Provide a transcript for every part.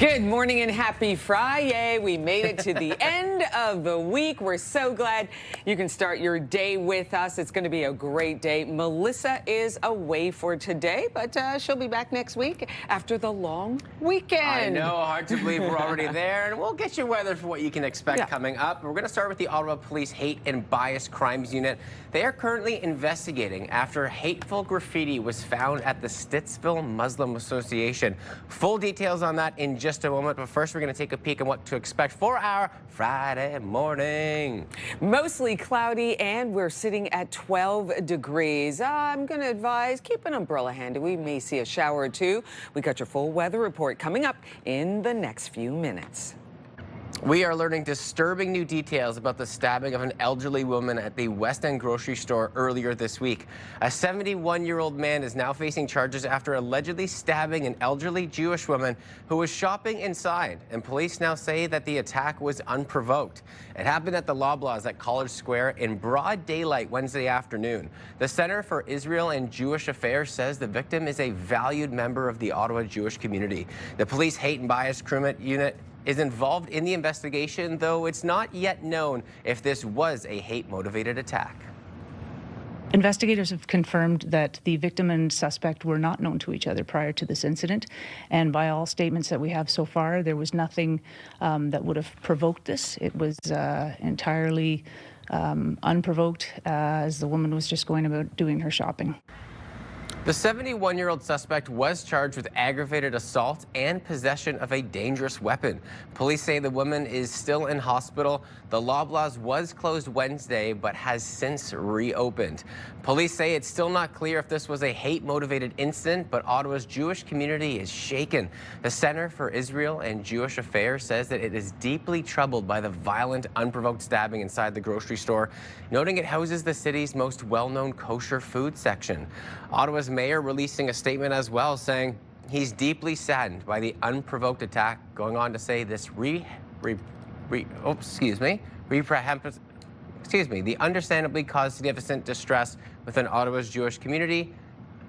Good morning and happy Friday. We made it to the end of the week. We're so glad you can start your day with us. It's going to be a great day. Melissa is away for today, but she'll be back next week after the long weekend. I know, hard to believe we're already there, and we'll get you weather for what you can expect coming up. We're going to start with the Ottawa Police Hate and Bias Crimes Unit. They are currently investigating after hateful graffiti was found at the Stittsville Muslim Association. Full details on that in just a moment, but first we're going to take a peek at what to expect for our Friday morning. Mostly cloudy, and we're sitting at 12 degrees. I'm going to advise keep an umbrella handy. We may see a shower or two. We got your full weather report coming up in the next few minutes. We are learning disturbing new details about the stabbing of an elderly woman at the West End grocery store earlier this week. A 71-year-old man is now facing charges after allegedly stabbing an elderly Jewish woman who was shopping inside, and police now say that the attack was unprovoked. It happened at the Loblaws at College Square in broad daylight Wednesday afternoon. The Center for Israel and Jewish Affairs says the victim is a valued member of the Ottawa Jewish community. The Police Hate and Bias Crime Unit is involved in the investigation, though it's not yet known if this was a hate-motivated attack. Investigators have confirmed that the victim and suspect were not known to each other prior to this incident, and by all statements that we have so far, there was nothing that would have provoked this. It was entirely unprovoked, as the woman was just going about doing her shopping. The 71-year-old suspect was charged with aggravated assault and possession of a dangerous weapon. Police say the woman is still in hospital. The Loblaws was closed Wednesday, but has since reopened. Police say it's still not clear if this was a hate-motivated incident, but Ottawa's Jewish community is shaken. The Center for Israel and Jewish Affairs says that it is deeply troubled by the violent, unprovoked stabbing inside the grocery store, noting it houses the city's most well-known kosher food section. Ottawa's mayor releasing a statement as well, saying he's deeply saddened by the unprovoked attack, going on to say this the understandably caused significant distress within Ottawa's Jewish community.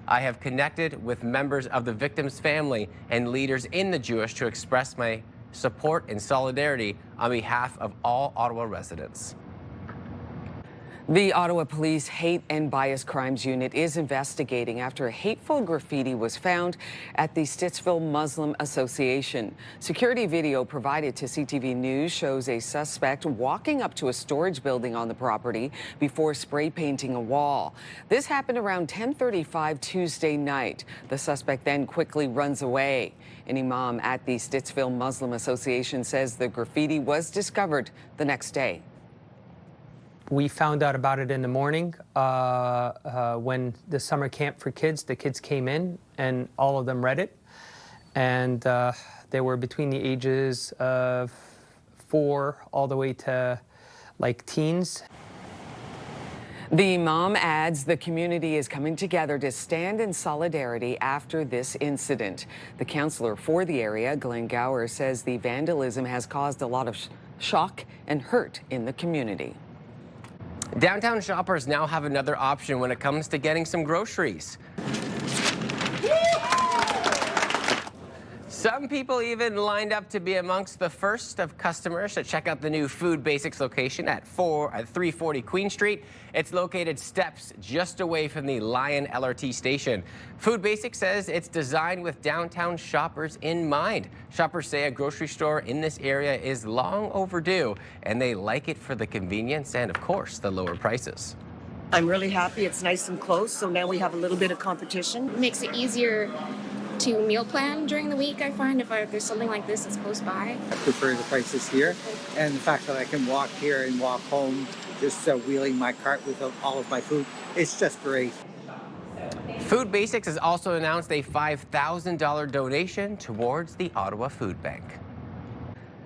I have connected with members of the victim's family and leaders in the Jewish to express my support and solidarity on behalf of all Ottawa residents. The Ottawa Police Hate and Bias Crimes Unit is investigating after a hateful graffiti was found at the Stittsville Muslim Association. Security video provided to CTV News shows a suspect walking up to a storage building on the property before spray painting a wall. This happened around 10:35 Tuesday night. The suspect then quickly runs away. An imam at the Stittsville Muslim Association says the graffiti was discovered the next day. We found out about it in the morning when the summer camp for kids, the kids came in and all of them read it. And they were between the ages of 4 all the way to like teens. The imam adds the community is coming together to stand in solidarity after this incident. The councillor for the area, Glenn Gower, says the vandalism has caused a lot of shock and hurt in the community. Downtown shoppers now have another option when it comes to getting some groceries. Some people even lined up to be amongst the first of customers to check out the new Food Basics location at 340 Queen Street. It's located steps just away from the Lion LRT station. Food Basics says it's designed with downtown shoppers in mind. Shoppers say a grocery store in this area is long overdue, and they like it for the convenience and, of course, the lower prices. I'm really happy. It's nice and close, so now we have a little bit of competition. It makes it easier to meal plan during the week. I find if there's something like this that's close by. I prefer the prices here, and the fact that I can walk here and walk home, just wheeling my cart with all of my food. It's just great. Food Basics has also announced a $5,000 donation towards the Ottawa Food Bank.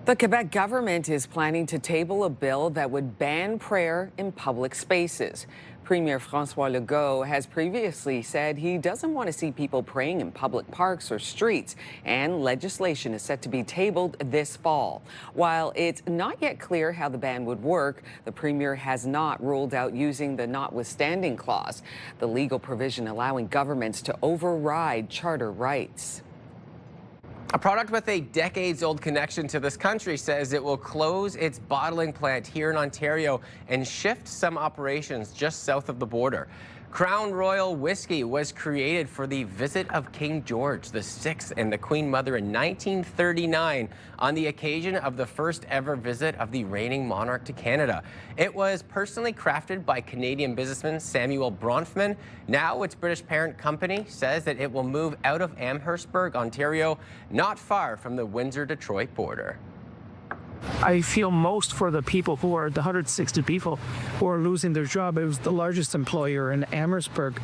The Quebec government is planning to table a bill that would ban prayer in public spaces. Premier François Legault has previously said he doesn't want to see people praying in public parks or streets, and legislation is set to be tabled this fall. While it's not yet clear how the ban would work, the Premier has not ruled out using the notwithstanding clause, the legal provision allowing governments to override charter rights. A product with a decades-old connection to this country says it will close its bottling plant here in Ontario and shift some operations just south of the border. Crown Royal whiskey was created for the visit of King George VI and the Queen Mother in 1939 on the occasion of the first ever visit of the reigning monarch to Canada. It was personally crafted by Canadian businessman Samuel Bronfman. Now its British parent company says that it will move out of Amherstburg, Ontario, not far from the Windsor-Detroit border. I feel most for the people who are the 160 people who are losing their job. It was the largest employer in Amherstburg.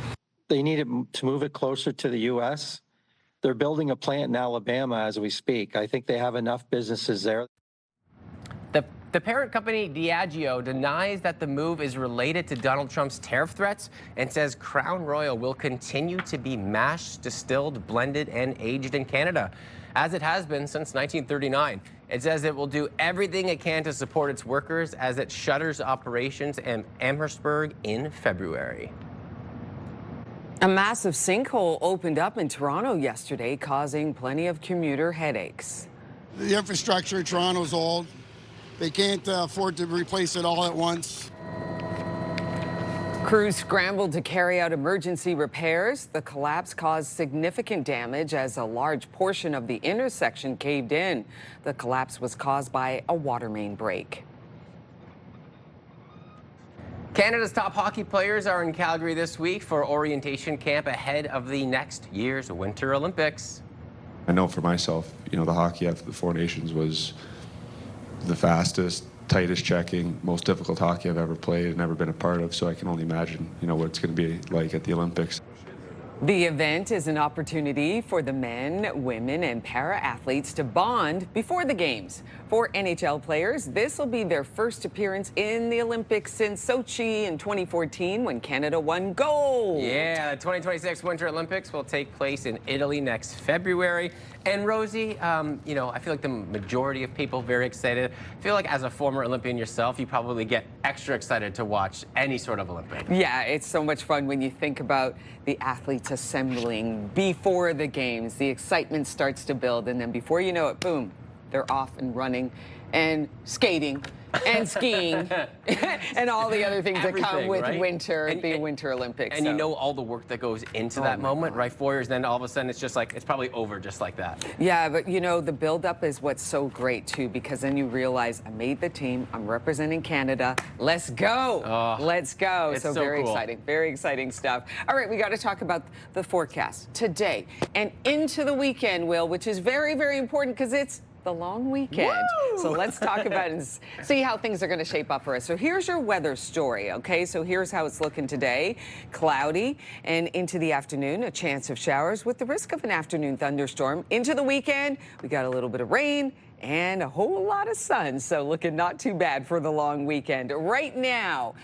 They needed to move it closer to the U.S. They're building a plant in Alabama as we speak. I think they have enough businesses there. The parent company Diageo denies that the move is related to Donald Trump's tariff threats and says Crown Royal will continue to be mashed, distilled, blended, and aged in Canada, as it has been since 1939. It says it will do everything it can to support its workers as it shutters operations in Amherstburg in February. A massive sinkhole opened up in Toronto yesterday, causing plenty of commuter headaches. The infrastructure in Toronto is old. They can't afford to replace it all at once. Crews scrambled to carry out emergency repairs. The collapse caused significant damage as a large portion of the intersection caved in. The collapse was caused by a water main break. Canada's top hockey players are in Calgary this week for orientation camp ahead of the next year's Winter Olympics. I know for myself, the hockey after the Four Nations was the fastest, tightest checking, most difficult hockey I've ever played and ever been a part of, so I can only imagine, what it's going to be like at the Olympics. The event is an opportunity for the men, women, and para-athletes to bond before the games. For NHL players, this will be their first appearance in the Olympics since Sochi in 2014 when Canada won gold. Yeah, the 2026 Winter Olympics will take place in Italy next February. And Rosie, I feel like the majority of people very excited. I feel like as a former Olympian yourself, you probably get extra excited to watch any sort of Olympic. Yeah, it's so much fun when you think about the athletes assembling before the games. The excitement starts to build, and then before you know it, boom, they're off and running and skating and skiing and all the other things that come with winter, the Winter Olympics. And all the work that goes into that moment, right? 4 years, then all of a sudden it's just like, it's probably over just like that. Yeah, but the build-up is what's so great too, because then you realize I made the team, I'm representing Canada, let's go, let's go. So very cool. Very exciting stuff. All right, we got to talk about the forecast today and into the weekend, Will, which is very, very important because it's the long weekend. Woo! So let's talk about it and see how things are going to shape up for us. So here's your weather story, okay? So here's how it's looking today. Cloudy and into the afternoon, a chance of showers with the risk of an afternoon thunderstorm. Into the weekend, we got a little bit of rain and a whole lot of sun. So looking not too bad for the long weekend. Right now,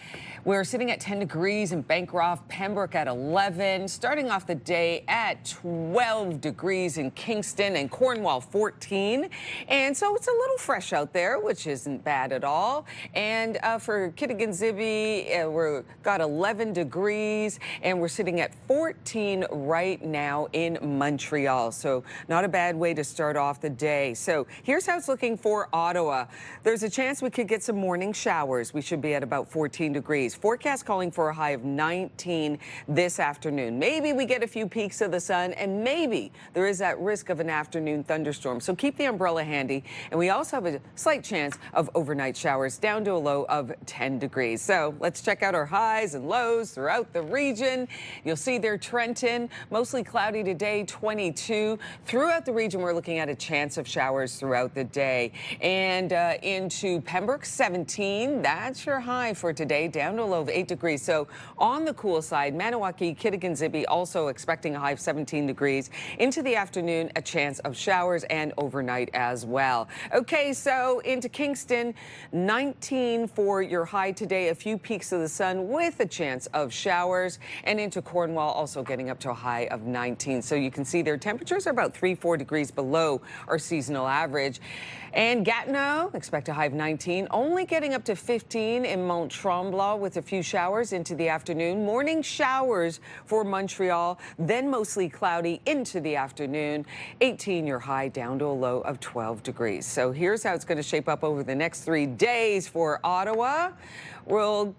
we're sitting at 10 degrees in Bancroft, Pembroke at 11, starting off the day at 12 degrees in Kingston and Cornwall 14. And so it's a little fresh out there, which isn't bad at all. And for Kitikon-Zibi, we've got 11 degrees and we're sitting at 14 right now in Montreal. So not a bad way to start off the day. So here's how it's looking for Ottawa. There's a chance we could get some morning showers. We should be at about 14 degrees. Forecast calling for a high of 19 this afternoon. Maybe we get a few peeks of the sun, and maybe there is that risk of an afternoon thunderstorm. So keep the umbrella handy. And we also have a slight chance of overnight showers down to a low of 10 degrees. So let's check out our highs and lows throughout the region. You'll see there Trenton, mostly cloudy today, 22. Throughout the region, we're looking at a chance of showers throughout the day. And into Pembroke, 17. That's your high for today, down to a low of 8 degrees. So on the cool side, Maniwaki, Kitikon-Zibi also expecting a high of 17 degrees. Into the afternoon, a chance of showers and overnight as well. Okay, so into Kingston, 19 for your high today, a few peaks of the sun with a chance of showers. And into Cornwall, also getting up to a high of 19. So you can see their temperatures are about 3-4 degrees below our seasonal average. average. And Gatineau, expect a high of 19, only getting up to 15 in Mont Tremblant with a few showers into the afternoon. Morning showers for Montreal, then mostly cloudy into the afternoon. 18 your high, down to a low of 12 degrees. So here's how it's going to shape up over the next 3 days for Ottawa. We'll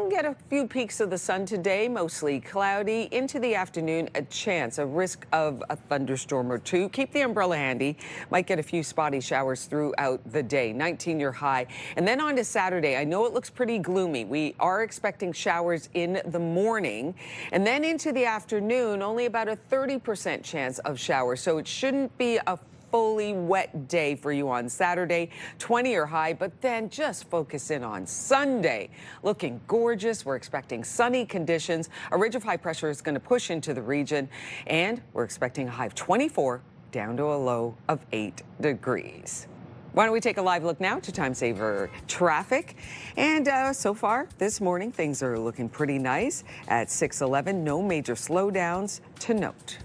get a few peeks of the sun today, mostly cloudy. Into the afternoon, a risk of a thunderstorm or two. Keep the umbrella handy. Might get a few spotty showers throughout the day. 19 your high. And then on to Saturday. I know it looks pretty gloomy. We are expecting showers in the morning. And then into the afternoon, only about a 30% chance of showers. So it shouldn't be a fully wet day for you on Saturday, 20 or high, but then just focus in on Sunday. Looking gorgeous. We're expecting sunny conditions. A ridge of high pressure is going to push into the region, and we're expecting a high of 24 down to a low of 8 degrees. Why don't we take a live look now to time saver traffic? And so far this morning, things are looking pretty nice. At 6:11, no major slowdowns to note.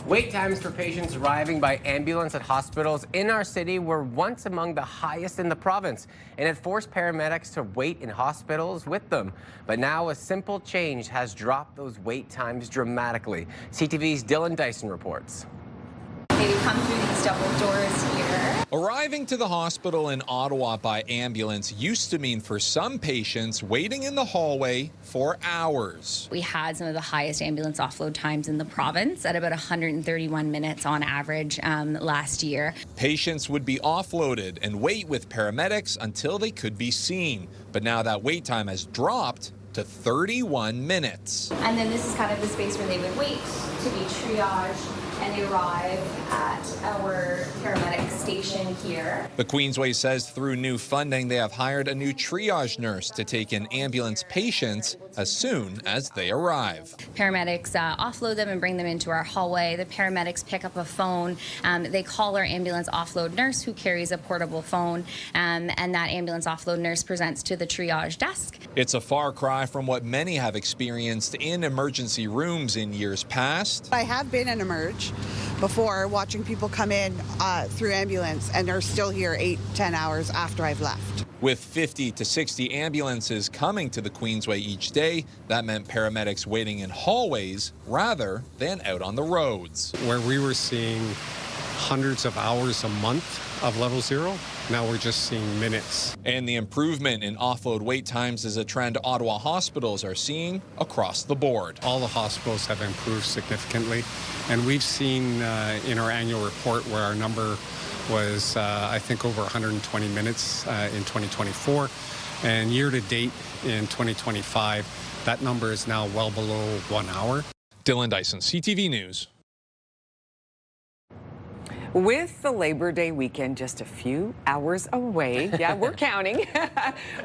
Wait times for patients arriving by ambulance at hospitals in our city were once among the highest in the province, and it forced paramedics to wait in hospitals with them. But now a simple change has dropped those wait times dramatically. CTV's Dylan Dyson reports. They come through these double doors here. Arriving to the hospital in Ottawa by ambulance used to mean for some patients waiting in the hallway for hours. We had some of the highest ambulance offload times in the province at about 131 minutes on average last year. Patients would be offloaded and wait with paramedics until they could be seen. But now that wait time has dropped to 31 minutes. And then this is kind of the space where they would wait to be triaged and arrive at our paramedic station here. The Queensway says through new funding, they have hired a new triage nurse to take in ambulance patients as soon as they arrive. Paramedics offload them and bring them into our hallway. The paramedics pick up a phone. They call our ambulance offload nurse, who carries a portable phone, and that ambulance offload nurse presents to the triage desk. It's a far cry from what many have experienced in emergency rooms in years past. I have been in emerge before, watching people come in through ambulance, and they're still here 8-10 hours after I've left. With 50 to 60 ambulances coming to the Queensway each day, that meant paramedics waiting in hallways rather than out on the roads. Where we were seeing hundreds of hours a month of level 0, now we're just seeing minutes. And the improvement in offload wait times is a trend Ottawa hospitals are seeing across the board. All the hospitals have improved significantly, and we've seen in our annual report where our number was, I think, over 120 minutes in 2024, and year to date in 2025, that number is now well below 1 hour. Dylan Dyson, CTV News. With the Labor Day weekend just a few hours away, yeah, we're counting,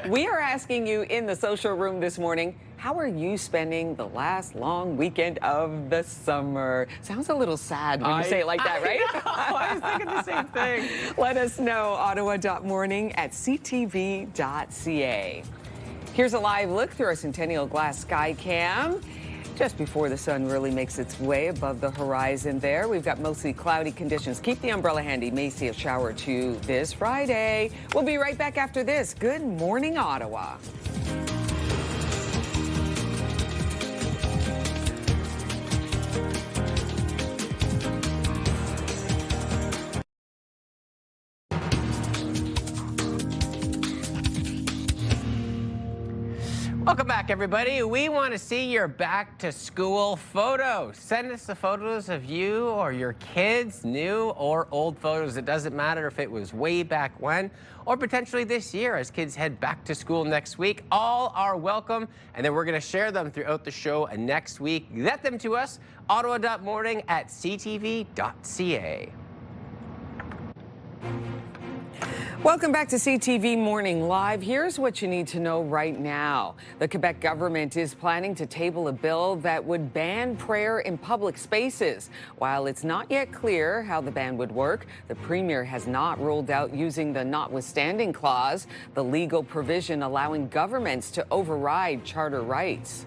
we are asking you in the social room this morning, how are you spending the last long weekend of the summer? Sounds a little sad when you say it like that, right? I was thinking the same thing. Let us know, ottawa.morning@ctv.ca. Here's a live look through our Centennial Glass Sky Cam. Just before the sun really makes its way above the horizon there, we've got mostly cloudy conditions. Keep the umbrella handy. May see a shower or two this Friday. We'll be right back after this. Good morning, Ottawa. Welcome back, everybody. We want to see your back to school photos. Send us the photos of you or your kids, new or old photos. It doesn't matter if it was way back when or potentially this year as kids head back to school next week. All are welcome, and then we're going to share them throughout the show next week. Get them to us, ottawa.morning@ctv.ca. Welcome back to CTV Morning Live. Here's what you need to know right now. The Quebec government is planning to table a bill that would ban prayer in public spaces. While it's not yet clear how the ban would work, the Premier has not ruled out using the notwithstanding clause, the legal provision allowing governments to override charter rights.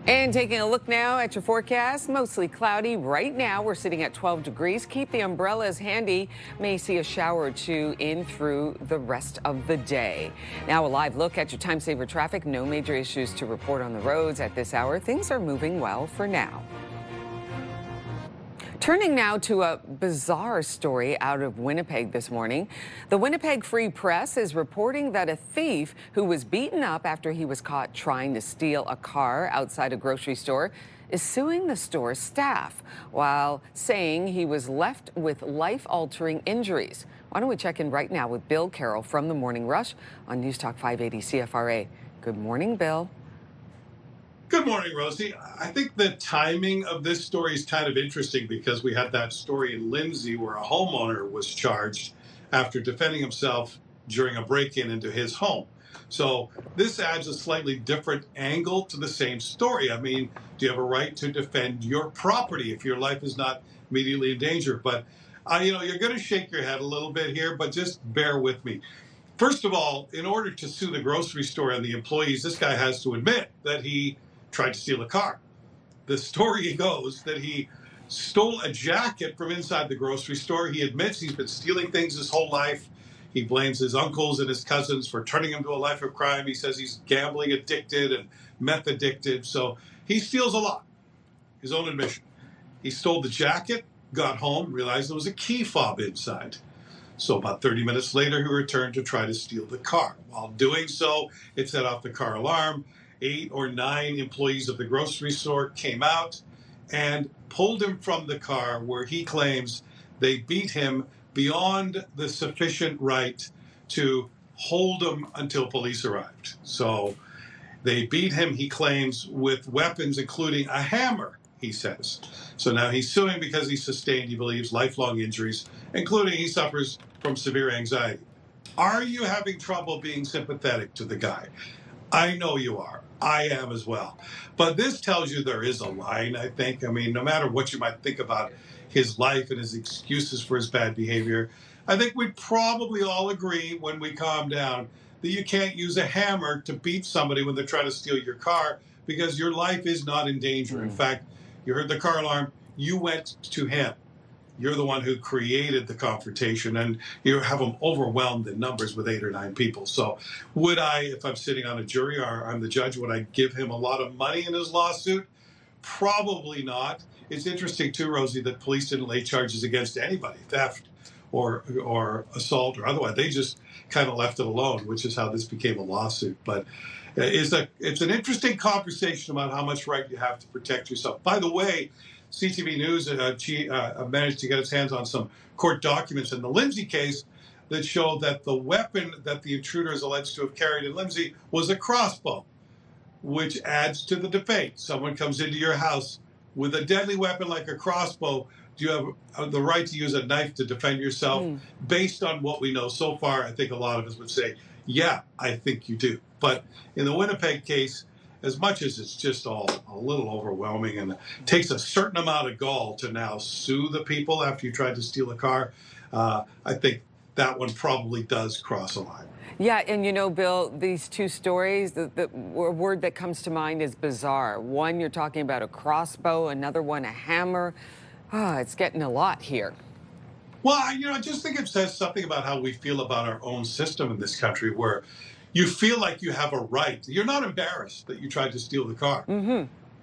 And taking a look now at your forecast, mostly cloudy. Right now, we're sitting at 12 degrees. Keep the umbrellas handy. May see a shower or two in through the rest of the day. Now, a live look at your time saver traffic. No major issues to report on the roads at this hour. Things are moving well for now. Turning now to a bizarre story out of Winnipeg this morning. The Winnipeg Free Press is reporting that a thief who was beaten up after he was caught trying to steal a car outside a grocery store is suing the store's staff while saying he was left with life-altering injuries. Why don't we check in right now with Bill Carroll from the Morning Rush on News Talk 580 CFRA. Good morning, Bill. Good morning, Rosie. I think the timing of this story is kind of interesting because we had that story in Lindsay where a homeowner was charged after defending himself during a break-in into his home. So this adds a slightly different angle to the same story. I mean, do you have a right to defend your property if your life is not immediately in danger? But, you're going to shake your head a little bit here, but just bear with me. First of all, in order to sue the grocery store and the employees, this guy has to admit that he tried to steal a car. The story goes that he stole a jacket from inside the grocery store. He admits he's been stealing things his whole life. He blames his uncles and his cousins for turning him to a life of crime. He says he's gambling addicted and meth addicted. So he steals a lot. His own admission. He stole the jacket, got home, realized there was a key fob inside. So about 30 minutes later, he returned to try to steal the car. While doing so, it set off the car alarm. 8 or 9 employees of the grocery store came out and pulled him from the car where he claims they beat him beyond the sufficient right to hold him until police arrived. So they beat him, he claims, with weapons, including a hammer, he says. So now he's suing because he sustained, he believes, lifelong injuries, including he suffers from severe anxiety. Are you having trouble being sympathetic to the guy? I know you are. I am as well. But this tells you there is a line, I think. I mean, no matter what you might think about his life and his excuses for his bad behavior, I think we'd probably all agree when we calm down that you can't use a hammer to beat somebody when they're trying to steal your car because your life is not in danger. In fact, you heard the car alarm, you went to him. You're the one who created the confrontation, and you have them overwhelmed in numbers with 8 or 9 people. So would I, if I'm sitting on a jury or I'm the judge, would I give him a lot of money in his lawsuit? Probably not. It's interesting, too, Rosie, that police didn't lay charges against anybody, theft or assault or otherwise. They just kind of left it alone, which is how this became a lawsuit. But it's an interesting conversation about how much right you have to protect yourself. By the way, CTV News managed to get its hands on some court documents in the Lindsay case that showed that the weapon that the intruder is alleged to have carried in Lindsay was a crossbow, which adds to the debate. Someone comes into your house with a deadly weapon like a crossbow. Do you have the right to use a knife to defend yourself? Based on what we know so far, I think a lot of us would say, yeah, I think you do. But in the Winnipeg case, as much as it's just all a little overwhelming and it takes a certain amount of gall to now sue the people after you tried to steal a car, I think that one probably does cross a line. Yeah, and Bill, these two stories, the word that comes to mind is bizarre. One, you're talking about a crossbow, another one, a hammer. It's getting a lot here. Well, I just think it says something about how we feel about our own system in this country where you feel like you have a right. You're not embarrassed that you tried to steal the car.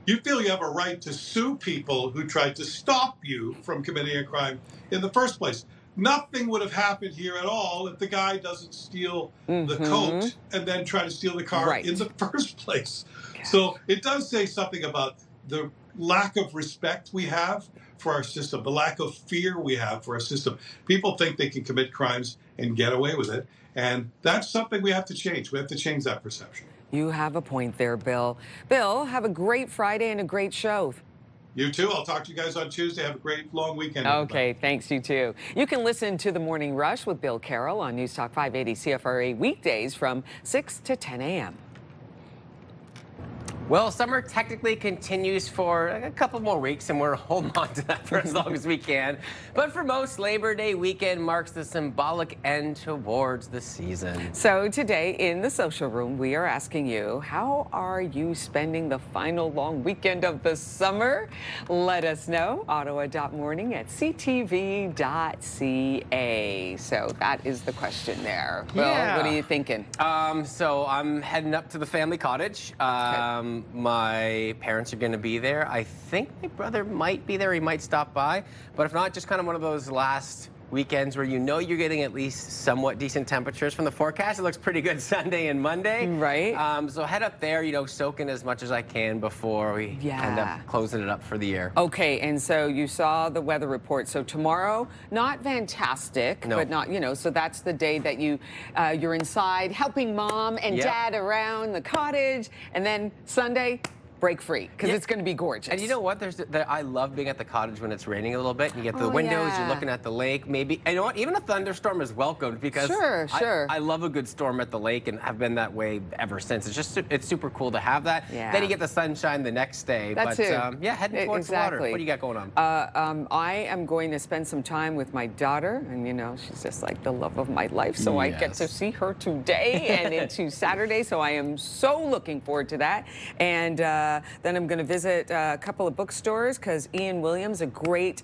You feel you have a right to sue people who tried to stop you from committing a crime in the first place. Nothing would have happened here at all if the guy doesn't steal the coat and then try to steal the car in the first place. So it does say something about the lack of respect we have for our system, the lack of fear we have for our system. People think they can commit crimes and get away with it. And that's something we have to change. We have to change that perception. You have a point there, Bill. Bill, have a great Friday and a great show. You too. I'll talk to you guys on Tuesday. Have a great long weekend. Okay, thanks. You too. You can listen to The Morning Rush with Bill Carroll on News Talk 580 CFRA weekdays from 6 to 10 a.m. Well, summer technically continues for a couple more weeks, and we're holding on to that for as long as we can. But for most, Labor Day weekend marks the symbolic end towards the season. So today in the social room, we are asking you, how are you spending the final long weekend of the summer? Let us know. Ottawa.morning@ctv.ca. So that is the question there. Well, what are you thinking? So I'm heading up to the family cottage. My parents are going to be there. I think my brother might be there. He might stop by. But if not, just kind of one of those last weekends where you know you're getting at least somewhat decent temperatures from the forecast. It looks pretty good Sunday and Monday. Right. So head up there, soak in as much as I can before we end up closing it up for the year. Okay, and so you saw the weather report. So tomorrow, not fantastic, but not, so that's the day that you're inside helping mom and dad around the cottage, and then Sunday, break free, because it's going to be gorgeous. And you know what? I love being at the cottage when it's raining a little bit. And you get the windows, you're looking at the lake. Maybe, and you know what? Even a thunderstorm is welcomed because I love a good storm at the lake and have been that way ever since. It's super cool to have that. Yeah. Then you get the sunshine the next day. That's heading towards the water. What do you got going on? I am going to spend some time with my daughter, and she's just like the love of my life. So I get to see her today and into Saturday. So I am so looking forward to that. And then I'm going to visit a couple of bookstores because Ian Williams, a great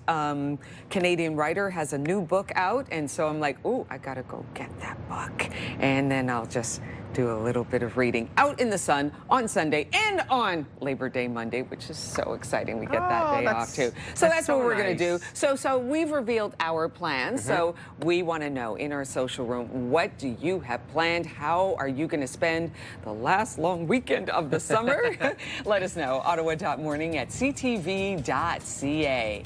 Canadian writer, has a new book out. And so I'm like, oh, I got to go get that book. And then I'll just do a little bit of reading out in the sun on Sunday and on Labor Day Monday, which is so exciting. We get that day off too. So that's what we're going to do. So we've revealed our plans. So we want to know in our social room, what do you have planned? How are you going to spend the last long weekend of the summer? Let us know. Ottawa.morning@ctv.ca.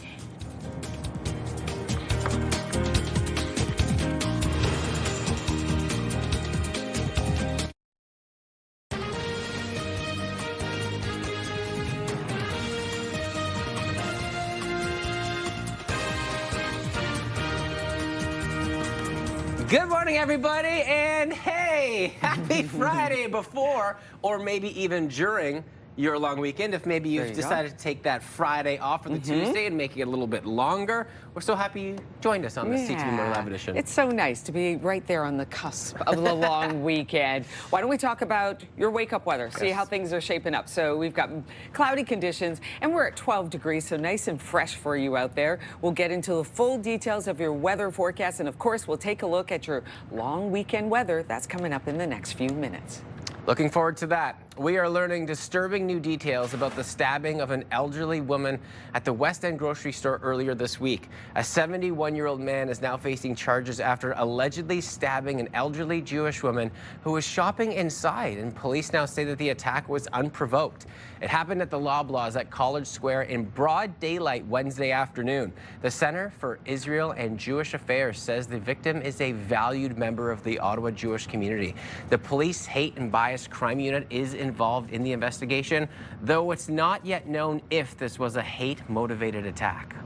Good morning, everybody, and hey, happy Friday before, or maybe even during your long weekend. If maybe you've decided to take that Friday off for the Tuesday and make it a little bit longer, we're so happy you joined us on the CTV Morning Live edition. It's so nice to be right there on the cusp of the long weekend. Why don't we talk about your wake-up weather, see how things are shaping up. So we've got cloudy conditions, and we're at 12 degrees, so nice and fresh for you out there. We'll get into the full details of your weather forecast, and of course, we'll take a look at your long weekend weather. That's coming up in the next few minutes. Looking forward to that. We are learning disturbing new details about the stabbing of an elderly woman at the West End grocery store earlier this week. A 71-year-old man is now facing charges after allegedly stabbing an elderly Jewish woman who was shopping inside, and police now say that the attack was unprovoked. It happened at the Loblaws at College Square in broad daylight Wednesday afternoon. The Center for Israel and Jewish Affairs says the victim is a valued member of the Ottawa Jewish community. The Police Hate and Bias Crime Unit is involved in the investigation, though it's not yet known if this was a hate-motivated attack.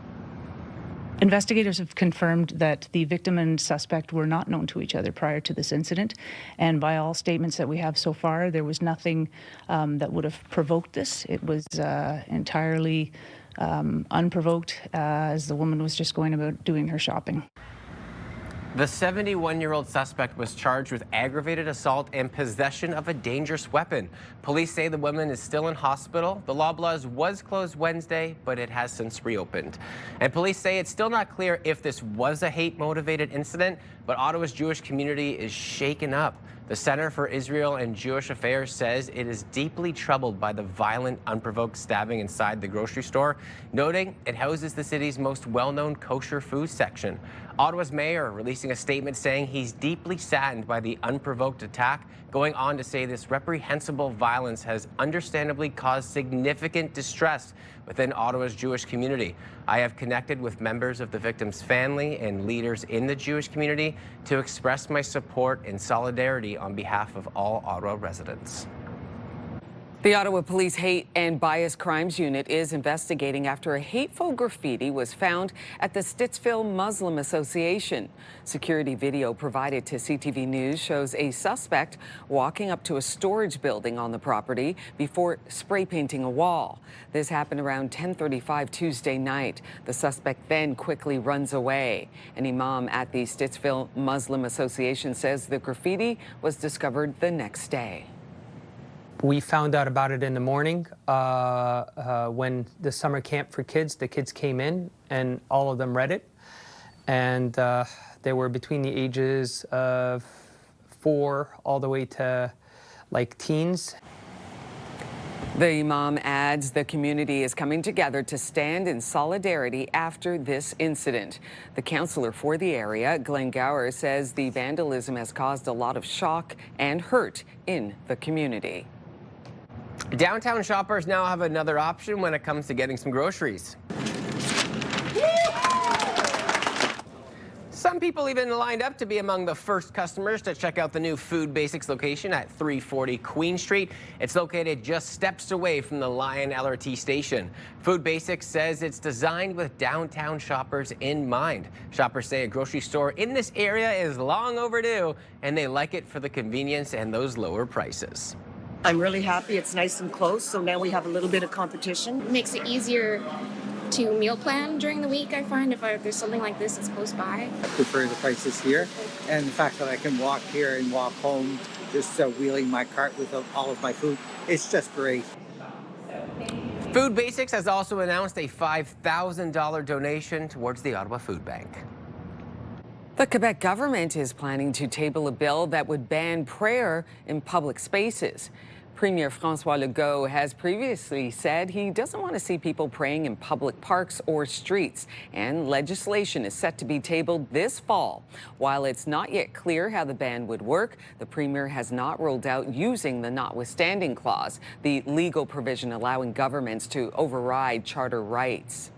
Investigators have confirmed that the victim and suspect were not known to each other prior to this incident, and by all statements that we have so far, there was nothing that would have provoked this. It was entirely unprovoked, as the woman was just going about doing her shopping. The 71-year-old suspect was charged with aggravated assault and possession of a dangerous weapon. Police say the woman is still in hospital. The Loblaws was closed Wednesday, but it has since reopened. And police say it's still not clear if this was a hate-motivated incident, but Ottawa's Jewish community is shaken up. The Center for Israel and Jewish Affairs says it is deeply troubled by the violent, unprovoked stabbing inside the grocery store, noting it houses the city's most well-known kosher food section. Ottawa's mayor releasing a statement saying he's deeply saddened by the unprovoked attack, going on to say this reprehensible violence has understandably caused significant distress within Ottawa's Jewish community. I have connected with members of the victim's family and leaders in the Jewish community to express my support and solidarity on behalf of all Ottawa residents. The Ottawa Police Hate and Bias Crimes Unit is investigating after a hateful graffiti was found at the Stittsville Muslim Association. Security video provided to CTV News shows a suspect walking up to a storage building on the property before spray painting a wall. This happened around 10:35 Tuesday night. The suspect then quickly runs away. An imam at the Stittsville Muslim Association says the graffiti was discovered the next day. We found out about it in the morning when the summer camp for kids, the kids came in and all of them read it. And they were between the ages of 4 all the way to like teens. The imam adds the community is coming together to stand in solidarity after this incident. The councillor for the area, Glenn Gower, says the vandalism has caused a lot of shock and hurt in the community. Downtown shoppers now have another option when it comes to getting some groceries. Some people even lined up to be among the first customers to check out the new Food Basics location at 340 Queen Street. It's located just steps away from the Lion LRT station. Food Basics says it's designed with downtown shoppers in mind. Shoppers say a grocery store in this area is long overdue, and they like it for the convenience and those lower prices. I'm really happy. It's nice and close, so now we have a little bit of competition. It makes it easier to meal plan during the week, I find, if there's something like this that's close by. I prefer the prices here, and the fact that I can walk here and walk home, just wheeling my cart with all of my food. It's just great. Food Basics has also announced a $5,000 donation towards the Ottawa Food Bank. The Quebec government is planning to table a bill that would ban prayer in public spaces. Premier François Legault has previously said he doesn't want to see people praying in public parks or streets, and legislation is set to be tabled this fall. While it's not yet clear how the ban would work, the Premier has not ruled out using the notwithstanding clause, the legal provision allowing governments to override charter rights.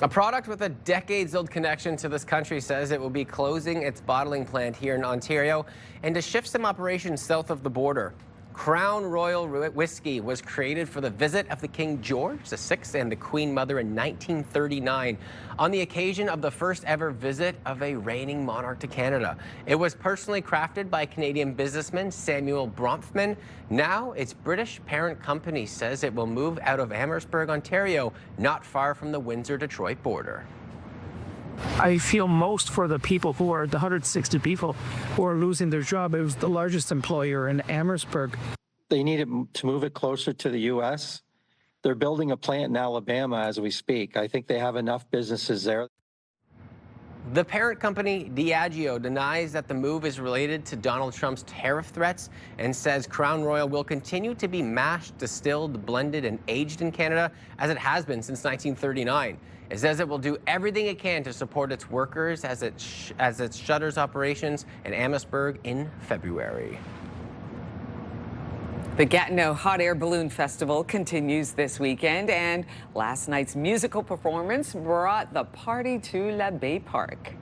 A product with a decades-old connection to this country says it will be closing its bottling plant here in Ontario and to shift some operations south of the border. Crown Royal Whiskey was created for the visit of the King George VI and the Queen Mother in 1939 on the occasion of the first ever visit of a reigning monarch to Canada. It was personally crafted by Canadian businessman Samuel Bronfman. Now its British parent company says it will move out of Amherstburg, Ontario, not far from the Windsor-Detroit border. I feel most for the people the 160 people who are losing their job. It was the largest employer in Amherstburg. They needed to move it closer to the U.S. They're building a plant in Alabama as we speak. I think they have enough businesses there. The parent company, Diageo, denies that the move is related to Donald Trump's tariff threats and says Crown Royal will continue to be mashed, distilled, blended, and aged in Canada as it has been since 1939. It says it will do everything it can to support its workers as it shutters operations in Amherstburg in February. The Gatineau Hot Air Balloon Festival continues this weekend, and last night's musical performance brought the party to La Bay Park.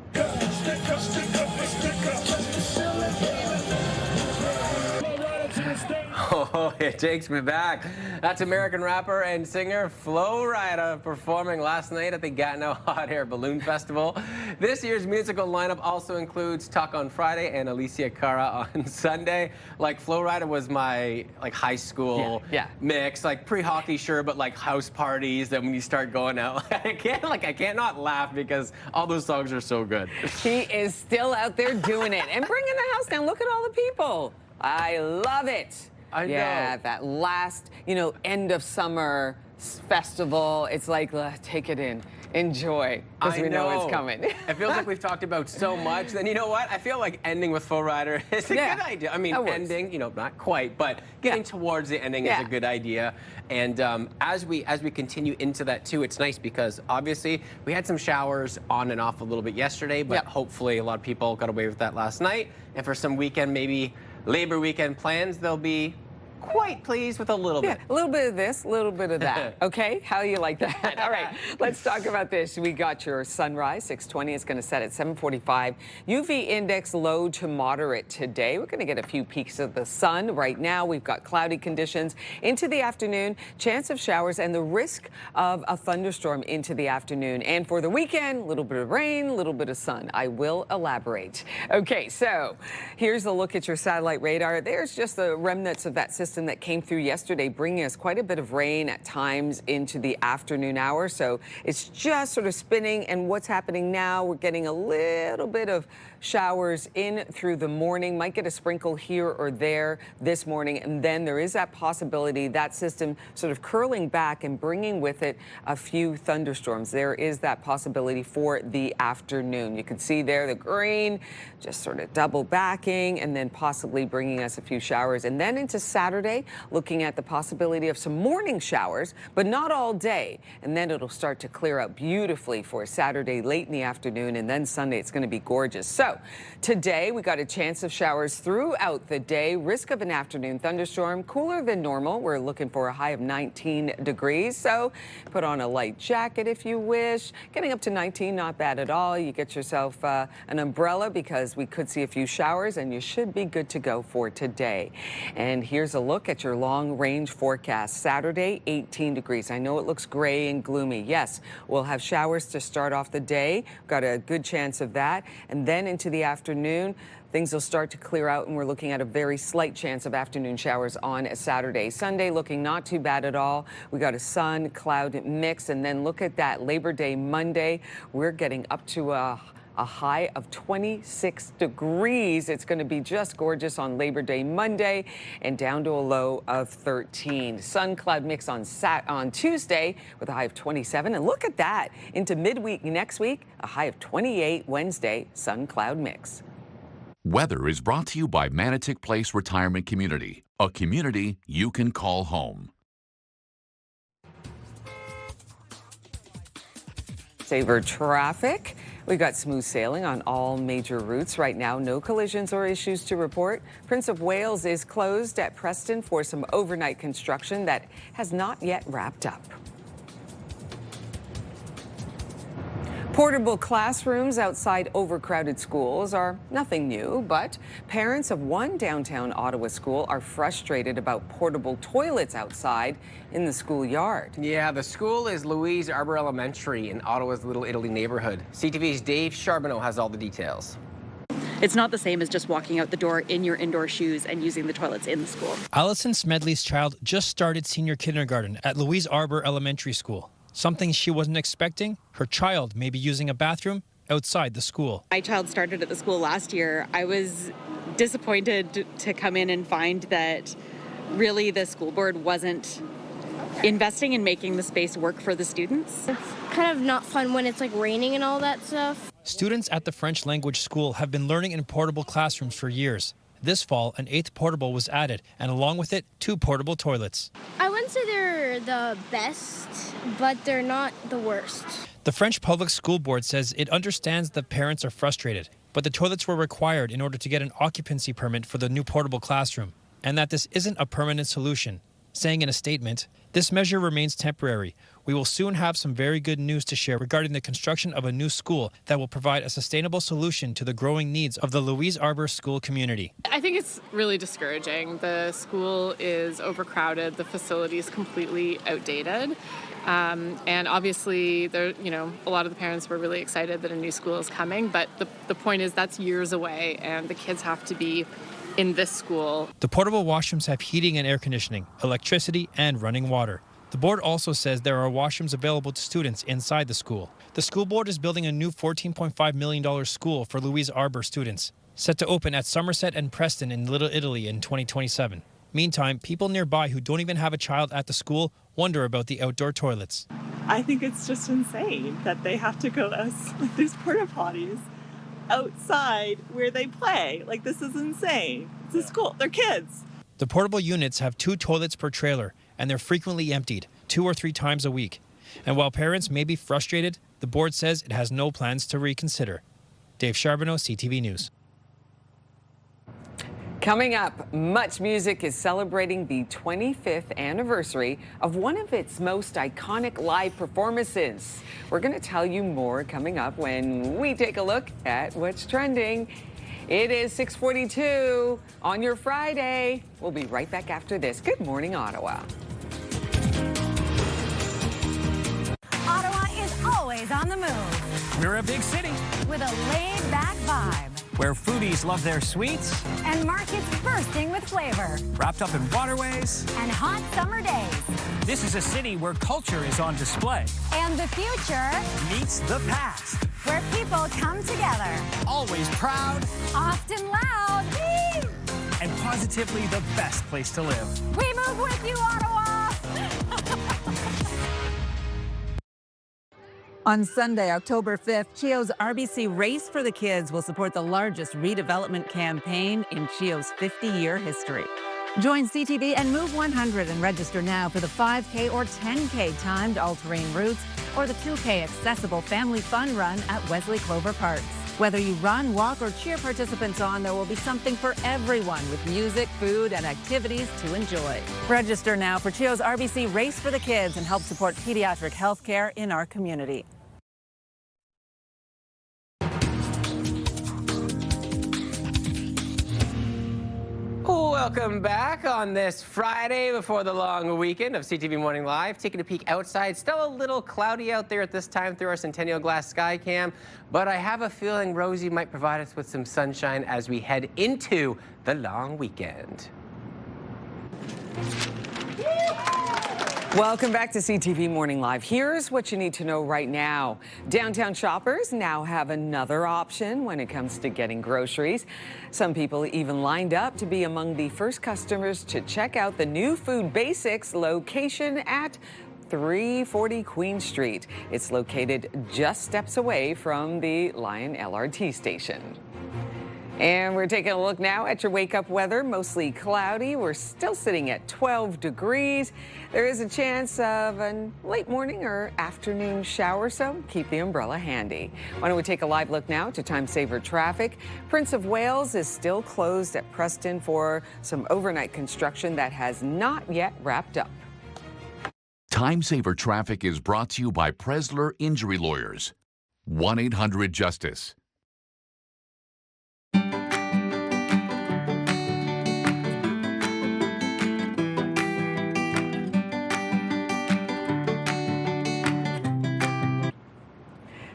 Oh, it takes me back. That's American rapper and singer Flo Rida performing last night at the Gatineau Hot Air Balloon Festival. This year's musical lineup also includes Tuck on Friday and Alicia Cara on Sunday. Like, Flo Rida was my high school mix, like pre-hockey, sure, but like house parties. Then when you start going out, I can't not laugh because all those songs are so good. He is still out there doing it and bringing the house down. Look at all the people. I love it. I know. Yeah, that last, end of summer festival. It's like, take it in, enjoy, because we know it's coming. It feels like we've talked about so much. Then you know what? I feel like ending with Flo Rida is a good idea. I mean, ending, not quite, but getting towards the ending is a good idea. And as we continue into that too, it's nice because obviously we had some showers on and off a little bit yesterday, but hopefully a lot of people got away with that last night. And for some weekend, maybe Labor weekend plans, they'll be quite pleased with a little bit. A little bit of this, a little bit of that. Okay, how you like that? All right, let's talk about this. We got your sunrise, 6:20. It's going to set at 7:45. UV index low to moderate today. We're going to get a few peaks of the sun. Right now, we've got cloudy conditions into the afternoon, chance of showers, and the risk of a thunderstorm into the afternoon. And for the weekend, a little bit of rain, a little bit of sun. I will elaborate. Okay, so here's a look at your satellite radar. There's just the remnants of that system that came through yesterday, bringing us quite a bit of rain at times into the afternoon hour. So it's just sort of spinning. And what's happening now, we're getting a little bit of showers in through the morning. Might get a sprinkle here or there this morning. And then there is that possibility, that system sort of curling back and bringing with it a few thunderstorms. There is that possibility for the afternoon. You can see there the green just sort of double backing and then possibly bringing us a few showers. And then into Saturday, looking at the possibility of some morning showers, but not all day. And then it'll start to clear up beautifully for Saturday late in the afternoon. And then Sunday, it's going to be gorgeous. So today, we got a chance of showers throughout the day. Risk of an afternoon thunderstorm, cooler than normal. We're looking for a high of 19 degrees. So put on a light jacket if you wish. Getting up to 19, not bad at all. You get yourself an umbrella because we could see a few showers and you should be good to go for today. And here's a look at your long range forecast. Saturday, 18 degrees. I know it looks gray and gloomy. Yes, we'll have showers to start off the day. Got a good chance of that. And then into the afternoon, things will start to clear out, and we're looking at a very slight chance of afternoon showers on Saturday. Sunday looking not too bad at all. We got a sun cloud mix, and then look at that Labor Day Monday. We're getting up to a high of 26 degrees. It's going to be just gorgeous on Labor Day Monday and down to a low of 13. Sun cloud mix on Tuesday with a high of 27. And look at that, into midweek next week, a high of 28. Wednesday, sun cloud mix. Weather is brought to you by Manotick Place Retirement Community, a community you can call home. Saver traffic. We've got smooth sailing on all major routes right now. No collisions or issues to report. Prince of Wales is closed at Preston for some overnight construction that has not yet wrapped up. Portable classrooms outside overcrowded schools are nothing new, but parents of one downtown Ottawa school are frustrated about portable toilets outside in the schoolyard. Yeah, the school is Louise Arbor Elementary in Ottawa's Little Italy neighborhood. CTV's Dave Charbonneau has all the details. It's not the same as just walking out the door in your indoor shoes and using the toilets in the school. Allison Smedley's child just started senior kindergarten at Louise Arbor Elementary School. Something she wasn't expecting, her child may be using a bathroom outside the school. My child started at the school last year. I was disappointed to come in and find that really the school board wasn't investing in making the space work for the students. It's kind of not fun when it's like raining and all that stuff. Students at the French language school have been learning in portable classrooms for years. This fall, an 8th portable was added, and along with it, 2 portable toilets. I wouldn't say they're the best, but they're not the worst. The French Public School Board says it understands that parents are frustrated, but the toilets were required in order to get an occupancy permit for the new portable classroom, and that this isn't a permanent solution, saying in a statement, "This measure remains temporary. We will soon have some very good news to share regarding the construction of a new school that will provide a sustainable solution to the growing needs of the Louise Arbor school community." I think it's really discouraging. The school is overcrowded. The facility is completely outdated. And obviously, a lot of the parents were really excited that a new school is coming. But the point is that's years away, and the kids have to be in this school. The portable washrooms have heating and air conditioning, electricity, and running water. The board also says there are washrooms available to students inside the school. The school board is building a new $14.5 million school for Louise Arbor students, set to open at Somerset and Preston in Little Italy in 2027. Meantime, people nearby who don't even have a child at the school wonder about the outdoor toilets. I think it's just insane that they have to go to these porta potties outside where they play. Like, this is insane. It's a school. They're kids. The portable units have 2 toilets per trailer, and they're frequently emptied 2 or 3 times a week. And while parents may be frustrated, the board says it has no plans to reconsider. Dave Charbonneau, CTV News. Coming up, Much Music is celebrating the 25th anniversary of one of its most iconic live performances. We're going to tell you more coming up when we take a look at what's trending. It is 6:42 on your Friday. We'll be right back after this. Good morning, Ottawa. Ottawa is always on the move. We're a big city with a laid-back vibe. Where foodies love their sweets. And markets bursting with flavor. Wrapped up in waterways. And hot summer days. This is a city where culture is on display. And the future meets the past. Where people come together. Always proud. Often loud. Whee! And positively the best place to live. We move with you, Ottawa! On Sunday, October 5th, CHEO's RBC Race for the Kids will support the largest redevelopment campaign in CHEO's 50-year history. Join CTV and Move 100 and register now for the 5K or 10K timed all-terrain routes or the 2K accessible family fun run at Wesley Clover Parks. Whether you run, walk, or cheer participants on, there will be something for everyone with music, food, and activities to enjoy. Register now for CHEO's RBC Race for the Kids and help support pediatric health care in our community. Welcome back on this Friday before the long weekend of CTV Morning Live. Taking a peek outside. Still a little cloudy out there at this time through our Centennial Glass sky cam, but I have a feeling Rosie might provide us with some sunshine as we head into the long weekend. Welcome back to CTV Morning Live. Here's what you need to know right now. Downtown shoppers now have another option when it comes to getting groceries. Some people even lined up to be among the first customers to check out the new Food Basics location at 340 Queen Street. It's located just steps away from the Lion LRT station. And we're taking a look now at your wake-up weather. Mostly cloudy. We're still sitting at 12 degrees. There is a chance of a late morning or afternoon shower, so keep the umbrella handy. Why don't we take a live look now to time-saver traffic. Prince of Wales is still closed at Preston for some overnight construction that has not yet wrapped up. Time-saver traffic is brought to you by Presler Injury Lawyers. 1-800-JUSTICE.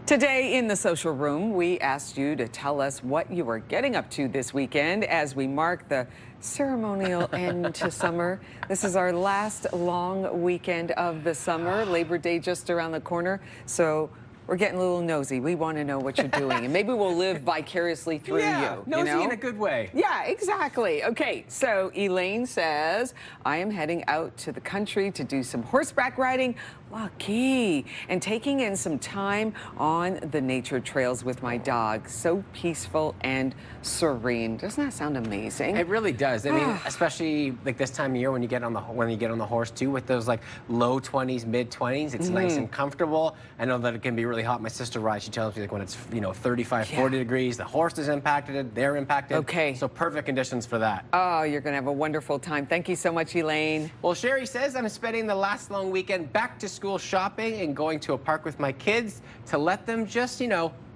Today in the social room, we asked you to tell us what you are getting up to this weekend as we mark the ceremonial end to summer. This is our last long weekend of the summer. Labor Day just around the corner. So we're getting a little nosy. We want to know what you're doing, and maybe we'll live vicariously through you. Nosy you know? in a good way. Yeah, exactly. Okay, so Elaine says, I am heading out to the country to do some horseback riding. Lucky. And taking in some time on the nature trails with my dog. So peaceful and serene. Doesn't that sound amazing? It really does. I mean, especially like this time of year when you get on the horse too, with those like low 20s, mid 20s, it's nice and comfortable. I know that it can be really hot. My sister rides. She tells me like when it's 35, 40 degrees, the horse is impacted. They're impacted. Okay. So perfect conditions for that. Oh, you're gonna have a wonderful time. Thank you so much, Elaine. Well, Sherry says I'm spending the last long weekend back to school shopping and going to a park with my kids to let them just,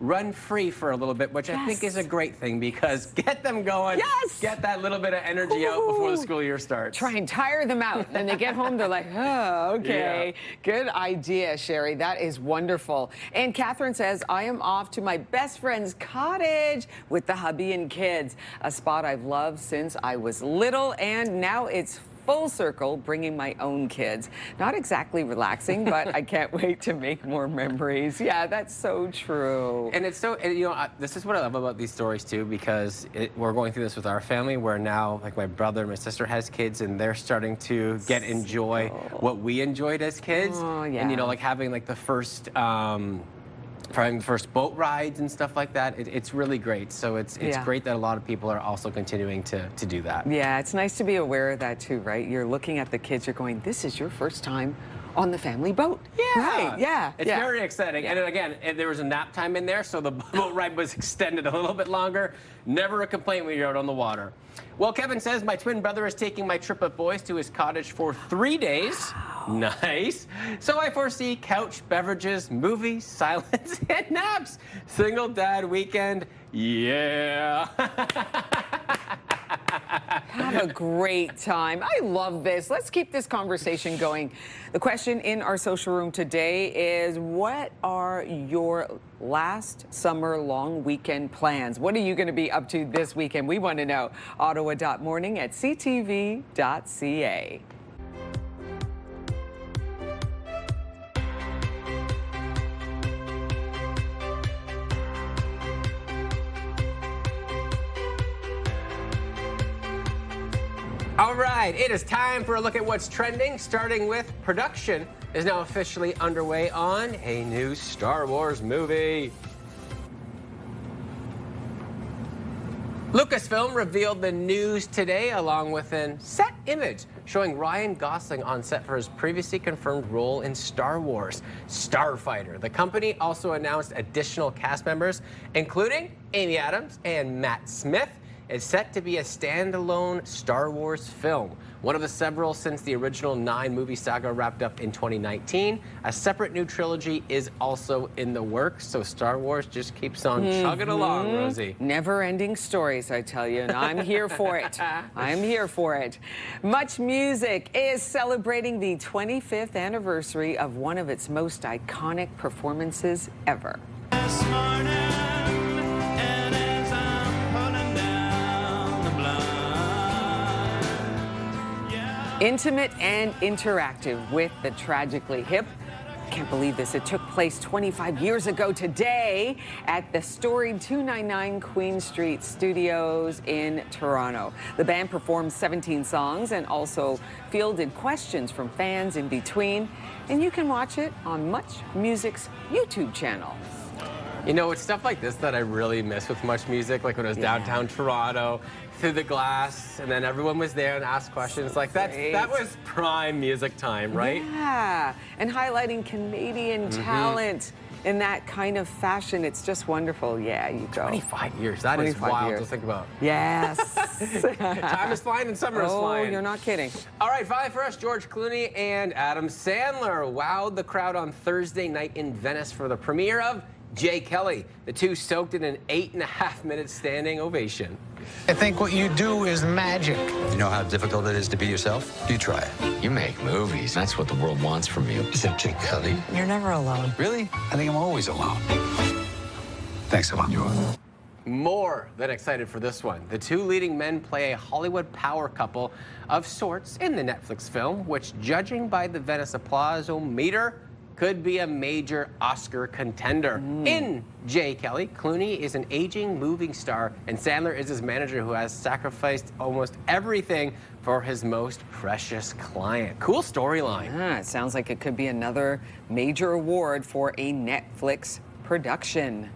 run free for a little bit, which I think is a great thing because get them going. Yes! Get that little bit of energy out before the school year starts. Try and tire them out. Then they get home, they're like, oh, okay. Yeah. Good idea, Sherry. That is wonderful. And Catherine says, I am off to my best friend's cottage with the hubby and kids, a spot I've loved since I was little, and now it's full circle, bringing my own kids. Not exactly relaxing, but I can't wait to make more memories. Yeah, that's so true. And it's so, this is what I love about these stories too, because we're going through this with our family, where now, like my brother and my sister has kids, and they're starting to enjoy what we enjoyed as kids. Oh, yeah. And like having like the first, having the first boat rides and stuff like that. It's really great. So it's great that a lot of people are also continuing to do that. Yeah, it's nice to be aware of that too, right? You're looking at the kids, you're going, this is your first time on the family boat. Yeah. Right, yeah. It's very exciting. And then again, there was a nap time in there, so the boat ride was extended a little bit longer. Never a complaint when you're out on the water. Well, Kevin says, my twin brother is taking my triplet boys to his cottage for 3 days. Wow. Nice. So I foresee couch, beverages, movies, silence, and naps. Single dad weekend. Yeah. Have a great time. I love this. Let's keep this conversation going. The question in our social room today is, what are your last summer long weekend plans? What are you going to be up to this weekend? We want to know. Ottawa.morning@ctv.ca. All right, it is time for a look at what's trending, starting with production is now officially underway on a new Star Wars movie. Lucasfilm revealed the news today along with a set image showing Ryan Gosling on set for his previously confirmed role in Star Wars Starfighter. The company also announced additional cast members, including Amy Adams and Matt Smith. It's set to be a standalone Star Wars film, one of the several since the original 9-movie saga wrapped up in 2019. A separate new trilogy is also in the works, so Star Wars just keeps on chugging along, Rosie. Never-ending stories, I tell you, and I'm here for it. I'm here for it. Much Music is celebrating the 25th anniversary of one of its most iconic performances ever. Intimate and interactive with the tragically hip. Can't believe this. It took place 25 years ago today at the storied 299 Queen Street Studios in Toronto. The band performed 17 songs and also fielded questions from fans in between. And you can watch it on Much Music's YouTube channel. You know, it's stuff like this that I really miss with Much Music, like when I was downtown Toronto, through the glass, and then everyone was there and asked questions. Like that was prime music time, right? Yeah, and highlighting Canadian talent in that kind of fashion. It's just wonderful. Yeah, you go. 25 years. That is wild to think about. Yes. Time is flying and summer is flying. Oh, you're not kidding. All right, 5 for us. George Clooney and Adam Sandler wowed the crowd on Thursday night in Venice for the premiere of Jay Kelly. The two soaked in an 8.5-minute standing ovation. I think what you do is magic. You know how difficult it is to be yourself? You try it. You make movies. That's what the world wants from you. Is it Jay Kelly? You're never alone. Really? I think I'm always alone. Thanks a lot. More than excited for this one. The two leading men play a Hollywood power couple of sorts in the Netflix film, which, judging by the Venice applause-o-meter, could be a major Oscar contender. In Jay Kelly, Clooney is an aging movie star, and Sandler is his manager who has sacrificed almost everything for his most precious client. Cool storyline. Yeah, it sounds like it could be another major award for a Netflix production.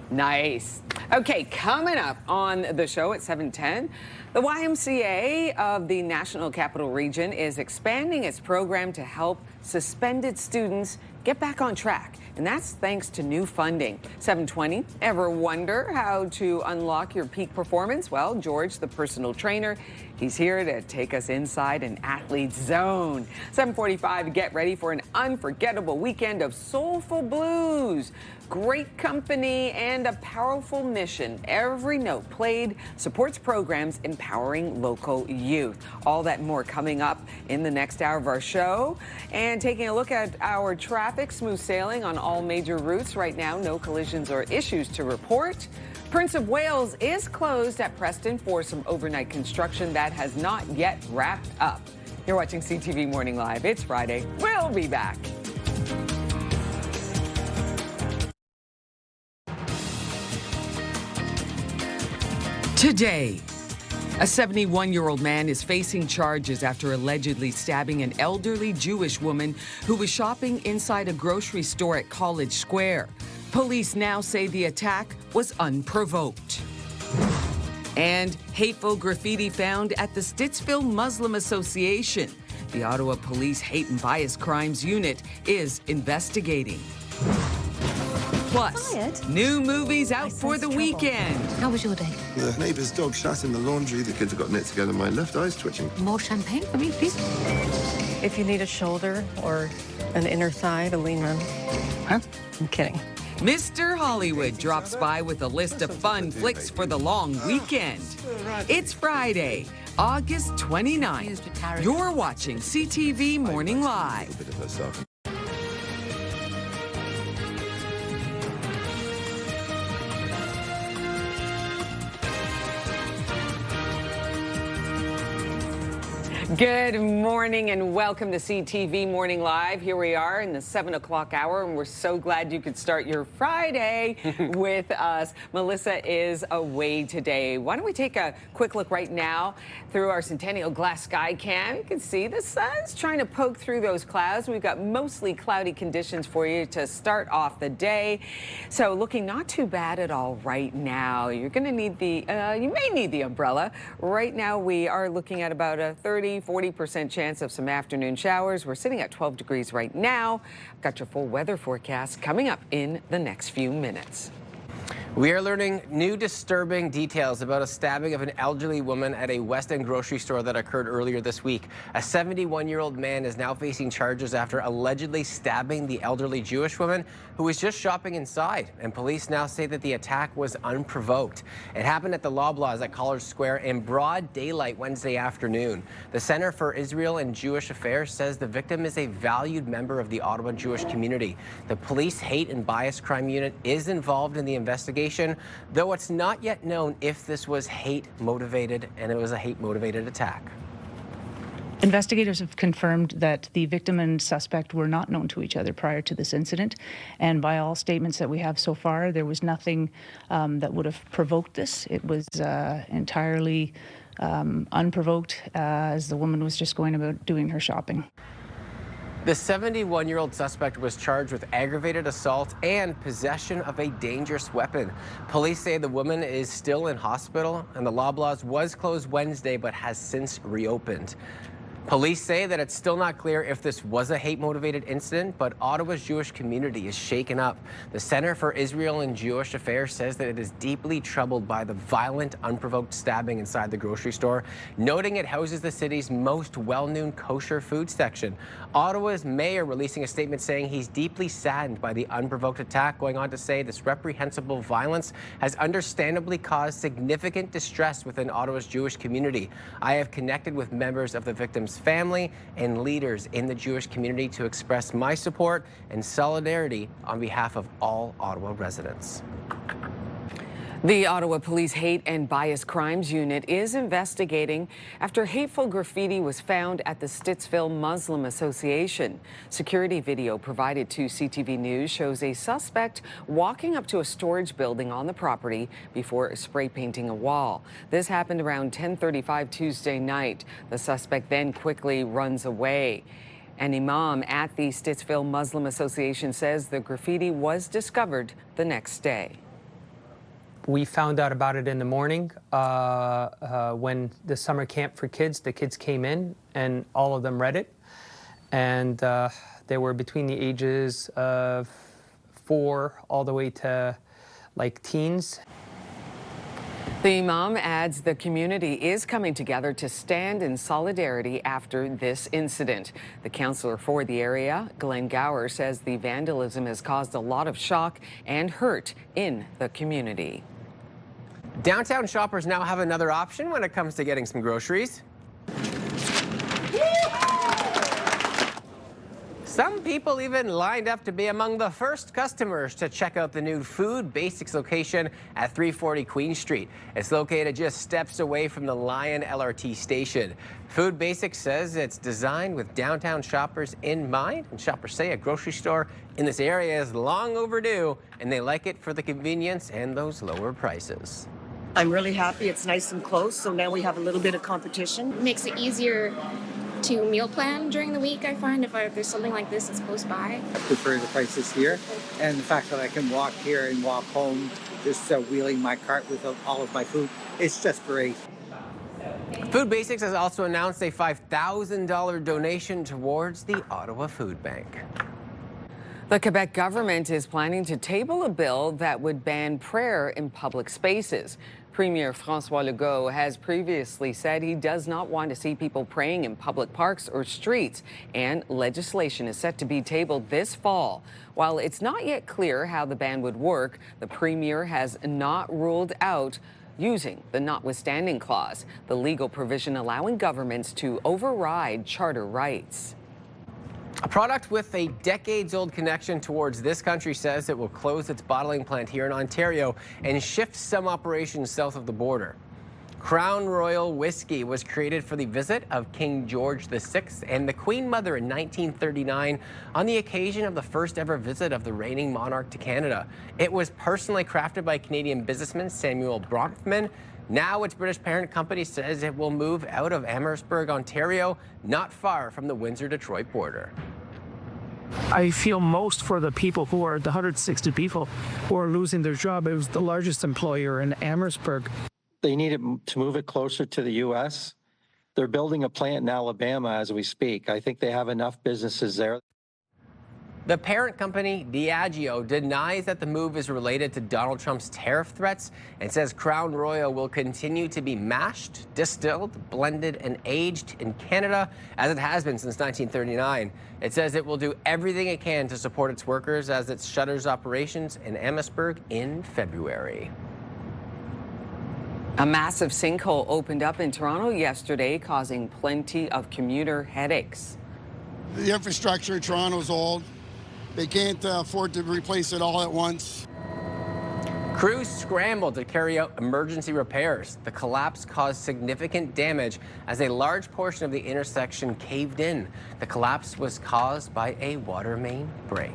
Nice. Okay, coming up on the show at 7:10, the YMCA of the National Capital Region is expanding its program to help suspended students get back on track. And that's thanks to new funding. 7:20, ever wonder how to unlock your peak performance? Well, George, the personal trainer, he's here to take us inside an athlete's zone. 7:45, get ready for an unforgettable weekend of soulful blues. Great company and a powerful mission. Every note played supports programs empowering local youth. All that and more coming up in the next hour of our show. And taking a look at our traffic, smooth sailing on all major routes right now. No collisions or issues to report. Prince of Wales is closed at Preston for some overnight construction that has not yet wrapped up. You're watching CTV Morning Live. It's Friday. We'll be back. Today, a 71-year-old man is facing charges after allegedly stabbing an elderly Jewish woman who was shopping inside a grocery store at College Square. Police now say the attack was unprovoked. And hateful graffiti found at the Stittsville Muslim Association. The Ottawa Police Hate and Bias Crimes Unit is investigating. Plus, new movies out for the weekend. How was your day? The neighbour's dog shat in the laundry. The kids have got knit together. My left eye's twitching. More champagne for me, please. If you need a shoulder or an inner thigh to lean on. Huh? I'm kidding. Mr. Hollywood drops by with a list of fun flicks for the long weekend. It's Friday, August 29th. You're watching CTV Morning Live. Good morning and welcome to CTV Morning Live. Here we are in the 7 o'clock hour, and we're so glad you could start your Friday with us. Melissa is away today. Why don't we take a quick look right now through our Centennial Glass Sky Cam. You can see the sun's trying to poke through those clouds. We've got mostly cloudy conditions for you to start off the day. So looking not too bad at all right now. You're going to need you may need the umbrella. Right now we are looking at about a 40% chance of some afternoon showers. We're sitting at 12 degrees right now. Got your full weather forecast coming up in the next few minutes. We are learning new disturbing details about a stabbing of an elderly woman at a West End grocery store that occurred earlier this week. A 71-year-old man is now facing charges after allegedly stabbing the elderly Jewish woman who was just shopping inside. And police now say that the attack was unprovoked. It happened at the Loblaws at College Square in broad daylight Wednesday afternoon. The Center for Israel and Jewish Affairs says the victim is a valued member of the Ottawa Jewish community. The Police Hate and Bias Crime Unit is involved in the investigation, though it's not yet known if this was hate-motivated and it was a hate-motivated attack. Investigators have confirmed that the victim and suspect were not known to each other prior to this incident, and by all statements that we have so far, there was nothing that would have provoked this. It was entirely unprovoked, as the woman was just going about doing her shopping. The 71-year-old suspect was charged with aggravated assault and possession of a dangerous weapon. Police say the woman is still in hospital, and the Loblaws was closed Wednesday but has since reopened. Police say that it's still not clear if this was a hate-motivated incident, but Ottawa's Jewish community is shaken up. The Center for Israel and Jewish Affairs says that it is deeply troubled by the violent, unprovoked stabbing inside the grocery store, noting it houses the city's most well-known kosher food section. Ottawa's mayor releasing a statement saying he's deeply saddened by the unprovoked attack, going on to say this reprehensible violence has understandably caused significant distress within Ottawa's Jewish community. I have connected with members of the victim's family and leaders in the Jewish community to express my support and solidarity on behalf of all Ottawa residents. The Ottawa Police Hate and Bias Crimes Unit is investigating after hateful graffiti was found at the Stittsville Muslim Association. Security video provided to CTV News shows a suspect walking up to a storage building on the property before spray painting a wall. This happened around 10:35 Tuesday night. The suspect then quickly runs away. An imam at the Stittsville Muslim Association says the graffiti was discovered the next day. We found out about it in the morning when the summer camp for kids, the kids came in and all of them read it. And they were between the ages of 4 all the way to like teens. The imam adds the community is coming together to stand in solidarity after this incident. The councillor for the area, Glenn Gower, says the vandalism has caused a lot of shock and hurt in the community. Downtown shoppers now have another option when it comes to getting some groceries. Some people even lined up to be among the first customers to check out the new Food Basics location at 340 Queen Street. It's located just steps away from the Lion LRT station. Food Basics says it's designed with downtown shoppers in mind, and shoppers say a grocery store in this area is long overdue, and they like it for the convenience and those lower prices. I'm really happy. It's nice and close, so now we have a little bit of competition. It makes it easier to meal plan during the week, I find, if there's something like this that's close by. I prefer the prices here, and the fact that I can walk here and walk home, just wheeling my cart with all of my food. It's just great. Food Basics has also announced a $5,000 donation towards the Ottawa Food Bank. The Quebec government is planning to table a bill that would ban prayer in public spaces. Premier François Legault has previously said he does not want to see people praying in public parks or streets, and legislation is set to be tabled this fall. While it's not yet clear how the ban would work, the premier has not ruled out using the notwithstanding clause, the legal provision allowing governments to override charter rights. A product with a decades-old connection towards this country says it will close its bottling plant here in Ontario and shift some operations south of the border. Crown Royal whiskey was created for the visit of King George VI and the Queen Mother in 1939 on the occasion of the first ever visit of the reigning monarch to Canada. It was personally crafted by Canadian businessman Samuel Bronfman. Now its British parent company says it will move out of Amherstburg, Ontario, not far from the Windsor-Detroit border. I feel most for the people who are the 160 people who are losing their job. It was the largest employer in Amherstburg. They need to move it closer to the U.S. They're building a plant in Alabama as we speak. I think they have enough businesses there. The parent company, Diageo, denies that the move is related to Donald Trump's tariff threats and says Crown Royal will continue to be mashed, distilled, blended, and aged in Canada as it has been since 1939. It says it will do everything it can to support its workers as it shutters operations in Amherstburg in February. A massive sinkhole opened up in Toronto yesterday, causing plenty of commuter headaches. The infrastructure in Toronto is old. They can't afford to replace it all at once. Crews scrambled to carry out emergency repairs. The collapse caused significant damage as a large portion of the intersection caved in. The collapse was caused by a water main break.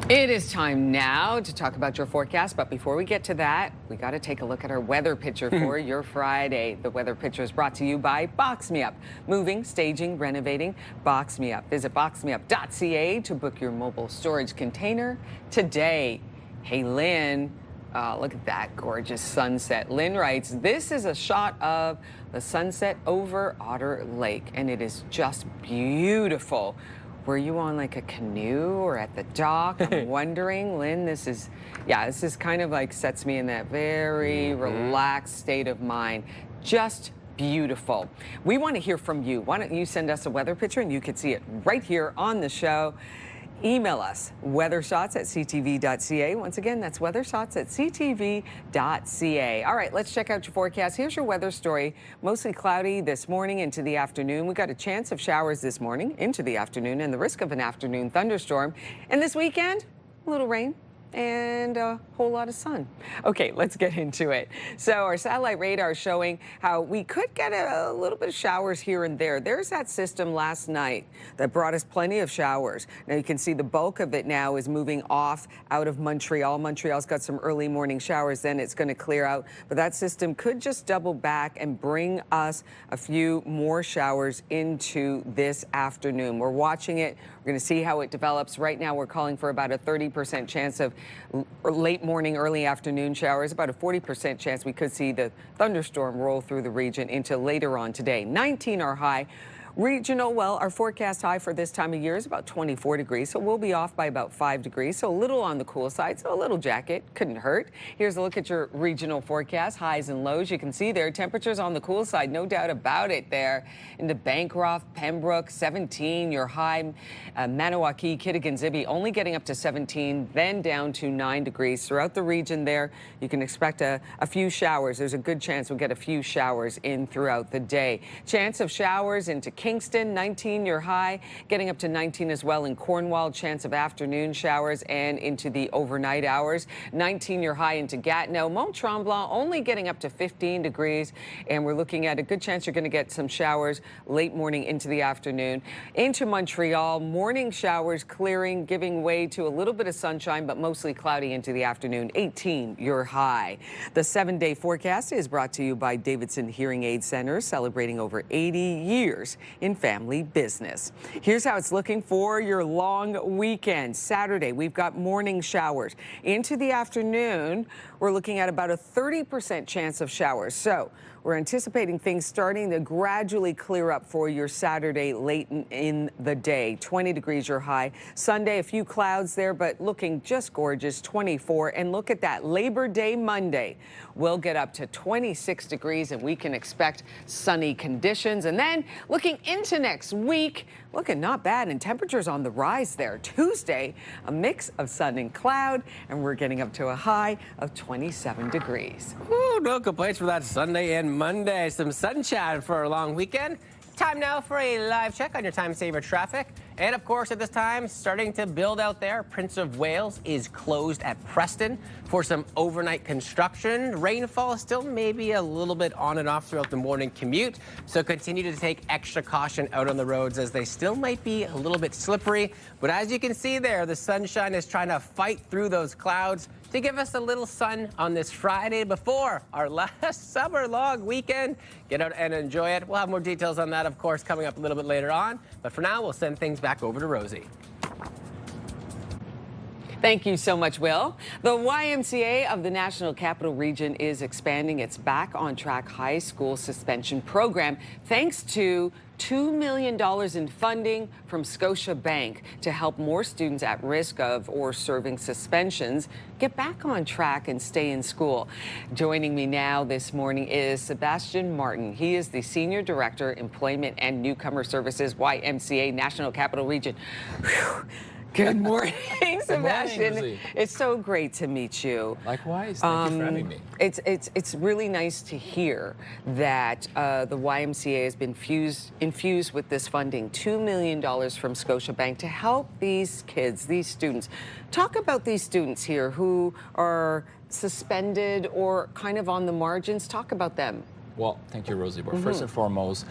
It is time now to talk about your forecast, but before we get to that, we got to take a look at our weather picture for your Friday. The weather picture is brought to you by Box Me Up. Moving, staging, renovating, Box Me Up. Visit boxmeup.ca to book your mobile storage container today. Hey, Lynn, look at that gorgeous sunset. Lynn writes, this is a shot of the sunset over Otter Lake, and it is just beautiful. Were you on like a canoe or at the dock? I'm wondering, Lynn, this is kind of like sets me in that very relaxed state of mind. Just beautiful. We want to hear from you. Why don't you send us a weather picture and you can see it right here on the show. Email us, weathershots@ctv.ca. Once again, that's weathershots@ctv.ca. All right, let's check out your forecast. Here's your weather story. Mostly cloudy this morning into the afternoon. We got a chance of showers this morning into the afternoon and the risk of an afternoon thunderstorm. And this weekend, a little rain and a whole lot of sun. Okay, let's get into it. So our satellite radar is showing how we could get a little bit of showers here and there. There's that system last night that brought us plenty of showers. Now you can see the bulk of it now is moving off out of Montreal. Montreal's got some early morning showers, then it's going to clear out. But that system could just double back and bring us a few more showers into this afternoon. We're watching it. We're going to see how it develops. Right now, we're calling for about a 30% chance of late morning, early afternoon showers, about a 40% chance we could see the thunderstorm roll through the region into later on today. 19 our high. Regional, well, our forecast high for this time of year is about 24 degrees, so we'll be off by about 5 degrees, so a little on the cool side, so a little jacket couldn't hurt. Here's a look at your regional forecast, highs and lows. You can see there, temperatures on the cool side, no doubt about it there. Into Bancroft, Pembroke, 17, your high. Maniwaki, Kitigan, Zibi, only getting up to 17, then down to 9 degrees. Throughout the region there, you can expect a few showers. There's a good chance we'll get a few showers in throughout the day. Chance of showers into Kingston, 19 your high, getting up to 19 as well in Cornwall. Chance of afternoon showers and into the overnight hours. 19 your high into Gatineau. Mont Tremblant only getting up to 15 degrees, and we're looking at a good chance you're going to get some showers late morning into the afternoon. Into Montreal, morning showers clearing, giving way to a little bit of sunshine, but mostly cloudy into the afternoon. 18 your high. The 7-day forecast is brought to you by Davidson Hearing Aid Center, celebrating over 80 years in family business. Here's how it's looking for your long weekend. Saturday, we've got morning showers. Into the afternoon, we're looking at about a 30% chance of showers. So we're anticipating things starting to gradually clear up for your Saturday late in the day. 20 degrees your high. Sunday, a few clouds there, but looking just gorgeous, 24. And look at that, Labor Day Monday. We'll get up to 26 degrees and we can expect sunny conditions. And then looking into next week, looking not bad and temperatures on the rise there. Tuesday, a mix of sun and cloud, and we're getting up to a high of 27 degrees. Ooh, no complaints for that Sunday and Monday. Some sunshine for a long weekend. Time now for a live check on your time saver traffic. And of course, at this time, starting to build out there. Prince of Wales is closed at Preston for some overnight construction. Rainfall still maybe a little bit on and off throughout the morning commute. So continue to take extra caution out on the roads as they still might be a little bit slippery. But as you can see there, the sunshine is trying to fight through those clouds to give us a little sun on this Friday before our last summer long weekend. Get out and enjoy it. We'll have more details on that, of course, coming up a little bit later on. But for now, we'll send things back over to Rosie. Thank you so much, Will. The YMCA of the National Capital Region is expanding its Back on Track high school suspension program thanks to $2 million in funding from Scotiabank to help more students at risk of or serving suspensions get back on track and stay in school. Joining me now this morning is Sebastian Martin. He is the Senior Director, Employment and Newcomer Services, YMCA National Capital Region. Whew. Good morning, Sebastian. Good morning, it's so great to meet you. Likewise. Thank you for having me. It's really nice to hear that the YMCA has been infused with this funding, $2 million from Scotiabank to help these kids, these students. Talk about these students here who are suspended or kind of on the margins. Talk about them. Well, thank you, Rosie. But first and foremost,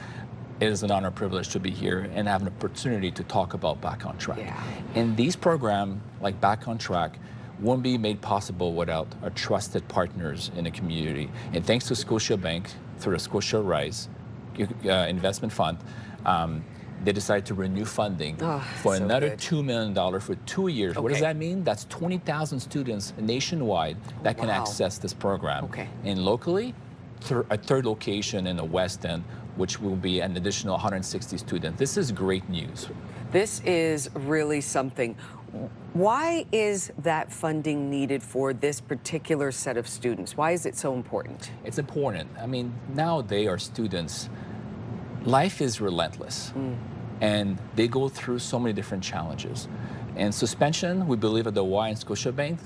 it is an honor and privilege to be here and have an opportunity to talk about Back on Track. Yeah. And these programs, like Back on Track, won't be made possible without our trusted partners in the community. And thanks to Scotiabank, through the Scotia Rise Investment Fund, they decided to renew funding for so another good. $2 million for 2 years. Okay. What does that mean? That's 20,000 students nationwide that can access this program. Okay. And locally, a third location in the West End, which will be an additional 160 students. This is great news. This is really something. Why is that funding needed for this particular set of students? Why is it so important? It's important. I mean, nowadays our students, life is relentless. And they go through so many different challenges. And suspension, we believe at the Y and Scotiabank,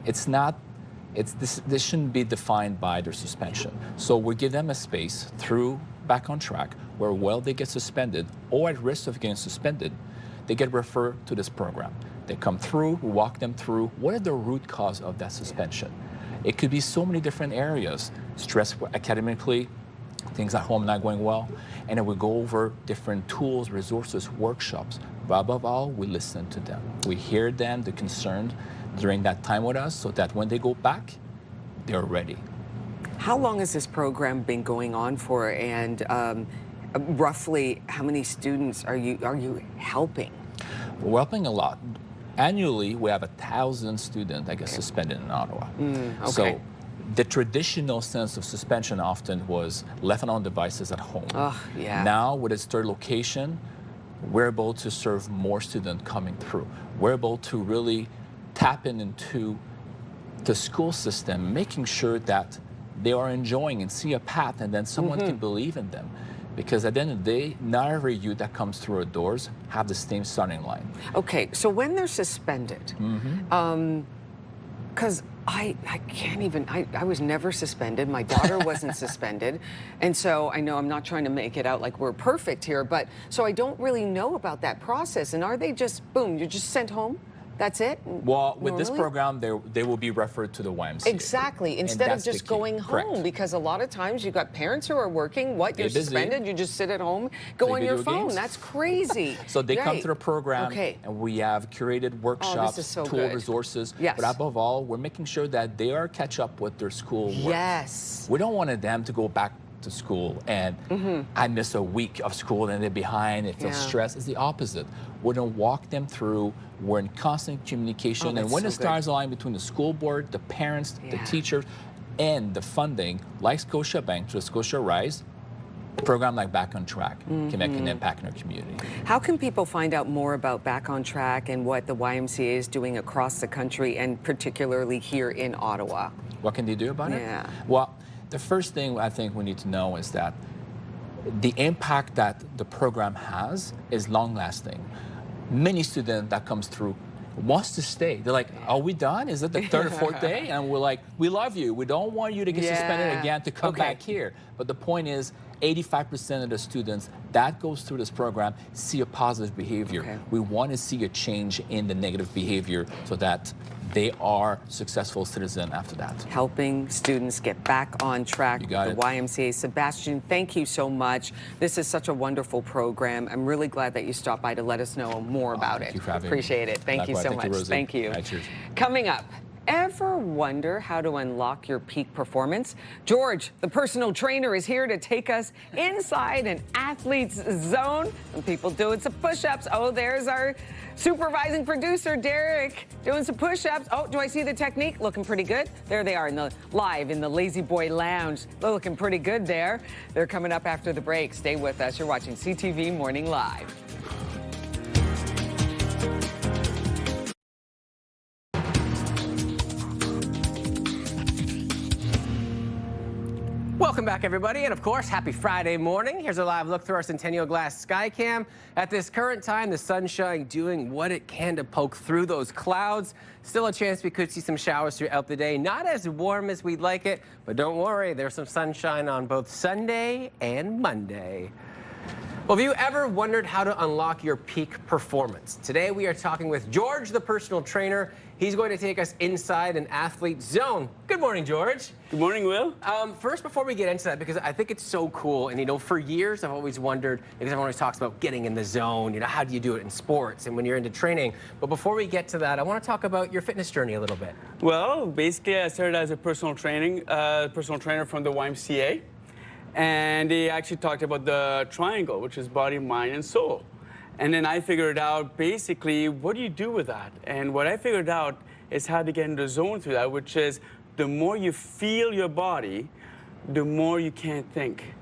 this shouldn't be defined by their suspension. So we give them a space through Back on Track where while they get suspended or at risk of getting suspended, they get referred to this program. They come through, we walk them through what is the root cause of that suspension. It could be so many different areas, stress academically, things at home not going well, and then we go over different tools, resources, workshops. But above all, we listen to them. We hear them, they're concerned during that time with us so that when they go back, they're ready. How long has this program been going on for, and roughly how many students are you helping? We're helping a lot. Annually, we have 1,000 students that get suspended in Ottawa. Okay. So the traditional sense of suspension often was left on devices at home. Yeah. Now, with its third location, we're able to serve more students coming through. We're able to really tap into the school system, making sure that they are enjoying and see a path, and then someone can believe in them. Because at the end of the day, not every youth that comes through our doors have the same starting line. Okay, so when they're suspended, because I can't even, I was never suspended. My daughter wasn't suspended. And so I know I'm not trying to make it out like we're perfect here, but so I don't really know about that process. And are they just, boom, you're just sent home? That's it? Well, with this program, they will be referred to the YMCA. Exactly, instead of just going home. Correct. Because a lot of times you've got parents who are working, you're suspended, you just sit at home, go on your phone. Games. That's crazy. So they come to the program, and we have curated workshops, tool resources. Yes. But above all, we're making sure that they are catch up with their school work. Yes. We don't want them to go back to school and I miss a week of school and they're behind, they feel stressed. It's the opposite. We're going to walk them through. We're in constant communication. And when the stars align between the school board, the parents, the teachers, and the funding, like Scotiabank to the Scotia Rise, a program like Back on Track can make an impact in our community. How can people find out more about Back on Track and what the YMCA is doing across the country and particularly here in Ottawa? What can they do about it? Well, the first thing I think we need to know is that the impact that the program has is long-lasting. Many students that comes through wants to stay. They're like, are we done? Is it the third or fourth day? And we're like, we love you. We don't want you to get suspended again to come back here. But the point is, 85% of the students that goes through this program see a positive behavior. We want to see a change in the negative behavior so that they are successful citizens after that. Helping students get back on track. You got the it. YMCA. Sebastian, thank you so much. This is such a wonderful program. I'm really glad that you stopped by to let us know more about it. Thank you for having me. Appreciate it. Thank you so much. Rosie. Thank you. All right, cheers. Coming up. Ever wonder how to unlock your peak performance? George, the personal trainer, is here to take us inside an athlete's zone. Some people doing some push-ups. Oh, there's our supervising producer, Derek, doing some push-ups. Oh, do I see the technique? Looking pretty good. There they are live in the Lazy Boy Lounge. They're looking pretty good there. They're coming up after the break. Stay with us. You're watching CTV Morning Live. Welcome back, everybody, and of course, happy Friday morning. Here's a live look through our Centennial Glass Skycam. At this current time, the sun's shining, doing what it can to poke through those clouds. Still a chance we could see some showers throughout the day. Not as warm as we'd like it, but don't worry, there's some sunshine on both Sunday and Monday. Well, have you ever wondered how to unlock your peak performance? Today, we are talking with George, the personal trainer. He's going to take us inside an athlete zone. Good morning, George. Good morning, Will. First, before we get into that, because I think it's so cool, and, you know, for years I've always wondered, because everyone always talks about getting in the zone, you know, how do you do it in sports and when you're into training? But before we get to that, I want to talk about your fitness journey a little bit. Well, basically, I started as a personal trainer from the YMCA. And they actually talked about the triangle, which is body, mind, and soul. And then I figured out, basically, what do you do with that? And what I figured out is how to get in the zone through that, which is the more you feel your body, the more you can't think.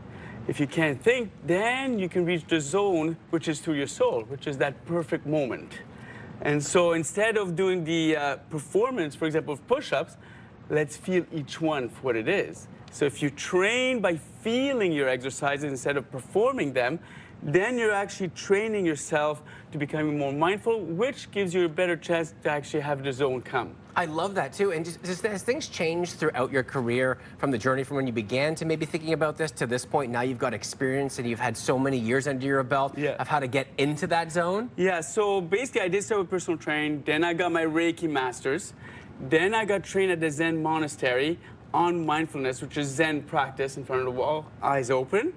If you can't think, then you can reach the zone, which is through your soul, which is that perfect moment. And so instead of doing the performance, for example, of push-ups, let's feel each one for what it is. So if you train by feeling your exercises instead of performing them, then you're actually training yourself to become more mindful, which gives you a better chance to actually have the zone come. I love that too. And just has things changed throughout your career from the journey from when you began to maybe thinking about this to this point? Now you've got experience and you've had so many years under your belt of how to get into that zone? Yeah, so basically I did start with personal training, then I got my Reiki Masters, then I got trained at the Zen Monastery on mindfulness, which is Zen practice in front of the wall, eyes open.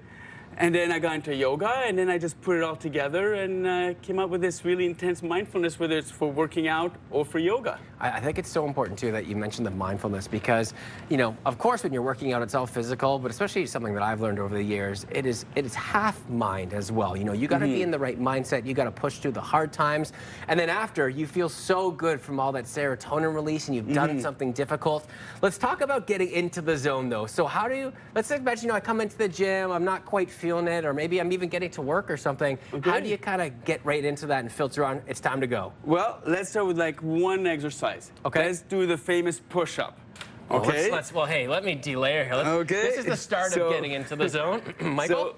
And then I got into yoga, and then I just put it all together and came up with this really intense mindfulness, whether it's for working out or for yoga. I think it's so important, too, that you mentioned the mindfulness because, you know, of course, when you're working out, it's all physical, but especially something that I've learned over the years, it is half mind as well. You know, you got to be in the right mindset. You got to push through the hard times. And then after, you feel so good from all that serotonin release and you've done something difficult. Let's talk about getting into the zone, though. So how do you, let's imagine, you know, I come into the gym, I'm not quite feeling it, or maybe I'm even getting to work or something. Okay. How do you kind of get right into that and filter on, it's time to go? Well, let's start with like one exercise. Okay. Let's do the famous push-up. Okay. Well, hey, let me delayer here. This is the start of getting into the zone. Michael?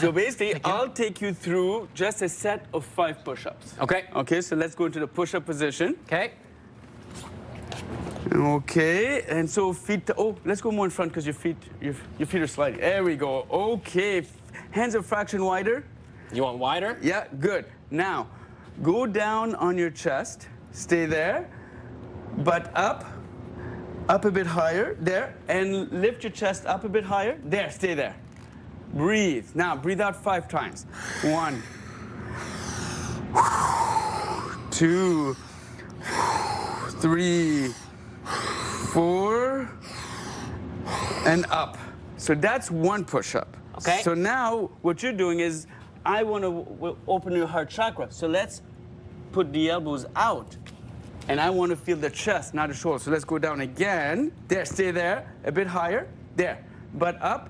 So basically, I'll take you through just a set of 5 push-ups. Okay. Okay, so let's go into the push-up position. Okay. Okay, and so feet, let's go more in front because your feet are sliding. There we go. Okay, hands a fraction wider. You want wider? Yeah, good. Now, go down on your chest, stay there, but up a bit higher, there, and lift your chest up a bit higher. There, stay there. Breathe. Now, breathe out 5 times. 1, 2, 3, 4, and up. So that's one push-up. Okay. So now what you're doing is, I want to open your heart chakra. So let's put the elbows out. And I want to feel the chest, not the shoulder. So let's go down again. There, stay there. A bit higher. There. Butt up.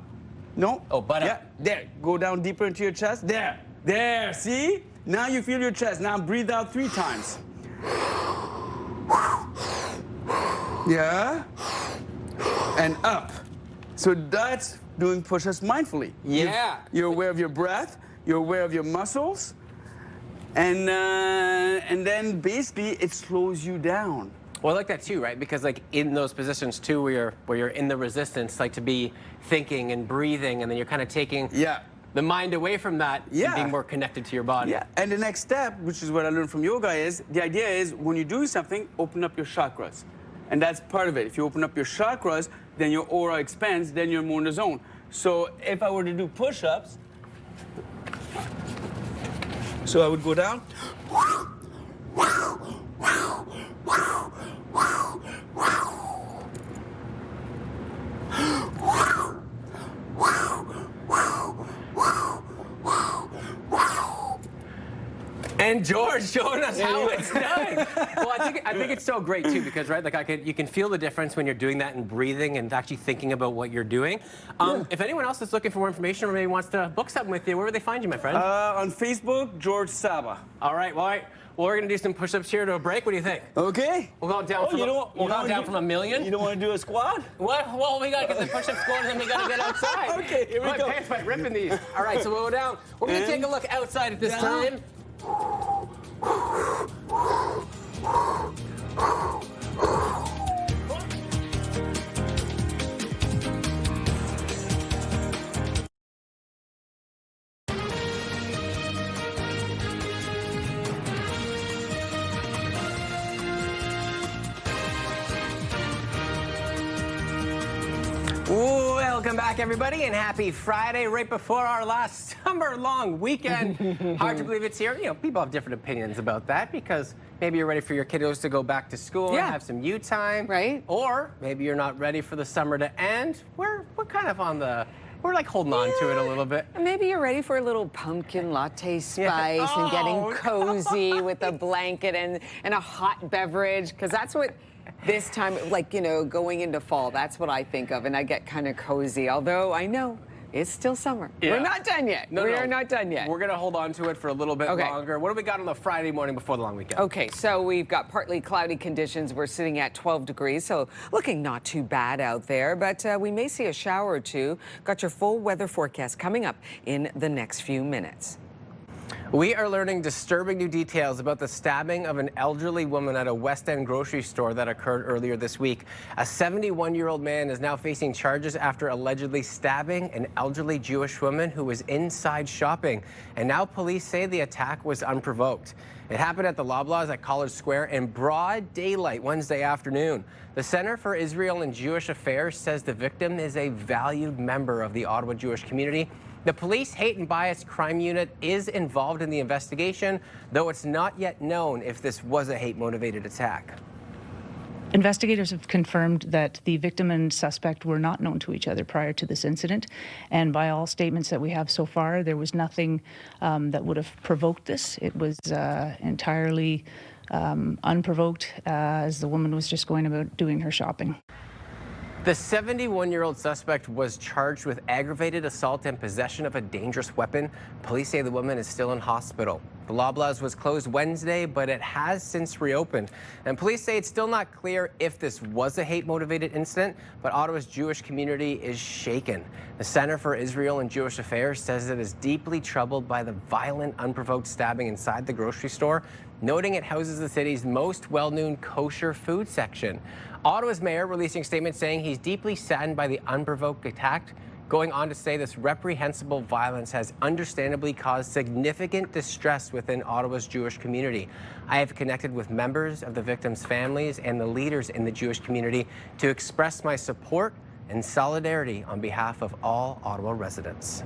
No. Oh, butt up. There. Go down deeper into your chest. There. There. See? Now you feel your chest. Now breathe out 3 times. Yeah. And up. So that's doing push-ups mindfully. Yeah. You're aware of your breath. You're aware of your muscles. And then basically it slows you down. Well, I like that too, right? Because like in those positions too, where you're in the resistance, like to be thinking and breathing, and then you're kind of taking the mind away from that and being more connected to your body. Yeah. And the next step, which is what I learned from yoga, is the idea is when you're doing something, open up your chakras. And that's part of it. If you open up your chakras, then your aura expands, then you're more in the zone. So if I were to do push-ups, so I would go down. And George showing us how it's done. Well, I think it's so great too, because right, like you can feel the difference when you're doing that and breathing and actually thinking about what you're doing. If anyone else is looking for more information or maybe wants to book something with you, where would they find you, my friend? On Facebook, George Saba. All right. Well, we're gonna do some push-ups here to a break. What do you think? Okay. We'll go down from a million. You don't want to do a squat? What? Well, we gotta get the push-up squat and then we gotta get outside. Okay, here we go. My pants might rip in these. All right, so we'll go down. We're gonna take a look outside at this time. Welcome back, everybody, and happy Friday, right before our last summer-long weekend. Hard to believe it's here. You know, people have different opinions about that because maybe you're ready for your kiddos to go back to school and have some you time. Right. Or maybe you're not ready for the summer to end. We're kind of on the... We're like holding on to it a little bit. Maybe you're ready for a little pumpkin latte spice and getting cozy with a blanket and a hot beverage, because that's what this time, like, you know, going into fall, that's what I think of, and I get kind of cozy, although I know it's still summer. Yeah. We're not done yet. We are not done yet. We're going to hold on to it for a little bit longer. What do we got on the Friday morning before the long weekend? Okay, so we've got partly cloudy conditions. We're sitting at 12 degrees, so looking not too bad out there, but we may see a shower or two. Got your full weather forecast coming up in the next few minutes. We are learning disturbing new details about the stabbing of an elderly woman at a West End grocery store that occurred earlier this week. A 71-year-old man is now facing charges after allegedly stabbing an elderly Jewish woman who was inside shopping. And now police say the attack was unprovoked. It happened at the Loblaws at College Square in broad daylight Wednesday afternoon. The Center for Israel and Jewish Affairs says the victim is a valued member of the Ottawa Jewish community. The Police Hate and Bias Crime Unit is involved in the investigation, though it's not yet known if this was a hate-motivated attack. Investigators have confirmed that the victim and suspect were not known to each other prior to this incident, and by all statements that we have so far, there was nothing that would have provoked this. It was entirely unprovoked, as the woman was just going about doing her shopping. The 71-year-old suspect was charged with aggravated assault and possession of a dangerous weapon. Police say the woman is still in hospital. The Loblaws was closed Wednesday, but it has since reopened. And police say it's still not clear if this was a hate-motivated incident, but Ottawa's Jewish community is shaken. The Center for Israel and Jewish Affairs says it is deeply troubled by the violent, unprovoked stabbing inside the grocery store, noting it houses the city's most well-known kosher food section. Ottawa's mayor releasing a statement saying he's deeply saddened by the unprovoked attack, going on to say this reprehensible violence has understandably caused significant distress within Ottawa's Jewish community. I have connected with members of the victims' families and the leaders in the Jewish community to express my support and solidarity on behalf of all Ottawa residents.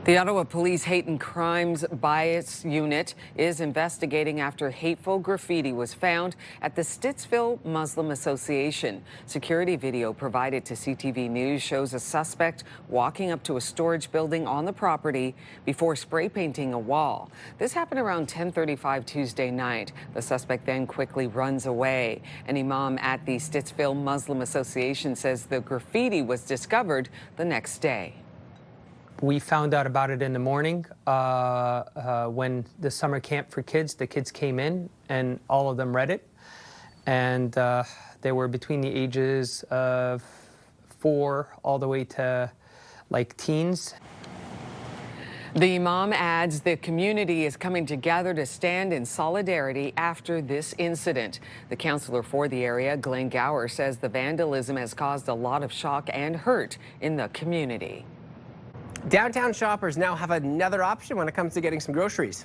The Ottawa Police Hate and Crimes Bias Unit is investigating after hateful graffiti was found at the Stittsville Muslim Association. Security video provided to CTV News shows a suspect walking up to a storage building on the property before spray painting a wall. This happened around 10:35 Tuesday night. The suspect then quickly runs away. An imam at the Stittsville Muslim Association says the graffiti was discovered the next day. We found out about it in the morning when the summer camp for kids, the kids came in and all of them read it. And they were between the ages of 4 all the way to like teens. The imam adds the community is coming together to stand in solidarity after this incident. The councillor for the area, Glenn Gower, says the vandalism has caused a lot of shock and hurt in the community. Downtown shoppers now have another option when it comes to getting some groceries.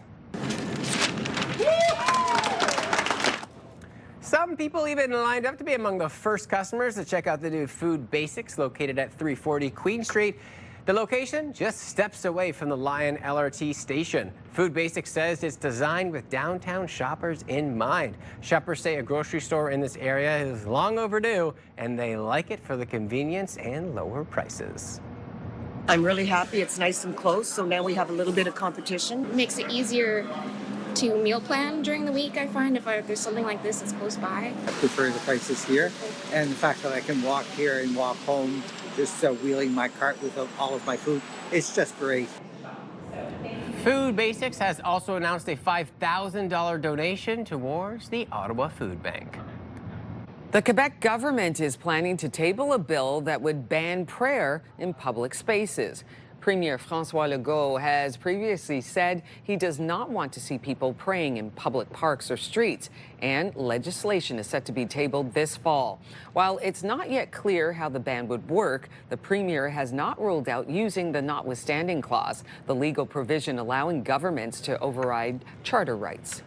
Some people even lined up to be among the first customers to check out the new Food Basics located at 340 Queen Street. The location just steps away from the Lion LRT station. Food Basics says it's designed with downtown shoppers in mind. Shoppers say a grocery store in this area is long overdue, and they like it for the convenience and lower prices. I'm really happy. It's nice and close, so now we have a little bit of competition. Makes it easier to meal plan during the week, I find, if there's something like this that's close by. I prefer the prices here, and the fact that I can walk here and walk home, just wheeling my cart with all of my food, it's just great. Food Basics has also announced a $5,000 donation towards the Ottawa Food Bank. The Quebec government is planning to table a bill that would ban prayer in public spaces. Premier François Legault has previously said he does not want to see people praying in public parks or streets, and legislation is set to be tabled this fall. While it's not yet clear how the ban would work, the premier has not ruled out using the notwithstanding clause, the legal provision allowing governments to override charter rights.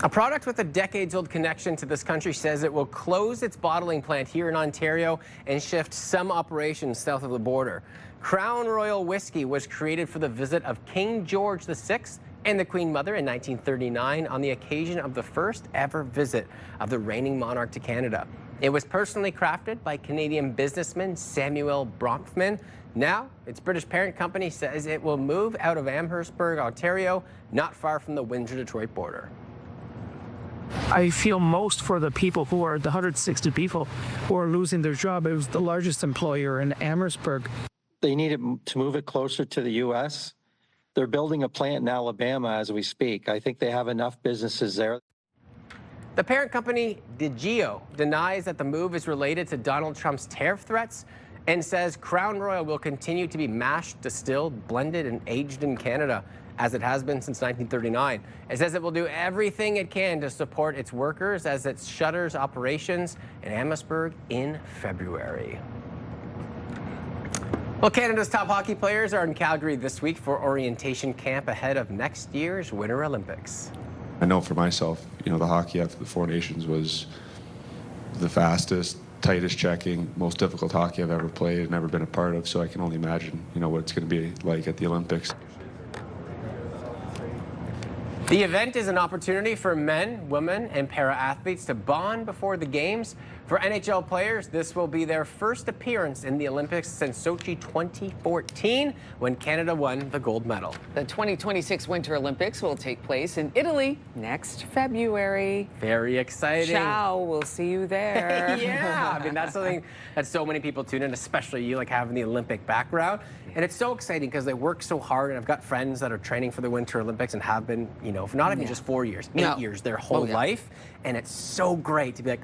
A product with a decades-old connection to this country says it will close its bottling plant here in Ontario and shift some operations south of the border. Crown Royal Whiskey was created for the visit of King George VI and the Queen Mother in 1939 on the occasion of the first ever visit of the reigning monarch to Canada. It was personally crafted by Canadian businessman Samuel Bronfman. Now, its British parent company says it will move out of Amherstburg, Ontario, not far from the Windsor-Detroit border. I feel most for the people who are the 160 people who are losing their job. It was the largest employer in Amherstburg. They need to move it closer to the U.S. They're building a plant in Alabama as we speak. I think they have enough businesses there. The parent company, CHEO, denies that the move is related to Donald Trump's tariff threats and says Crown Royal will continue to be mashed, distilled, blended, and aged in Canada, as it has been since 1939. It says it will do everything it can to support its workers as it shutters operations in Amherstburg in February. Well, Canada's top hockey players are in Calgary this week for orientation camp ahead of next year's Winter Olympics. I know for myself, the hockey after the Four Nations was the fastest, tightest checking, most difficult hockey I've ever played and ever been a part of, so I can only imagine, what it's going to be like at the Olympics. The event is an opportunity for men, women, and para-athletes to bond before the games. For NHL players, this will be their first appearance in the Olympics since Sochi 2014, when Canada won the gold medal. The 2026 Winter Olympics will take place in Italy next February. Very exciting. Ciao, we'll see you there. Yeah, that's something that so many people tune in, especially you, having the Olympic background. And it's so exciting because they work so hard, and I've got friends that are training for the Winter Olympics and have been, not even just 4 years, 8 years, their whole life. And it's so great to be like,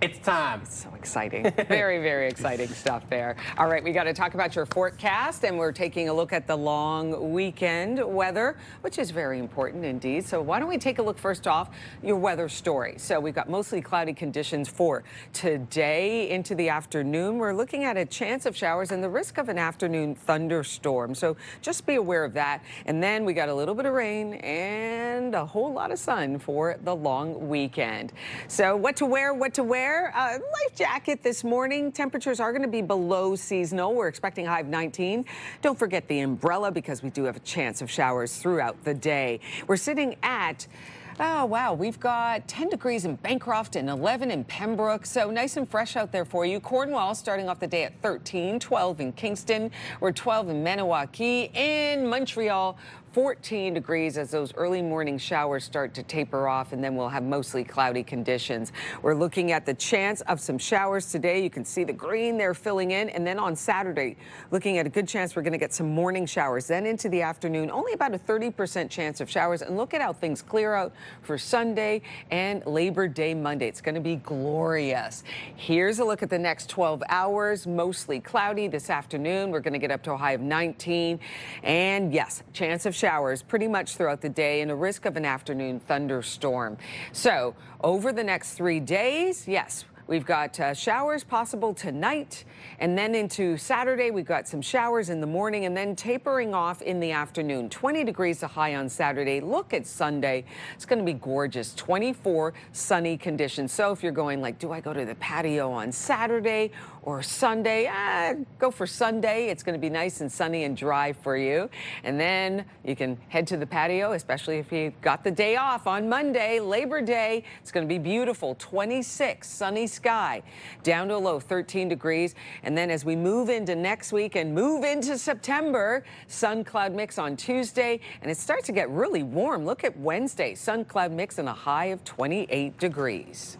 it's time. It's so exciting. Very, very exciting stuff there. All right, we got to talk about your forecast, and we're taking a look at the long weekend weather, which is very important indeed. So why don't we take a look first off your weather story. So we've got mostly cloudy conditions for today into the afternoon. We're looking at a chance of showers and the risk of an afternoon thunderstorm. So just be aware of that. And then we got a little bit of rain and a whole lot of sun for the long weekend. So what to wear, there. Life jacket this morning. Temperatures are going to be below seasonal. We're expecting a high of 19. Don't forget the umbrella because we do have a chance of showers throughout the day. We're sitting at oh, wow, we've got 10 degrees in Bancroft and 11 in Pembroke, so nice and fresh out there for you. Cornwall starting off the day at 13, 12 in Kingston, we're 12 in Maniwaki, in Montreal, 14 degrees as those early morning showers start to taper off, and then we'll have mostly cloudy conditions. We're looking at the chance of some showers today. You can see the green there filling in, and then on Saturday, looking at a good chance we're going to get some morning showers. Then into the afternoon, only about a 30% chance of showers, and look at how things clear out for Sunday and Labor Day Monday. It's going to be glorious. Here's a look at the next 12 hours. Mostly cloudy this afternoon. We're going to get up to a high of 19, and yes, chance of showers pretty much throughout the day and a risk of an afternoon thunderstorm. So over the next 3 days, yes, we've got showers possible tonight, and then into Saturday, we've got some showers in the morning and then tapering off in the afternoon. 20 degrees a high on Saturday. Look at Sunday. It's going to be gorgeous. 24 sunny conditions. So if you're going like, do I go to the patio on Saturday or Sunday? Go for Sunday. It's going to be nice and sunny and dry for you. And then you can head to the patio, especially if you got the day off on Monday, Labor Day. It's going to be beautiful. 26, sunny sky, down to a low 13 degrees. And then as we move into next week and move into September, sun cloud mix on Tuesday, and it starts to get really warm. Look at Wednesday, sun cloud mix and a high of 28 degrees.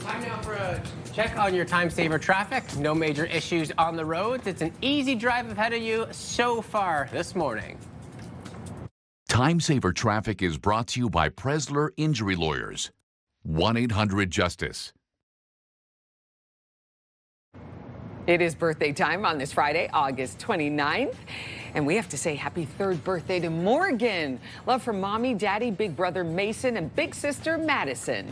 Time now for a check on your time saver traffic. No major issues on the roads. It's an easy drive ahead of you so far this morning. Time Saver Traffic is brought to you by Presler Injury Lawyers. 1-800-JUSTICE. It is birthday time on this Friday, August 29th. And we have to say happy 3rd birthday to Morgan. Love from Mommy, Daddy, Big Brother Mason, and Big Sister Madison.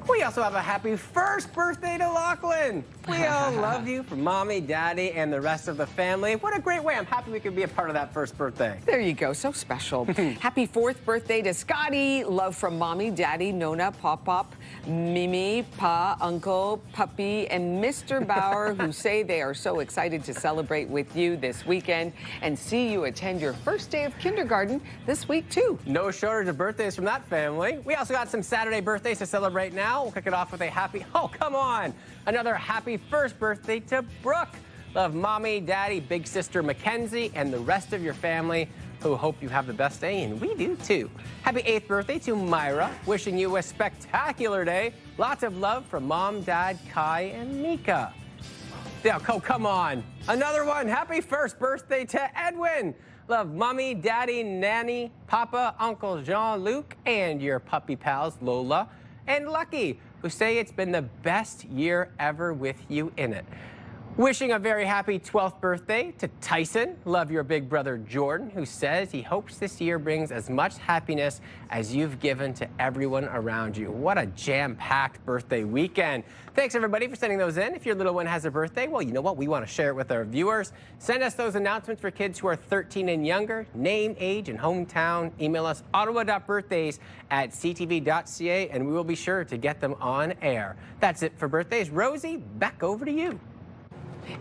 We also have a happy 1st birthday to Lachlan. We all love you from Mommy, Daddy, and the rest of the family. What a great way. I'm happy we could be a part of that 1st birthday. There you go. So special. Happy 4th birthday to Scotty. Love from Mommy, Daddy, Nona, Pop-Pop, Mimi, Pa, Uncle, Puppy, and Mr. Bauer, who say they are so excited to celebrate with you this weekend and see you attend your first day of kindergarten this week, too. No shortage of birthdays from that family. We also got some Saturday birthdays to celebrate now. We'll kick it off with a happy, oh, come on, another happy 1st birthday to Brooke. Love Mommy, Daddy, Big Sister Mackenzie, and the rest of your family who hope you have the best day, and we do too. Happy 8th birthday to Myra. Wishing you a spectacular day. Lots of love from Mom, Dad, Kai, and Mika. Yeah, oh, come on. Another one. Happy 1st birthday to Edwin. Love Mommy, Daddy, Nanny, Papa, Uncle Jean-Luc, and your puppy pals Lola and Lucky, who say it's been the best year ever with you in it. Wishing a very happy 12th birthday to Tyson. Love your big brother Jordan, who says he hopes this year brings as much happiness as you've given to everyone around you. What a jam-packed birthday weekend. Thanks everybody for sending those in. If your little one has a birthday, well, you know what? We want to share it with our viewers. Send us those announcements for kids who are 13 and younger. Name, age, and hometown. Email us ottawa.birthdays@ctv.ca, and we will be sure to get them on air. That's it for birthdays. Rosie, back over to you.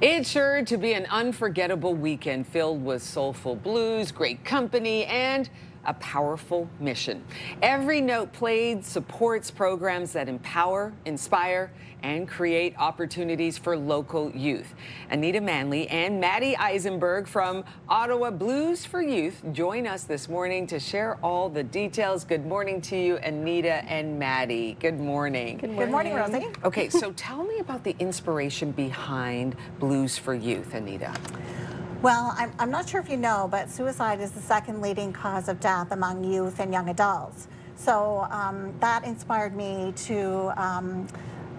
It's sure to be an unforgettable weekend filled with soulful blues, great company, and a powerful mission. Every note played supports programs that empower, inspire, and create opportunities for local youth. Anita Manley and Maddie Eisenberg from Ottawa Blues for Youth join us this morning to share all the details. Good morning to you, Anita and Maddie. Good morning. Good morning, Rosie. Okay, so tell me about the inspiration behind Blues for Youth, Anita. Well, I'm not sure if you know, but suicide is the 2nd leading cause of death among youth and young adults. So that inspired me to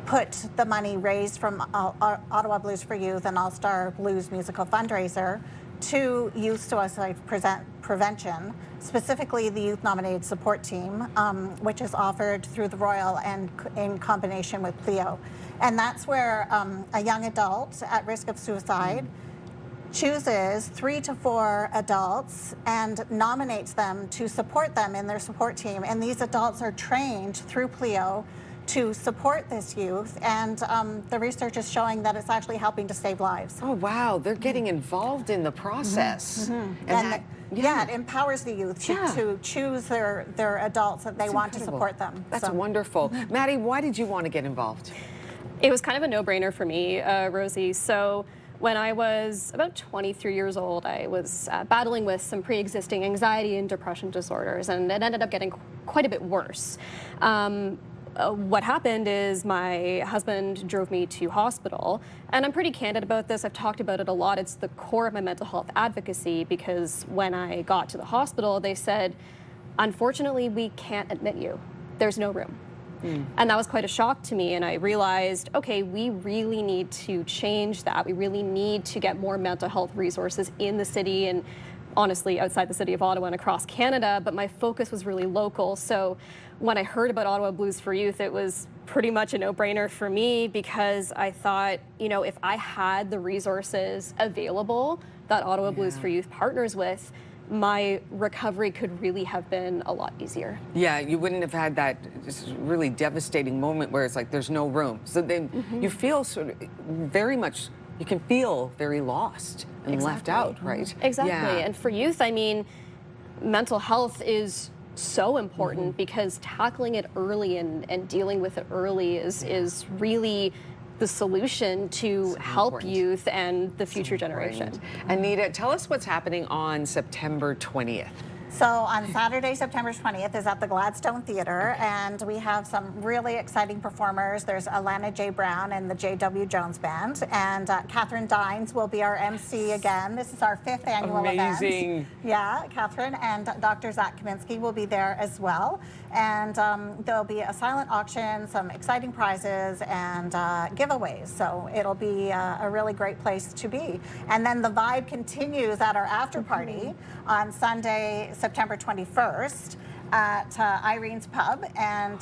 put the money raised from Ottawa Blues for Youth and All-Star Blues musical fundraiser to youth suicide prevention, specifically the youth-nominated support team, which is offered through the Royal and in combination with CHEO. And that's where a young adult at risk of suicide chooses 3 to 4 adults and nominates them to support them in their support team. And these adults are trained through CHEO to support this youth, and the research is showing that it's actually helping to save lives. Oh, wow. They're getting involved in the process. And it empowers the youth to choose their adults that they want to support them. That's wonderful. Maddie, why did you want to get involved? It was kind of a no-brainer for me, Rosie. So when I was about 23 years old, I was battling with some pre-existing anxiety and depression disorders, and it ended up getting quite a bit worse. What happened is my husband drove me to hospital, and I'm pretty candid about this. I've talked about it a lot. It's the core of my mental health advocacy, because when I got to the hospital, they said, unfortunately, we can't admit you. There's no room. And that was quite a shock to me, and I realized, okay, we really need to change that. We really need to get more mental health resources in the city, and honestly outside the city of Ottawa and across Canada, but my focus was really local. So when I heard about Ottawa Blues for Youth, it was pretty much a no-brainer for me, because I thought, you know, if I had the resources available that Ottawa Blues for Youth partners with, my recovery could really have been a lot easier. Yeah, you wouldn't have had that really devastating moment where it's like there's no room. So then you feel sort of very much, you can feel very lost and left out, right? Exactly. Yeah. And for youth, I mean, mental health is so important, because tackling it early and dealing with it early is really the solution to help youth and the future generation. Anita, tell us what's happening on September 20th. So on Saturday, September 20th is at the Gladstone Theatre, and we have some really exciting performers. There's Alana J. Brown and the J.W. Jones Band, and Catherine Dines will be our MC again. This is our 5th annual event. Yeah, Catherine, and Dr. Zach Kaminsky will be there as well. And there'll be a silent auction, some exciting prizes, and giveaways. So it'll be a really great place to be. And then the vibe continues at our after party on Sunday, September 21st at Irene's Pub. And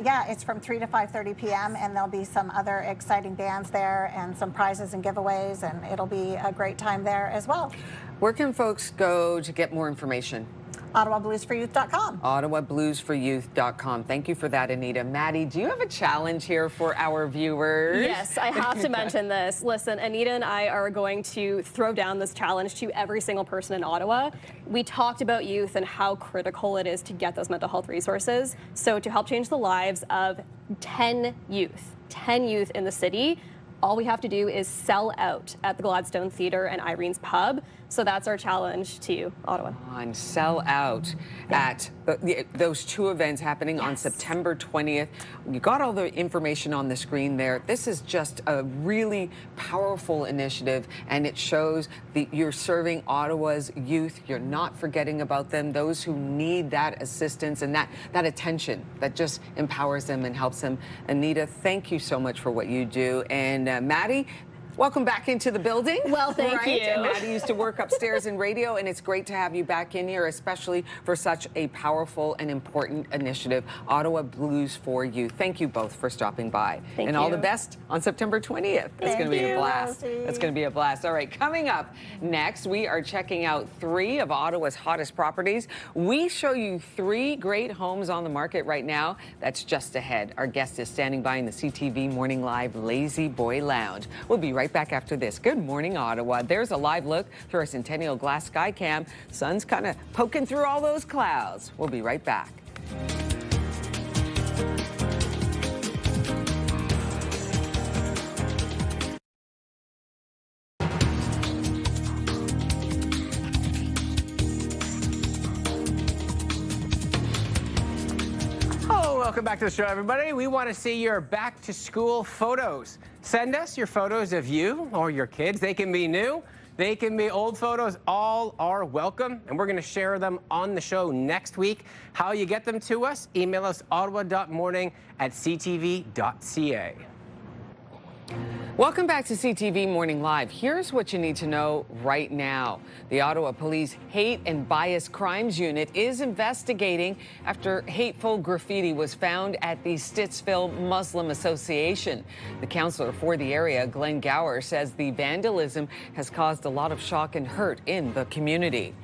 yeah, it's from 3 to 5:30 p.m. and there'll be some other exciting bands there and some prizes and giveaways, and it'll be a great time there as well. Where can folks go to get more information? OttawaBluesForYouth.com. OttawaBluesForYouth.com. Thank you for that, Anita. Maddie, do you have a challenge here for our viewers? Yes, I have to mention this. Listen, Anita and I are going to throw down this challenge to every single person in Ottawa. We talked about youth and how critical it is to get those mental health resources. So to help change the lives of 10 youth in the city, all we have to do is sell out at the Gladstone Theatre and Irene's Pub. So that's our challenge to you, Ottawa. On sell out at those two events happening on September 20th. You got all the information on the screen there. This is just a really powerful initiative, and it shows that you're serving Ottawa's youth. You're not forgetting about them, those who need that assistance and that attention that just empowers them and helps them. Anita, thank you so much for what you do. And Maddie, welcome back into the building. Well, thank you. And Maddie used to work upstairs in radio, and it's great to have you back in here, especially for such a powerful and important initiative, Ottawa Blues for Youth. Thank you both for stopping by. Thank and you. all the best on September 20th. It's going to be a blast. Rosie. It's going to be a blast. All right, coming up next, we are checking out 3 of Ottawa's hottest properties. We show you 3 great homes on the market right now. That's just ahead. Our guest is standing by in the CTV Morning Live Lazy Boy Lounge. We'll be right back after this. Good morning, Ottawa. There's a live look through our Centennial Glass Sky Cam. Sun's kind of poking through all those clouds. We'll be right back. Welcome back to the show, everybody. We want to see your back-to-school photos. Send us your photos of you or your kids. They can be new. They can be old photos. All are welcome, and we're going to share them on the show next week. How you get them to us, email us ottawa.morning@ctv.ca. Welcome back to CTV Morning Live. Here's what you need to know right now. The Ottawa Police Hate and Bias Crimes Unit is investigating after hateful graffiti was found at the Stittsville Muslim Association. The councillor for the area, Glenn Gower, says the vandalism has caused a lot of shock and hurt in the community.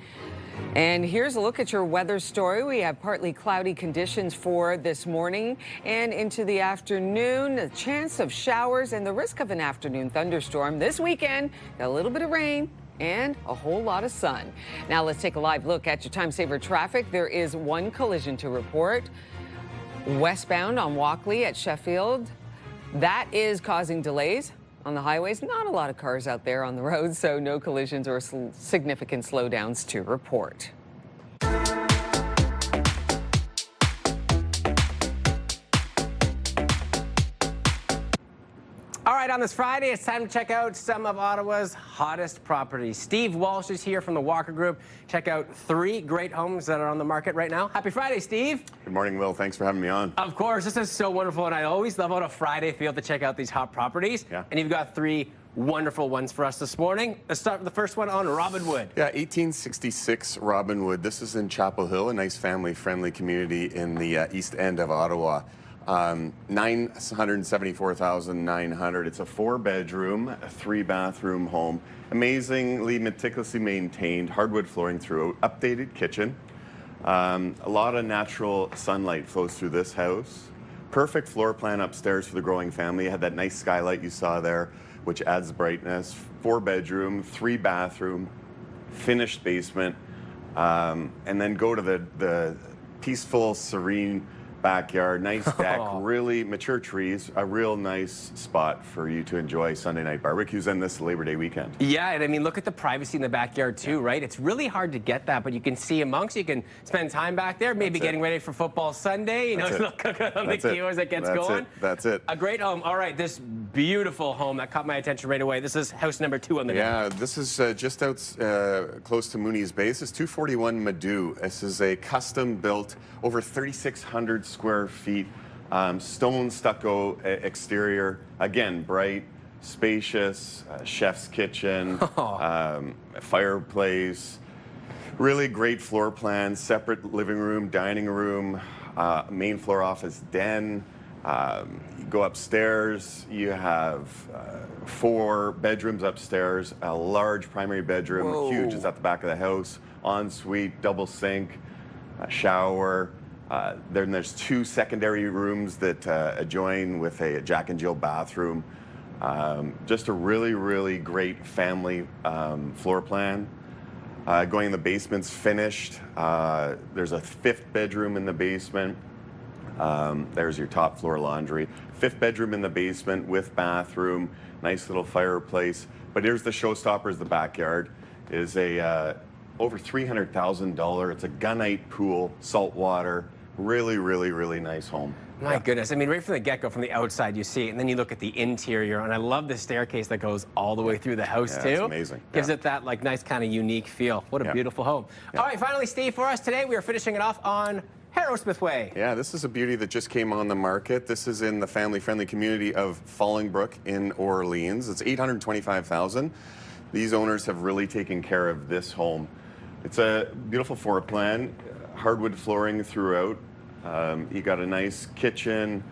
And here's a look at your weather story. We have partly cloudy conditions for this morning and into the afternoon. A chance of showers and the risk of an afternoon thunderstorm. This weekend, got a little bit of rain and a whole lot of sun. Now let's take a live look at your time saver traffic. There is one collision to report. Westbound on Walkley at Sheffield. That is causing delays on the highways. Not a lot of cars out there on the road, so no collisions or significant slowdowns to report. All right, on this Friday, it's time to check out some of Ottawa's hottest properties. Steve Walsh is here from the Walker Group. Check out 3 great homes that are on the market right now. Happy Friday, Steve. Good morning, Will. Thanks for having me on. Of course, this is so wonderful, and I always love on a Friday to be able to check out these hot properties. Yeah. And you've got 3 wonderful ones for us this morning. Let's start with the first one on Robinwood. Yeah, 1866 Robinwood. This is in Chapel Hill, a nice family-friendly community in the east end of Ottawa. 974,900. It's a 4-bedroom, 3-bathroom home. Amazingly, meticulously maintained, hardwood flooring throughout, updated kitchen. A lot of natural sunlight flows through this house. Perfect floor plan upstairs for the growing family. You had that nice skylight you saw there, which adds brightness. 4-bedroom, 3-bathroom, finished basement, and then go to the peaceful, serene backyard, nice deck, really mature trees, a real nice spot for you to enjoy Sunday night barbecues and this Labor Day weekend. Yeah, and I mean, look at the privacy in the backyard too, right? It's really hard to get that, but you can see amongst, you can spend time back there, maybe getting ready for football Sunday, you know, look on the CHEO as it gets going. That's it. A great home. All right, this beautiful home that caught my attention right away. This is house number 2 on the Yeah, this is just out close to Mooney's Bay. This is 241 Madu. This is a custom-built, over 3,600 square feet, stone stucco exterior. Again, bright, spacious, chef's kitchen, fireplace. Really great floor plan, separate living room, dining room, main floor office den. You go upstairs, you have 4 bedrooms upstairs, a large primary bedroom, huge, is at the back of the house, ensuite, double sink, shower. Then there's 2 secondary rooms that adjoin with a Jack and Jill bathroom. Just a really, really great family floor plan. Going in the basement's finished. There's a 5th bedroom in the basement. There's your top floor laundry. 5th bedroom in the basement with bathroom, nice little fireplace. But here's the showstoppers, the backyard is a over $300,000. It's a gunite pool, salt water, really, really, really nice home. My goodness, I mean, right from the get-go, from the outside you see it, and then you look at the interior, and I love the staircase that goes all the way through the house too. It's amazing. Gives it that like nice kind of unique feel. What a beautiful home. All right, finally, Steve, for us today, we are finishing it off on Harrowsmith Way. Yeah, this is a beauty that just came on the market. This is in the family-friendly community of Fallingbrook in Orleans. It's $825,000. These owners have really taken care of this home. It's a beautiful floor plan, hardwood flooring throughout. You got a nice kitchen,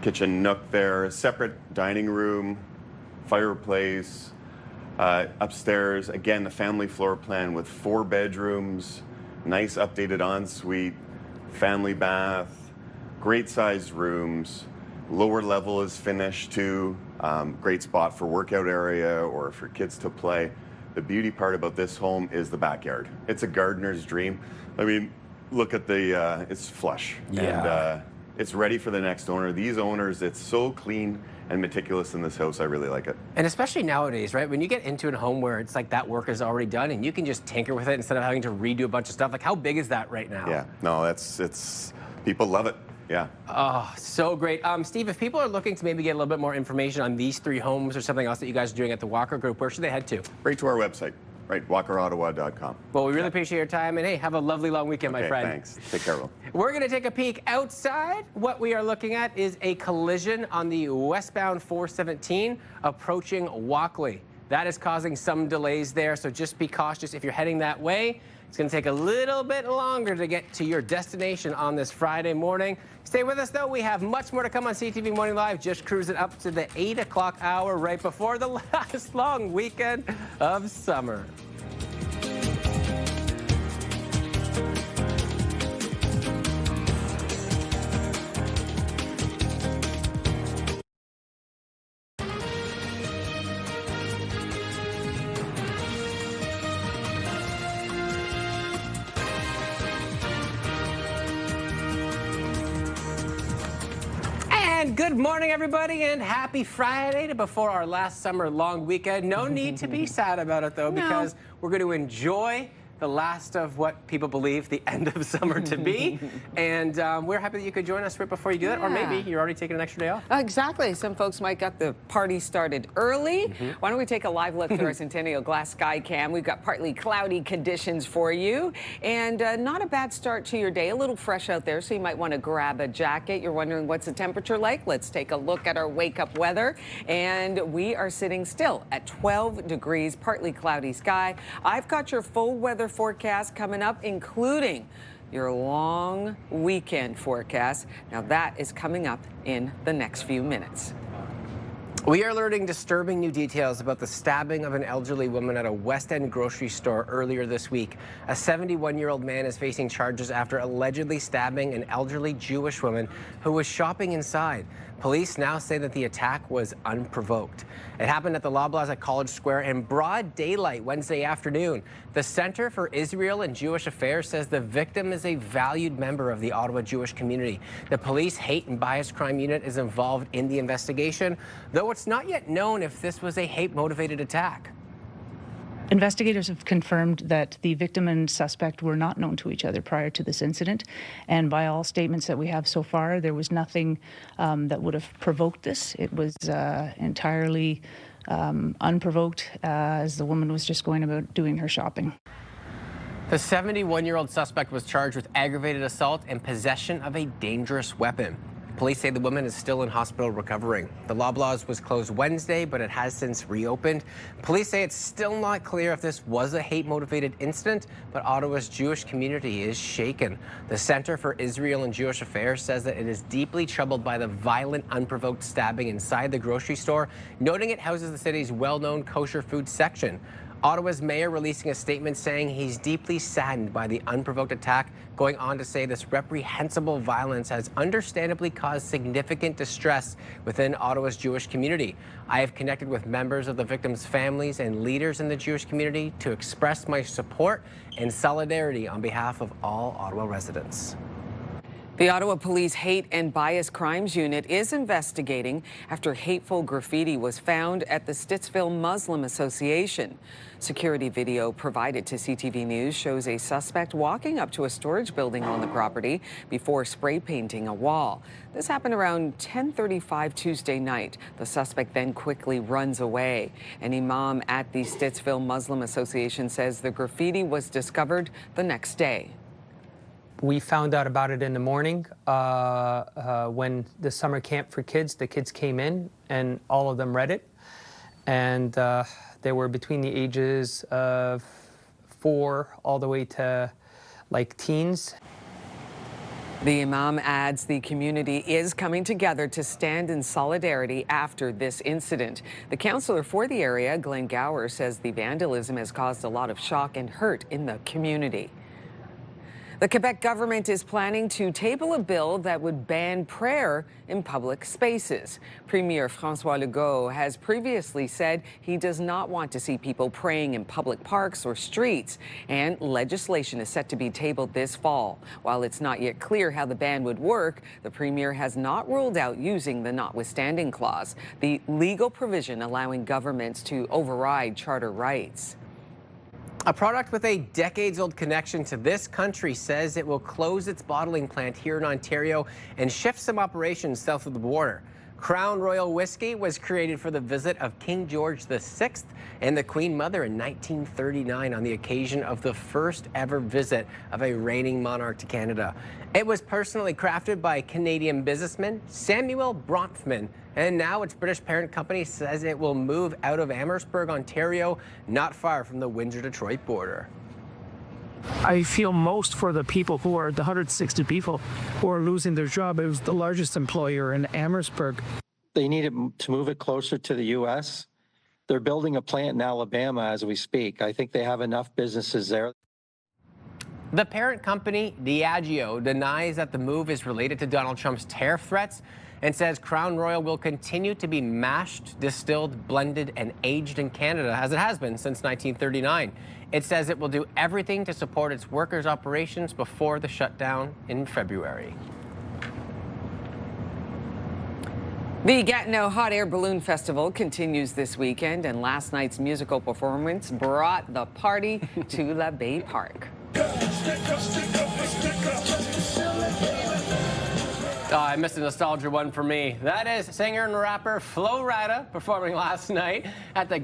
kitchen nook there, separate dining room, fireplace. Upstairs, again, the family floor plan with 4 bedrooms, nice updated ensuite, family bath, great sized rooms. Lower level is finished too. Great spot for workout area or for kids to play. The beauty part about this home is the backyard. It's a gardener's dream. I mean, look at the, it's flush. Yeah. And it's ready for the next owner. These owners, it's so clean and meticulous in this house. I really like it. And especially nowadays, right? When you get into a home where it's like that work is already done and you can just tinker with it instead of having to redo a bunch of stuff. Like, how big is that right now? Yeah, no, it's, people love it. Yeah. Oh, so great. Steve, if people are looking to maybe get a little bit more information on these 3 homes or something else that you guys are doing at the Walker Group, where should they head to? Right to our website, right, walkerottawa.com. Well, we really appreciate your time, and hey, have a lovely long weekend, my friend. Thanks. Take care, Will. We're going to take a peek outside. What we are looking at is a collision on the westbound 417 approaching Walkley. That is causing some delays there, so just be cautious if you're heading that way. It's going to take a little bit longer to get to your destination on this Friday morning. Stay with us, though. We have much more to come on CTV Morning Live. Just cruising up to the 8 o'clock hour right before the last long weekend of summer. And good morning, everybody, and happy Friday before our last summer long weekend. No need to be sad about it, though, because we're going to enjoy the last of what people believe the end of summer to be. And we're happy that you could join us right before you do that. Or maybe you're already taking an extra day off. Exactly. Some folks might got the party started early. Why don't we take a live look through our Centennial Glass Sky Cam? We've got partly cloudy conditions for you. And not a bad start to your day. A little fresh out there, so you might want to grab a jacket. You're wondering what's the temperature like? Let's take a look at our wake-up weather. And we are sitting still at 12 degrees, partly cloudy sky. I've got your full weather forecast coming up, including your long weekend forecast. Now that is coming up in the next few minutes. We are learning disturbing new details about the stabbing of an elderly woman at a West End grocery store earlier this week. A 71-year-old man is facing charges after allegedly stabbing an elderly Jewish woman who was shopping inside. Police now say that the attack was unprovoked. It happened at the Loblaws at College Square in broad daylight Wednesday afternoon. The Center for Israel and Jewish Affairs says the victim is a valued member of the Ottawa Jewish community. The police hate and bias crime unit is involved in the investigation, though it's not yet known if this was a hate-motivated attack. Investigators have confirmed that the victim and suspect were not known to each other prior to this incident, and by all statements that we have so far, there was nothing that would have provoked this. It was entirely unprovoked, as the woman was just going about doing her shopping. The 71-year-old suspect was charged with aggravated assault and possession of a dangerous weapon. Police say the woman is still in hospital recovering. The Loblaws was closed Wednesday, but it has since reopened. Police say it's still not clear if this was a hate-motivated incident, but Ottawa's Jewish community is shaken. The Center for Israel and Jewish Affairs says that it is deeply troubled by the violent, unprovoked stabbing inside the grocery store, noting it houses the city's well-known kosher food section. Ottawa's mayor releasing a statement saying he's deeply saddened by the unprovoked attack, going on to say this reprehensible violence has understandably caused significant distress within Ottawa's Jewish community. I have connected with members of the victims' families and leaders in the Jewish community to express my support and solidarity on behalf of all Ottawa residents. The Ottawa Police Hate and Bias Crimes Unit is investigating after hateful graffiti was found at the Stittsville Muslim Association. Security video provided to CTV News shows a suspect walking up to a storage building on the property before spray painting a wall. This happened around 10:35 Tuesday night. The suspect then quickly runs away. An imam at the Stittsville Muslim Association says the graffiti was discovered the next day. We found out about it in the morning when the summer camp for kids, the kids came in and all of them read it. And they were between the ages of 4 all the way to like teens. The imam adds the community is coming together to stand in solidarity after this incident. The councillor for the area, Glenn Gower, says the vandalism has caused a lot of shock and hurt in the community. The Quebec government is planning to table a bill that would ban prayer in public spaces. Premier François Legault has previously said he does not want to see people praying in public parks or streets, and legislation is set to be tabled this fall. While it's not yet clear how the ban would work, the premier has not ruled out using the notwithstanding clause, the legal provision allowing governments to override charter rights. A product with a decades-old connection to this country says it will close its bottling plant here in Ontario and shift some operations south of the border. Crown Royal Whiskey was created for the visit of King George VI and the Queen Mother in 1939 on the occasion of the first ever visit of a reigning monarch to Canada. It was personally crafted by Canadian businessman Samuel Bronfman, and now its British parent company says it will move out of Amherstburg, Ontario, not far from the Windsor-Detroit border. I feel most for the people who are the 160 people who are losing their job. It was the largest employer in Amherstburg. They need to move it closer to the U.S. They're building a plant in Alabama as we speak. I think they have enough businesses there. The parent company, Diageo, denies that the move is related to Donald Trump's tariff threats and says Crown Royal will continue to be mashed, distilled, blended, and aged in Canada, as it has been since 1939. It says it will do everything to support its workers' operations before the shutdown in February. The Gatineau Hot Air Balloon Festival continues this weekend, and last night's musical performance brought the party to La Bay Park. I missed a nostalgia one for me. That is singer and rapper Flo Rida performing last night at the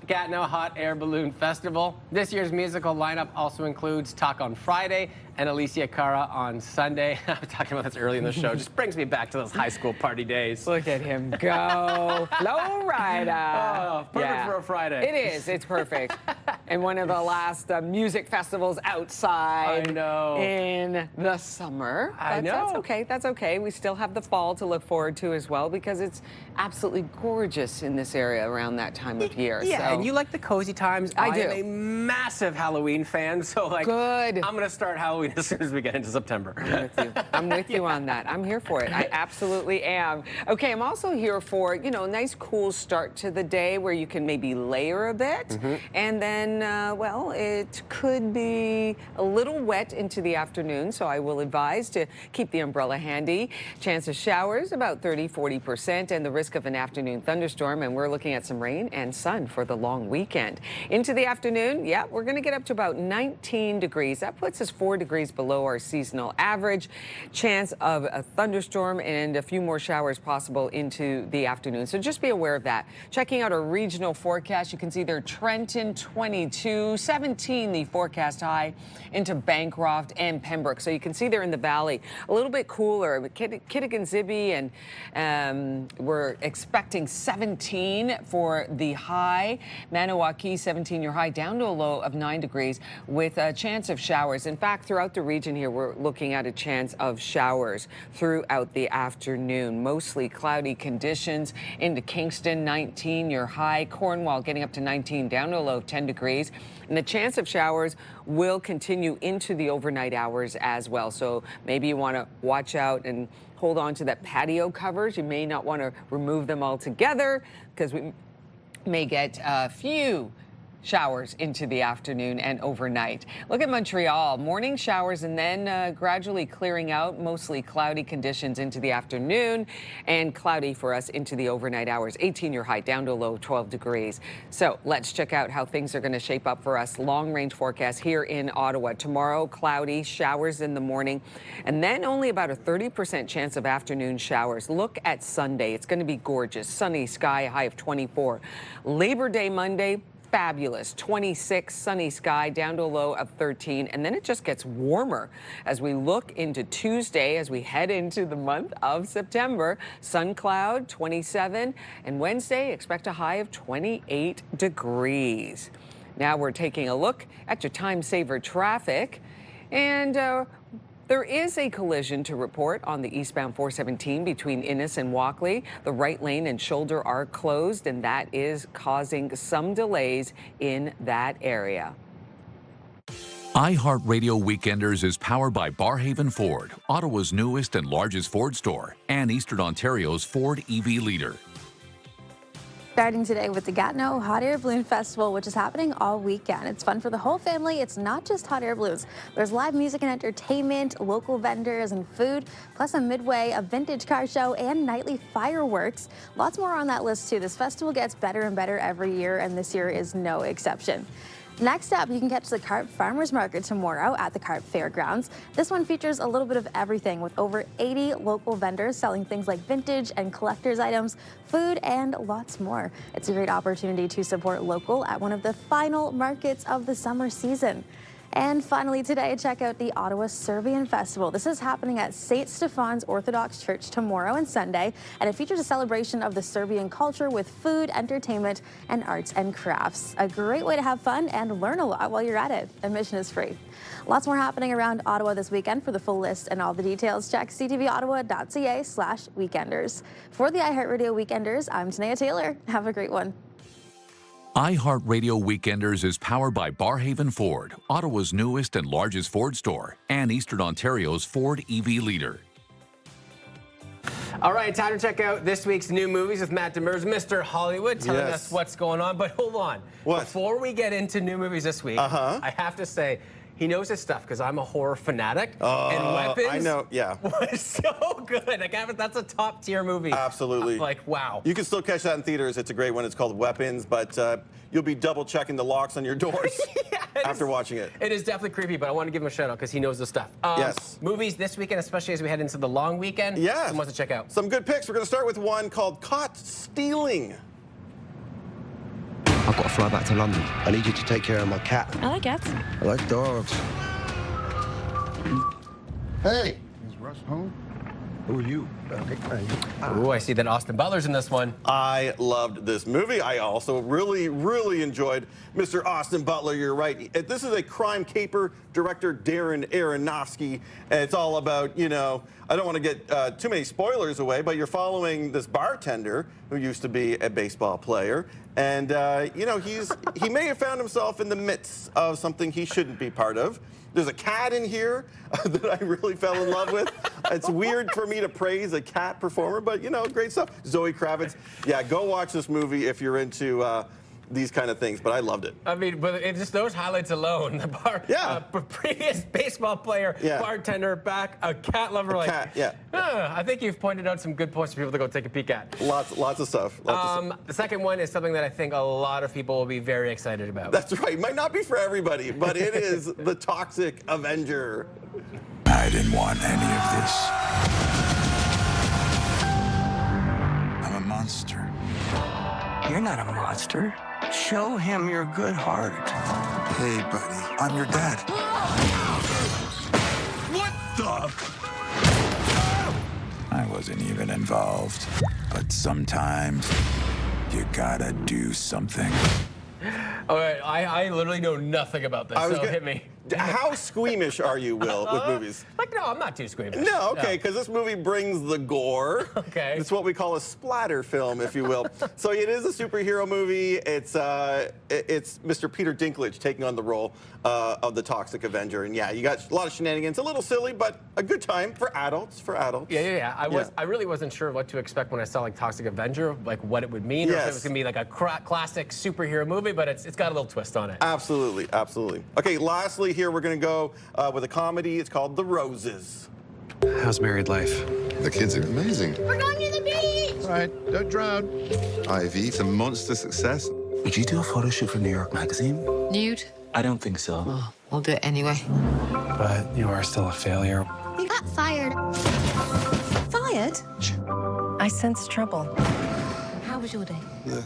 Gatineau Hot Air Balloon Festival. This year's musical lineup also includes Talk on Friday and Alicia Cara on Sunday. I was talking about this early in the show. Just brings me back to those high school party days. Look at him go. Flo Rida. Oh, perfect for a Friday. It is. It's perfect. And one of the last music festivals outside in the summer. I know. That's okay. That's okay. We still have the fall to look forward to as well, because it's absolutely gorgeous in this area around that time of year. Yeah, so. and you like the cozy times. I do. am a massive Halloween fan, so like, good. I'm going to start Halloween as soon as we get into September. I'm with you. I'm with you on that. I'm here for it. I absolutely am. Okay, I'm also here for, you know, a nice cool start to the day where you can maybe layer a bit. And then, well, it could be a little wet into the afternoon, so I will advise to keep the umbrella handy. Chance of showers about 30–40%, and the risk of an afternoon thunderstorm, and we're looking at some rain and sun for the long weekend. Into the afternoon, yeah, we're going to get up to about 19 degrees. That puts us 4 degrees below our seasonal average. Chance of a thunderstorm and a few more showers possible into the afternoon. So just be aware of that. Checking out our regional forecast, you can see there Trenton 22, 17 the forecast high into Bancroft and Pembroke. So you can see there in the valley a little bit cooler. Kittigan-Zibi, and we're expecting 17 for the high. Maniwaki 17 your high, down to a low of 9 degrees with a chance of showers. In fact, throughout the region here, we're looking at a chance of showers throughout the afternoon. Mostly cloudy conditions into Kingston, 19 your high. Cornwall getting up to 19, down to a low of 10 degrees. And the chance of showers will continue into the overnight hours as well. So maybe you want to watch out and hold on to that patio covers. You may not want to remove them altogether, because we may get a few showers into the afternoon and overnight. Look at Montreal. Morning showers and then gradually clearing out. Mostly cloudy conditions into the afternoon and cloudy for us into the overnight hours. 18 your high, down to a low of 12 degrees. So let's check out how things are going to shape up for us. Long range forecast here in Ottawa. Tomorrow, cloudy, showers in the morning, and then only about a 30% chance of afternoon showers. Look at Sunday. It's going to be gorgeous. Sunny sky, a high of 24. Labor Day Monday, fabulous. 26, sunny sky, down to a low of 13. And then it just gets warmer as we look into Tuesday, as we head into the month of September. Sun cloud, 27. And Wednesday, expect a high of 28 degrees. Now we're taking a look at your time saver traffic. And there is a collision to report on the eastbound 417 between Innis and Walkley. The right lane and shoulder are closed, and that is causing some delays in that area. iHeartRadio Weekenders is powered by Barhaven Ford, Ottawa's newest and largest Ford store, and Eastern Ontario's Ford EV leader. Starting today with the Gatineau Hot Air Balloon Festival, which is happening all weekend. It's fun for the whole family. It's not just hot air balloons. There's live music and entertainment, local vendors and food, plus a midway, a vintage car show, and nightly fireworks. Lots more on that list, too. This festival gets better and better every year, and this year is no exception. Next up, you can catch the Carp Farmers Market tomorrow at the Carp Fairgrounds. This one features a little bit of everything, with over 80 local vendors selling things like vintage and collector's items, food, and lots more. It's a great opportunity to support local at one of the final markets of the summer season. And finally today, check out the Ottawa Serbian Festival. This is happening at St. Stephan's Orthodox Church tomorrow and Sunday, and it features a celebration of the Serbian culture with food, entertainment, and arts and crafts. A great way to have fun and learn a lot while you're at it. Admission is free. Lots more happening around Ottawa this weekend. For the full list and all the details, check ctvottawa.ca/weekenders. For the iHeartRadio Weekenders, I'm Tanea Taylor. Have a great one. iHeartRadio Weekenders is powered by Barhaven Ford, Ottawa's newest and largest Ford store, and Eastern Ontario's Ford EV leader. All right, time to check out this week's new movies with Matt Demers, Mr. Hollywood, telling us what's going on. But hold on. What? Before we get into new movies this week, I have to say, he knows his stuff because I'm a horror fanatic. And Weapons I know, yeah. was so good. Like, that's a top tier movie. Absolutely. Like, wow. You can still catch that in theaters. It's a great one. It's called Weapons, but you'll be double checking the locks on your doors after watching it. It is definitely creepy, but I want to give him a shout out because he knows the stuff. Yes. Movies this weekend, especially as we head into the long weekend. Yeah. Someone wants to check out. Some good picks. We're going to start with one called Caught Stealing. I've got to fly back to London. I need you to take care of my cat. I like cats. I like dogs. Hey, is Russ home? Who are you? Ooh, I see that Austin Butler's in this one. I loved this movie. I also really enjoyed Mr. Austin Butler. You're right. This is a crime caper, director Darren Aronofsky. And it's all about, you know, I don't want to get too many spoilers away, but you're following this bartender who used to be a baseball player. And, you know, he may have found himself in the midst of something he shouldn't be part of. There's a cat in here that I really fell in love with. It's weird for me to praise a cat performer, but, you know, great stuff. Zoe Kravitz. Yeah, go watch this movie if you're into these kind of things, but I loved it. I mean, but it's just those highlights alone. The previous baseball player, bartender, back, a cat lover. I think you've pointed out some good points for people to go take a peek at. Lots of stuff. The second one is something that I think a lot of people will be very excited about. That's right. Might not be for everybody, but it is The Toxic Avenger. I didn't want any of this. I'm a monster. You're not a monster. Show him your good heart. Hey, buddy, I'm your dad. What the? I wasn't even involved. But sometimes you gotta do something. All right, I literally know nothing about this, so hit me. How squeamish are you, Will, with movies? Like, no, I'm not too squeamish. No, okay, because this movie brings the gore. Okay. It's what we call a splatter film, if you will. So it is a superhero movie. It's Mr. Peter Dinklage taking on the role of the Toxic Avenger. And yeah, you got a lot of shenanigans. A little silly, but a good time for adults, Yeah. I really wasn't sure what to expect when I saw, like, Toxic Avenger, like, what it would mean, or if it was going to be, like, a classic superhero movie, but it's got a little twist on it. Absolutely. Okay, lastly, here we're going to go with a comedy. It's called The Roses. How's married life? The kids are amazing. We're going to the beach! All right, don't drown. Ivy, it's a monster success. Would you do a photo shoot for New York Magazine? Nude? I don't think so. Well, we'll do it anyway. But you are still a failure. You got fired. Fired? I sense trouble. How was your day? Yeah.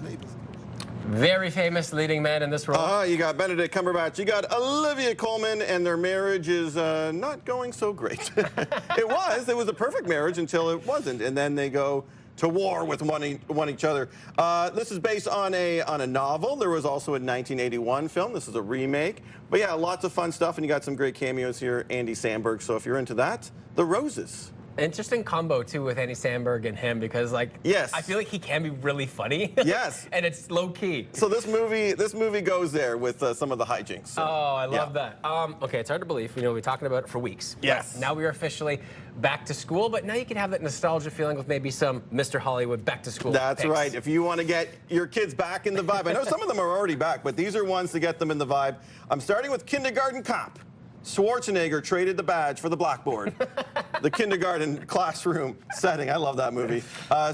Very famous leading man in this role. You got Benedict Cumberbatch. You got Olivia Colman, and their marriage is not going so great. It was a perfect marriage until it wasn't, and then they go to war with one each other. This is based on a novel. There was also a 1981 film. This is a remake. But yeah, lots of fun stuff, and you got some great cameos here. Andy Samberg. So if you're into that, The Roses. Interesting combo, too, with Andy Samberg and him, because, like, I feel like he can be really funny. Yes. And it's low-key. So this movie goes there with some of the hijinks. So, oh, I love that. Okay, it's hard to believe. You know, we've been talking about it for weeks. Yes. Now we are officially back to school, but now you can have that nostalgia feeling with maybe some Mr. Hollywood back to school That's picks. right. If you want to get your kids back in the vibe. I know some of them are already back, but these are ones to get them in the vibe. I'm starting with Kindergarten Cop. Schwarzenegger traded the badge for the blackboard. The kindergarten classroom setting. I love that movie.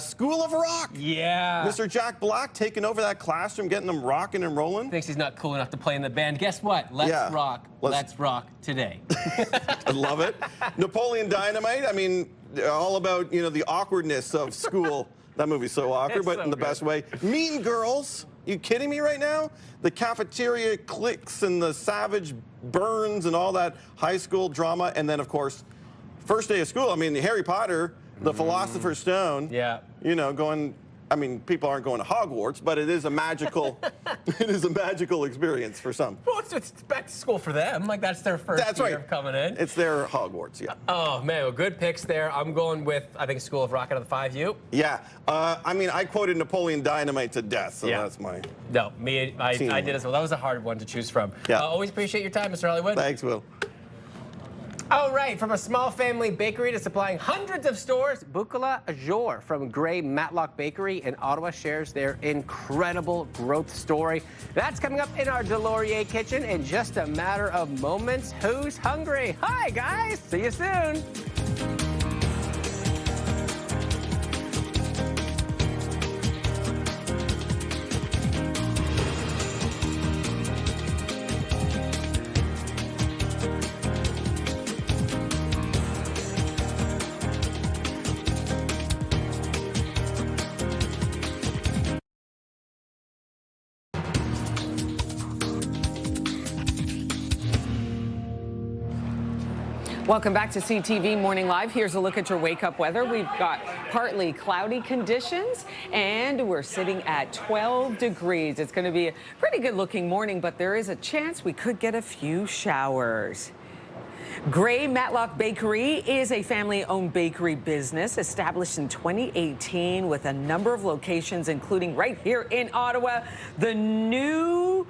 School of Rock. Yeah. Mr. Jack Black taking over that classroom, getting them rocking and rolling. Thinks he's not cool enough to play in the band. Guess what? Let's rock. Let's rock today. I love it. Napoleon Dynamite. I mean, all about, you know, the awkwardness of school. That movie's so awkward, but in the best way. Mean Girls. You kidding me right now? The cafeteria cliques and the savage burns and all that high school drama. And then, of course, first day of school. I mean, Harry Potter, the Philosopher's Stone. Yeah. You know, going... I mean, people aren't going to Hogwarts, but it is a magical, experience for some. Well, it's back to school for them. Like, that's their first year of coming in. It's their Hogwarts, yeah. Oh, man, well, good picks there. I'm going with, I think, School of Rock out of the 5. You? Yeah. I mean, I quoted Napoleon Dynamite to death, so that's my... No, I did as well. That was a hard one to choose from. Yeah. Always appreciate your time, Mr. Hollywood. Thanks, Will. All right, from a small family bakery to supplying hundreds of stores, Bukola Ajor from Gray Matlock Bakery in Ottawa shares their incredible growth story. That's coming up in our Delorier kitchen in just a matter of moments. Who's hungry? Hi, guys. See you soon. Welcome back to CTV Morning Live. Here's a look at your wake-up weather. We've got partly cloudy conditions, and we're sitting at 12 degrees. It's going to be a pretty good-looking morning, but there is a chance we could get a few showers. Gray Matlock Bakery is a family-owned bakery business established in 2018 with a number of locations, including right here in Ottawa. The new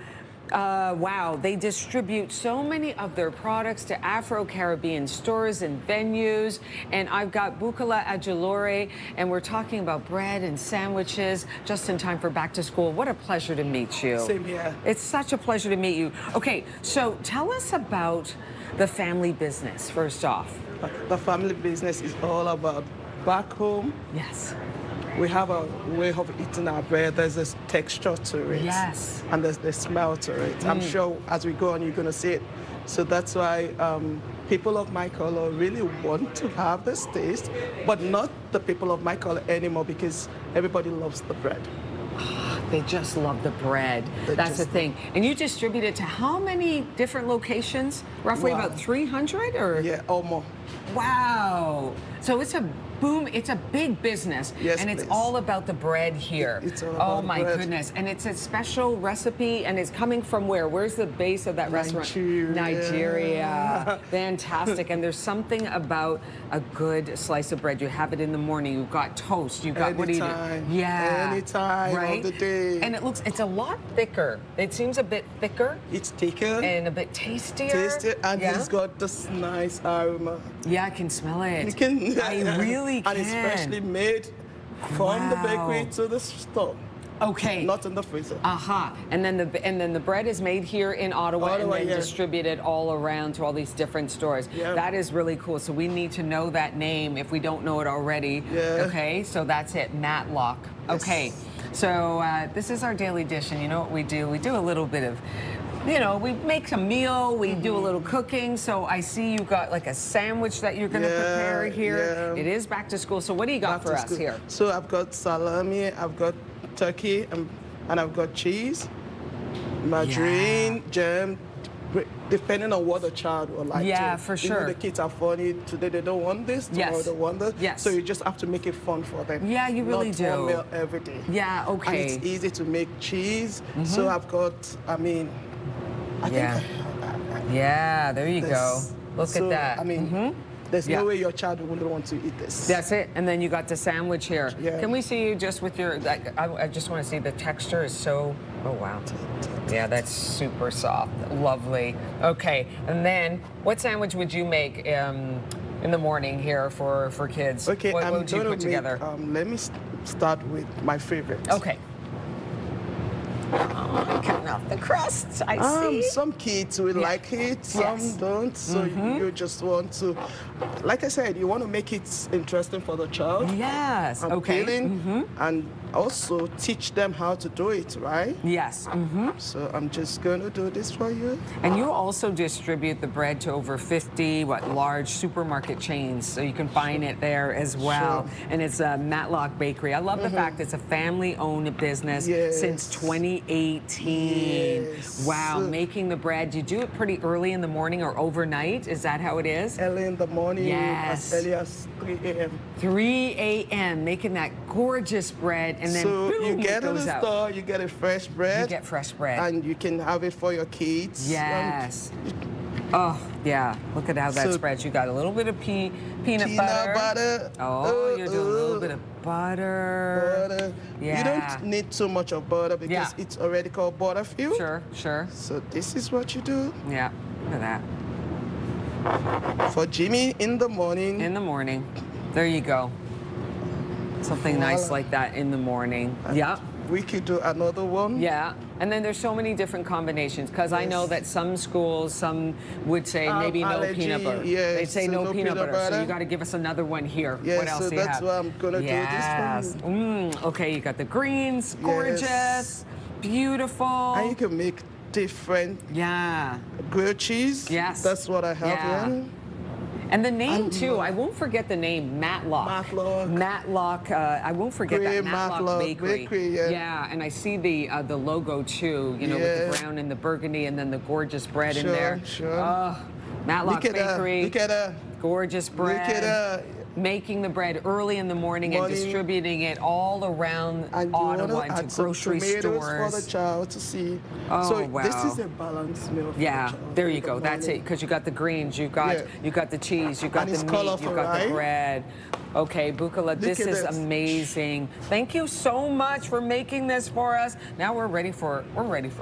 wow, they distribute so many of their products to Afro-Caribbean stores and venues. And I've got Bukola Ajor, and we're talking about bread and sandwiches just in time for back to school. What a pleasure to meet you. Same here. It's such a pleasure to meet you. Okay, so tell us about the family business, first off. The family business is all about back home. Yes. We have a way of eating our bread. There's this texture to it. Yes. And there's the smell to it. I'm sure as we go on, you're going to see it. So that's why people of my color really want to have this taste, but not the people of my color anymore, because everybody loves the bread. They just love the bread. That's the thing. And you distribute it to how many different locations? Roughly about 300 or? Yeah, or more. Wow. So it's a boom, it's a big business. Yes, and it's please. all about the bread here. It's all about oh my bread. goodness. And it's a special recipe, and it's coming from where? Where's the base of that restaurant? Nigeria. Fantastic. And there's something about a good slice of bread. You have it in the morning, you've got toast, you've got, what do you do? Yeah. Anytime right? of the day. And it's a lot thicker. It seems a bit thicker. It's thicker. And a bit tastier. Tastier, and it's got this nice aroma. Yeah, I can smell it. You can. I really can. And it's freshly made from the bakery to the store. Okay. Not in the freezer. Aha. And then the bread is made here in Ottawa, and then distributed all around to all these different stores. Yeah. That is really cool. So we need to know that name if we don't know it already. Yeah. Okay. So that's it, Matlock. Yes. Okay. So this is our daily dish, and you know what we do? We do a little bit of, you know, we make a meal, we do a little cooking. So I see you got like a sandwich that you're going to prepare here. Yeah. It is back to school. So what do you got for us here? So I've got salami, I've got turkey, and I've got cheese, margarine, jam, depending on what the child would like. Yeah, for You sure. know, the kids are funny. Today they don't want this, tomorrow they want this. Yes. So you just have to make it fun for them. Yeah, you really Not do. one meal every day. Yeah, okay. And it's easy to make cheese. So I've got, I think yeah, there you go. Look at that. I mean, there's no way your child wouldn't want to eat this. That's it. And then you got the sandwich here. Yeah. Can we see you just with your, like, I just want to see the texture is so, oh wow. Yeah, that's super soft. Lovely. Okay, and then what sandwich would you make in the morning here for kids? Okay, what I'm would you gonna put together? Let me start with my favorite. Okay. Oh, cutting off the crusts, I see. Some kids will like it, some don't. So you just want to, like I said, you want to make it interesting for the child. Yes, appealing, and also teach them how to do it, right? Yes. So I'm just going to do this for you. And you also distribute the bread to over 50, large supermarket chains, so you can find it there as well. Sure. And it's a Matlock Bakery. I love the fact it's a family-owned business since 2018. Yes. Wow, making the bread. Do you do it pretty early in the morning or overnight? Is that how it is? Early in the morning, yes. as early as 3 a.m. 3 a.m., making that gorgeous bread, and then so boom, you get it in goes the out. store, you get a fresh bread. You get fresh bread. And you can have it for your kids. Yes. Oh, yeah. Look at how that spreads. You got a little bit of peanut butter. Oh, you're doing a little bit of butter. Yeah. You don't need too much of butter because it's already called butterfield. Sure, sure. So this is what you do. Yeah, look at that. For Jimmy in the morning. In the morning. There you go. Something nice like that in the morning. Yeah. We could do another one. Yeah. And then there's so many different combinations, because I know that some schools, some would say maybe allergy, no peanut butter. yes, They'd say so no peanut butter. So you got to give us another one here. Yes, what else so do you that's have? why I'm going to do this one. Okay, you got the greens. Gorgeous. Yes. Beautiful. And you can make different grilled cheese. Yes. That's what I have here. And the name too, I won't forget the name, Matlock. Matlock, I won't forget that, Matlock Bakery. Yeah, and I see the logo too, you know, with the brown and the burgundy and then the gorgeous bread in there. Matlock Bakery. Look at her. Gorgeous bread. Look at her. Making the bread early in the morning and distributing it all around Ottawa into grocery stores. For the child to see. Oh, so wow. this is a balanced meal. For the child there you go. That's it. Because you got the greens, you got the cheese, you got the meat, you got the bread. Okay, Bukala, this is amazing. Thank you so much for making this for us. Now we're ready for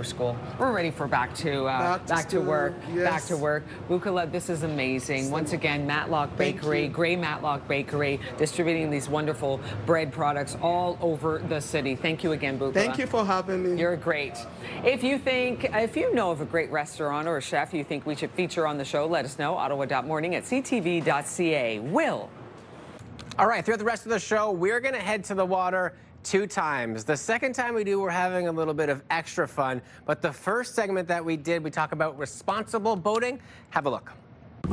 school. We're ready for back to work. Yes. Back to work. Bukala, this is amazing. Once again, Matlock Bakery, Grey Matlock Bakery, distributing these wonderful bread products all over the city. Thank you again, Bukala. Thank you for having me. You're great. If you know of a great restaurant or a chef you think we should feature on the show, let us know. Ottawa.morning@ctv.ca. Will. All right, throughout the rest of the show, we're going to head to the water 2 times. The second time we do, we're having a little bit of extra fun. But the first segment that we did, we talk about responsible boating. Have a look.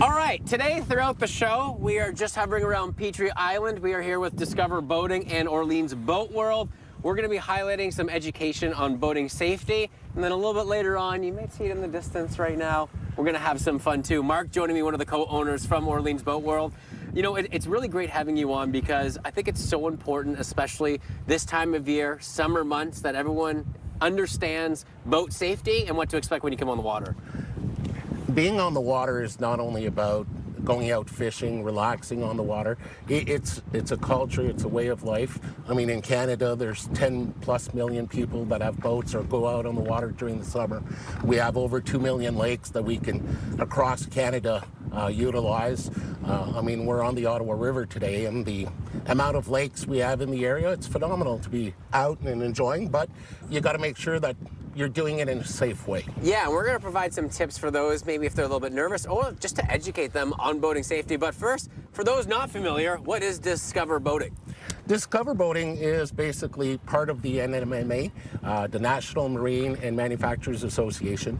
All right, today throughout the show, we are just hovering around Petrie Island. We are here with Discover Boating and Orleans Boat World. We're going to be highlighting some education on boating safety. And then a little bit later on, you may see it in the distance right now, we're going to have some fun too. Mark joining me, one of the co-owners from Orleans Boat World. You know, it's really great having you on because I think it's so important, especially this time of year, summer months, that everyone understands boat safety and what to expect when you come on the water. Being on the water is not only about going out fishing, relaxing on the water. It's a culture, it's a way of life. I mean, in Canada, there's 10+ million people that have boats or go out on the water during the summer. We have over 2 million lakes that we can, across Canada, utilize. I mean, we're on the Ottawa River today, and the amount of lakes we have in the area, it's phenomenal to be out and enjoying, but you got to make sure that you're doing it in a safe way. Yeah, and we're going to provide some tips for those, maybe if they're a little bit nervous, or just to educate them on boating safety. But first, for those not familiar, what is Discover Boating? Discover Boating is basically part of the NMMA, the National Marine and Manufacturers Association,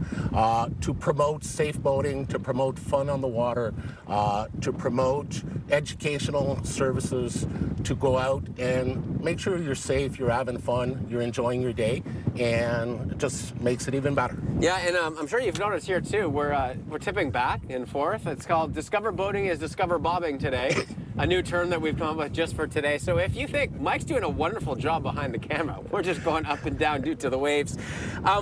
to promote safe boating, to promote fun on the water, to promote educational services, to go out and make sure you're safe, you're having fun, you're enjoying your day, and it just makes it even better. Yeah, and I'm sure you've noticed here too, we're tipping back and forth. It's called Discover Boating is Discover Bobbing today, a new term that we've come up with just for today. So if you think Mike's doing a wonderful job behind the camera, we're just going up and down due to the waves.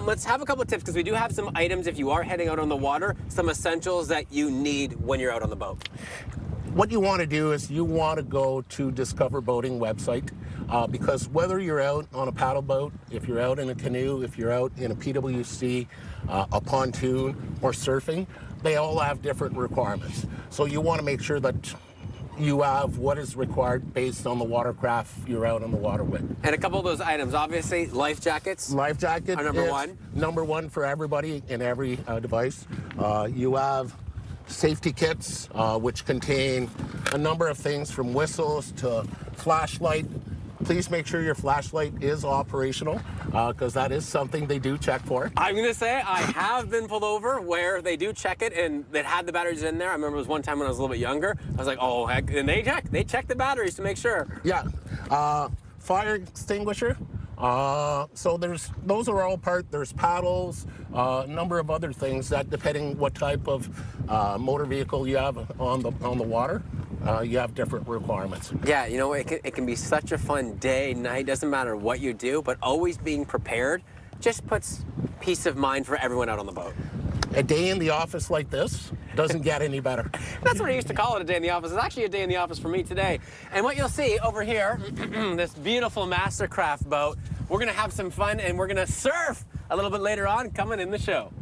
Let's have a couple of tips, because we do have some items if you are heading out on the water, some essentials that you need when you're out on the boat. What you want to do is you want to go to Discover Boating website, because whether you're out on a paddle boat, if you're out in a canoe, if you're out in a PWC, a pontoon, or surfing, they all have different requirements. So you want to make sure that you have what is required based on the watercraft you're out on the water with. And a couple of those items, obviously, life jackets. Life jacket are number one. Number one for everybody in every device. You have safety kits, which contain a number of things from whistles to flashlight. Please make sure your flashlight is operational, because that is something they do check for. I'm going to say I have been pulled over where they do check it, and it had the batteries in there. I remember it was one time when I was a little bit younger. I was like, oh, heck, and they check the batteries to make sure. Yeah. Fire extinguisher. So those are all part. There's paddles, a number of other things that, depending what type of motor vehicle you have on the water, you have different requirements. Yeah, you know, it can be such a fun day, night, doesn't matter what you do, but always being prepared just puts peace of mind for everyone out on the boat. A day in the office like this doesn't get any better. That's what I used to call it, a day in the office. It's actually a day in the office for me today. And what you'll see over here, this beautiful Mastercraft boat, we're going to have some fun and we're going to surf a little bit later on coming in the show.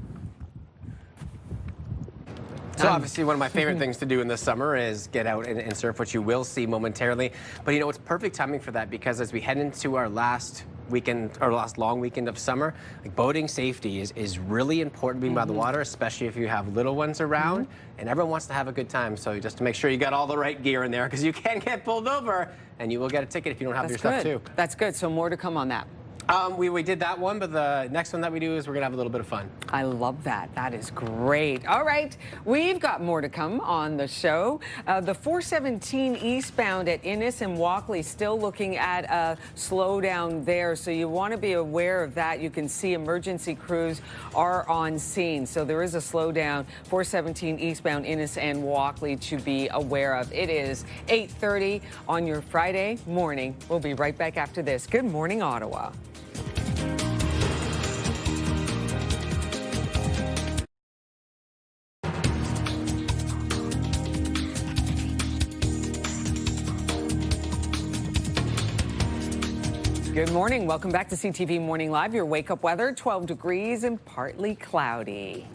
So obviously one of my favorite things to do in the summer is get out and surf, which you will see momentarily. But you know, it's perfect timing for that because as we head into our last weekend, or last long weekend of summer, like boating safety is really important being by the water, especially if you have little ones around, and everyone wants to have a good time. So just to make sure you got all the right gear in there because you can get pulled over and you will get a ticket if you don't have your stuff too. That's good. So more to come on that. We did that one, but the next one that we do is we're going to have a little bit of fun. I love that. That is great. All right, we've got more to come on the show. The 417 eastbound at Innis and Walkley still looking at a slowdown there, so you want to be aware of that. You can see emergency crews are on scene, so there is a slowdown. 417 eastbound Innis and Walkley to be aware of. It is 8:30 on your Friday morning. We'll be right back after this. Good morning, Ottawa. Good morning. Welcome back to CTV Morning Live. Your wake-up weather, 12 degrees and partly cloudy.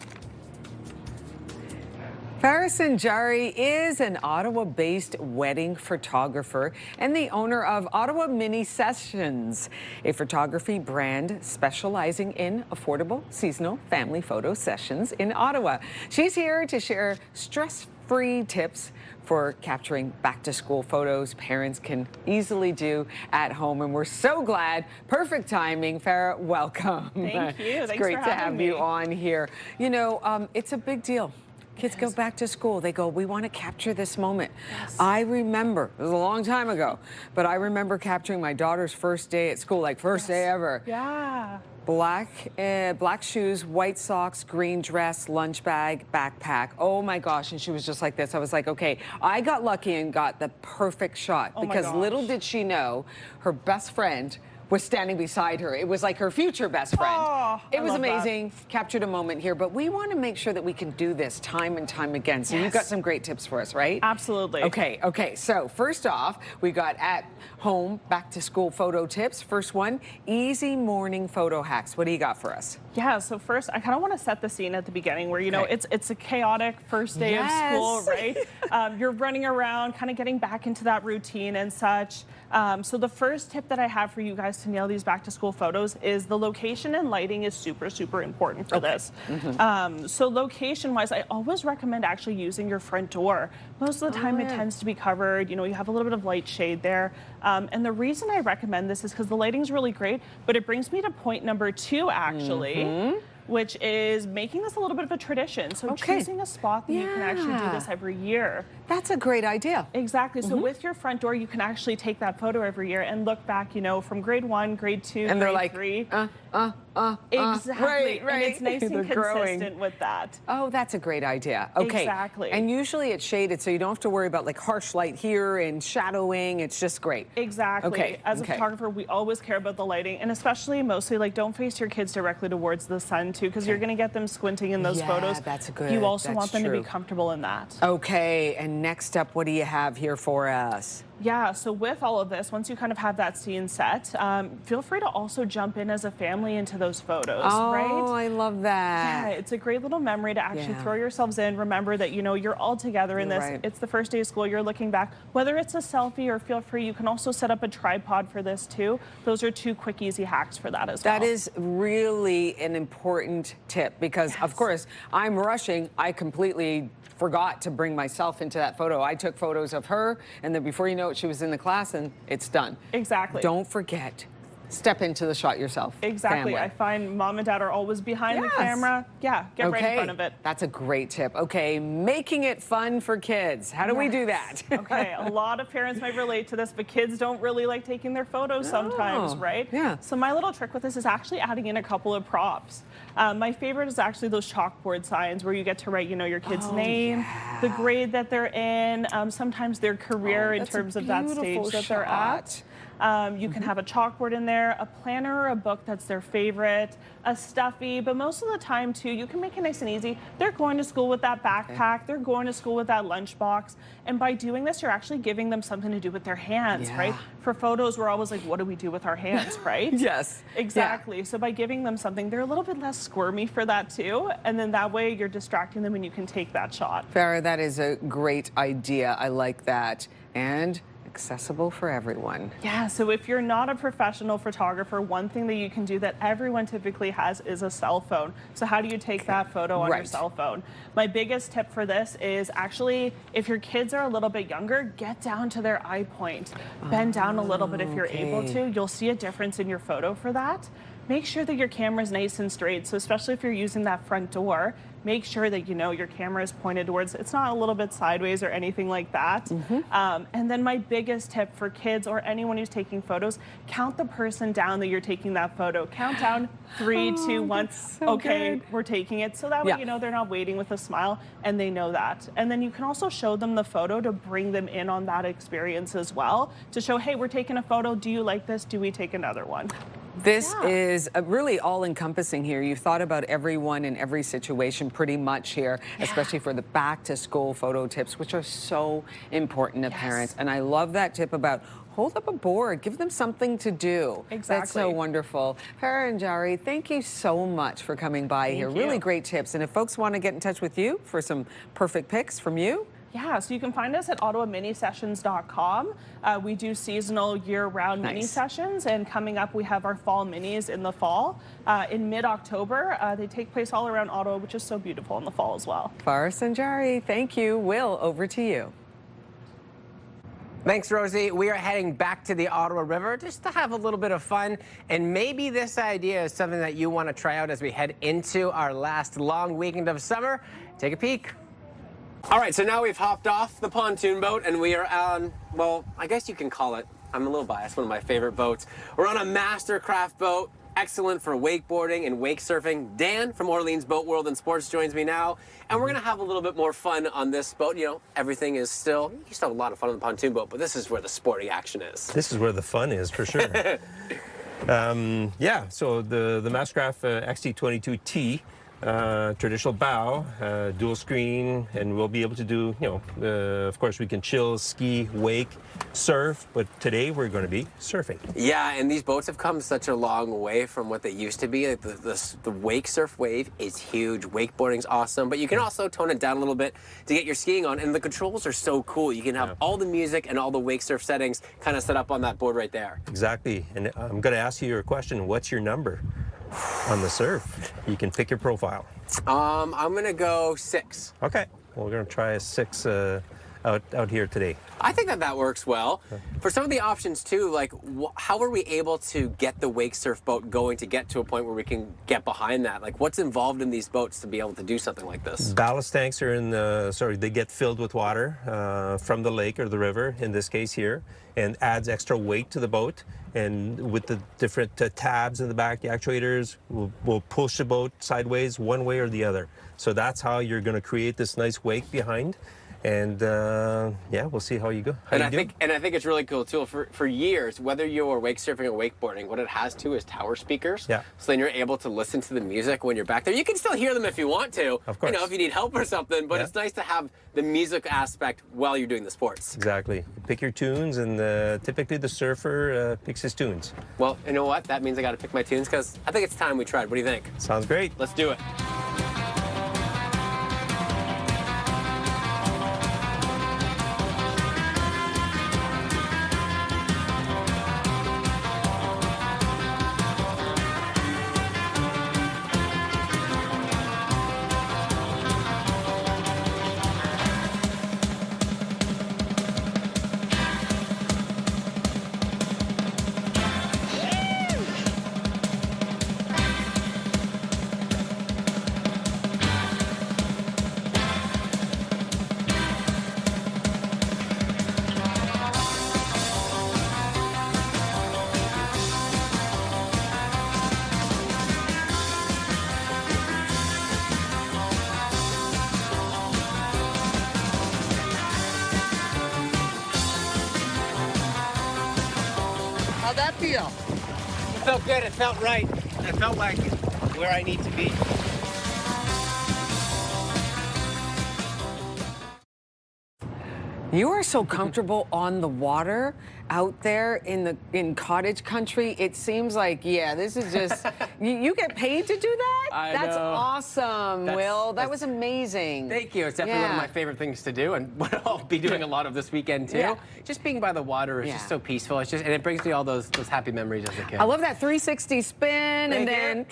Faris Jari is an Ottawa-based wedding photographer and the owner of Ottawa Mini Sessions, a photography brand specializing in affordable seasonal family photo sessions in Ottawa. She's here to share stress-free tips for capturing back-to-school photos parents can easily do at home. And we're so glad. Perfect timing. Farah, welcome. Thank you. It's Thanks great for to having have me. you on here. You know, it's a big deal. Kids go back to school. They go, we want to capture this moment. Yes. I remember, it was a long time ago, but I remember capturing my daughter's first day at school, like first day ever. Yeah. Black shoes, white socks, green dress, lunch bag, backpack. Oh my gosh, and she was just like this. I was like, okay, I got lucky and got the perfect shot because little did she know her best friend was standing beside her. It was like her future best friend. Oh, it was I love amazing. Captured a moment here, but we want to make sure that we can do this time and time again. So you've got some great tips for us, right? Absolutely. Okay. So first off, we got at home back to school photo tips. First one, easy morning photo hacks. What do you got for us? Yeah, so first, I kind of want to set the scene at the beginning where, you know, it's a chaotic first day of school, right? You're running around, kind of getting back into that routine and such. So the first tip that I have for you guys to nail these back to school photos is the location and lighting is super, super important for this. So location wise, I always recommend actually using your front door. Most of the time it tends to be covered, you know, you have a little bit of light shade there. And the reason I recommend this is because the lighting is really great, but it brings me to point number 2 actually. Which is making this a little bit of a tradition. So choosing a spot that you can actually do this every year. That's a great idea. Exactly. So with your front door, you can actually take that photo every year and look back, you know, from grade 1, grade 2, and grade they're like, 3. Right. Exactly. And it's nice and consistent growing with that. Oh, that's a great idea. Okay. Exactly. And usually it's shaded, so you don't have to worry about like harsh light here and shadowing. It's just great. Exactly. Okay. As a photographer, we always care about the lighting, and especially mostly like don't face your kids directly towards the sun too, because you're going to get them squinting in those photos. That's good. You also That's want them to true. be comfortable in that. Okay. And next up, what do you have here for us? Yeah, so with all of this, once you kind of have that scene set, feel free to also jump in as a family into those photos, right? Oh, I love that. Yeah, it's a great little memory to actually throw yourselves in. Remember that, you know, you're all together in this. Right. It's the first day of school. You're looking back. Whether it's a selfie or feel free, you can also set up a tripod for this too. Those are 2 quick, easy hacks for that as well. That is really an important tip because, of course, I'm rushing. I completely forgot to bring myself into that photo. I took photos of her, and then before you know it, she was in the class, and it's done. Exactly. Don't forget. Step into the shot yourself. Exactly. Family. I find mom and dad are always behind the camera. Yeah, get right in front of it. That's a great tip. Okay, making it fun for kids. How do we do that? Okay, a lot of parents might relate to this, but kids don't really like taking their photos sometimes, right? Yeah. So my little trick with this is actually adding in a couple of props. My favorite is actually those chalkboard signs where you get to write, you know, your kid's name, the grade that they're in, sometimes their career in terms of that stage that they're at. You can have a chalkboard in there, a planner or a book that's their favorite, a stuffy, but most of the time too, you can make it nice and easy. They're going to school with that backpack, they're going to school with that lunchbox, and by doing this, you're actually giving them something to do with their hands, right? For photos, we're always like, what do we do with our hands, right? Yes. Exactly. So by giving them something, they're a little bit less squirmy for that too, and then that way you're distracting them and you can take that shot. Farah, that is a great idea. I like that. And accessible for everyone. Yeah, so if you're not a professional photographer, one thing that you can do that everyone typically has is a cell phone. So how do you take that photo on your cell phone? My biggest tip for this is actually, if your kids are a little bit younger, get down to their eye point. Bend down a little bit if you're able to. You'll see a difference in your photo for that. Make sure that your camera is nice and straight. So especially if you're using that front door, make sure that you know your camera is pointed towards, it's not a little bit sideways or anything like that. And then my biggest tip for kids or anyone who's taking photos, count the person down that you're taking that photo. Count down 3, 2, 1. Okay, we're taking it. So that way, you know, they're not waiting with a smile and they know that. And then you can also show them the photo to bring them in on that experience as well, to show, hey, we're taking a photo. Do you like this? Do we take another one? This is really all-encompassing here. You've thought about everyone in every situation pretty much here, especially for the back-to-school photo tips, which are so important to parents. And I love that tip about hold up a board, give them something to do. Exactly. That's so wonderful. Farah and Jari, thank you so much for coming by here. Really great tips. And if folks want to get in touch with you for some perfect pics from you, yeah, so you can find us at ottawaminisessions.com. We do seasonal year-round mini sessions, and coming up we have our fall minis in the fall. In mid-October, they take place all around Ottawa, which is so beautiful in the fall as well. Farah and Jari, thank you. Will, over to you. Thanks, Rosie. We are heading back to the Ottawa River just to have a little bit of fun, and maybe this idea is something that you want to try out as we head into our last long weekend of summer. Take a peek. All right, so now we've hopped off the pontoon boat and we are on, well, I guess you can call it, I'm a little biased, one of my favorite boats. We're on a Mastercraft boat, excellent for wakeboarding and wake surfing. Dan from Orleans Boat World and Sports joins me now, and we're gonna have a little bit more fun on this boat. You know, everything is still, you still have a lot of fun on the pontoon boat, but this is where the sporty action is. This is where the fun is, for sure. Yeah, so the Mastercraft XT22T, traditional bow, dual screen, and we'll be able to do, you know, of course we can chill, ski, wake, surf, but today we're going to be surfing. Yeah, and these boats have come such a long way from what they used to be. Like the wake surf wave is huge, wakeboarding's awesome, but you can also tone it down a little bit to get your skiing on, and the controls are so cool. You can have all the music and all the wake surf settings kind of set up on that board right there. Exactly, and I'm going to ask you a question. What's your number on the surf? You can pick your profile. I'm gonna go 6. Okay, well, we're gonna try a 6 out here today. I think that works well. For some of the options too, like how are we able to get the wake surf boat going to get to a point where we can get behind that? Like what's involved in these boats to be able to do something like this? Ballast tanks are in the, they get filled with water from the lake or the river, in this case here, and adds extra weight to the boat. And with the different tabs in the back, the actuators will push the boat sideways one way or the other. So that's how you're going to create this nice wake behind. And yeah, we'll see how you go. I think it's really cool too. For years, whether you're wake surfing or wakeboarding, what it has too is tower speakers. Yeah. So then you're able to listen to the music when you're back there. You can still hear them if you want to. Of course. You know, if you need help or something. But it's nice to have the music aspect while you're doing the sports. Exactly. Pick your tunes, and typically the surfer picks his tunes. Well, you know what? That means I got to pick my tunes because I think it's time we tried. What do you think? Sounds great. Let's do it. How'd that feel? It felt good. It felt right. It felt like where I need to be. You are so comfortable on the water out there in cottage country. It seems like, yeah, this is just, you get paid to do that? That's know. Awesome, Will. That was amazing. Thank you. It's definitely one of my favorite things to do, and what I'll be doing a lot of this weekend too. Yeah. Just being by the water is just so peaceful. It's just, and it brings me all those happy memories as a kid. I love that 360 spin and then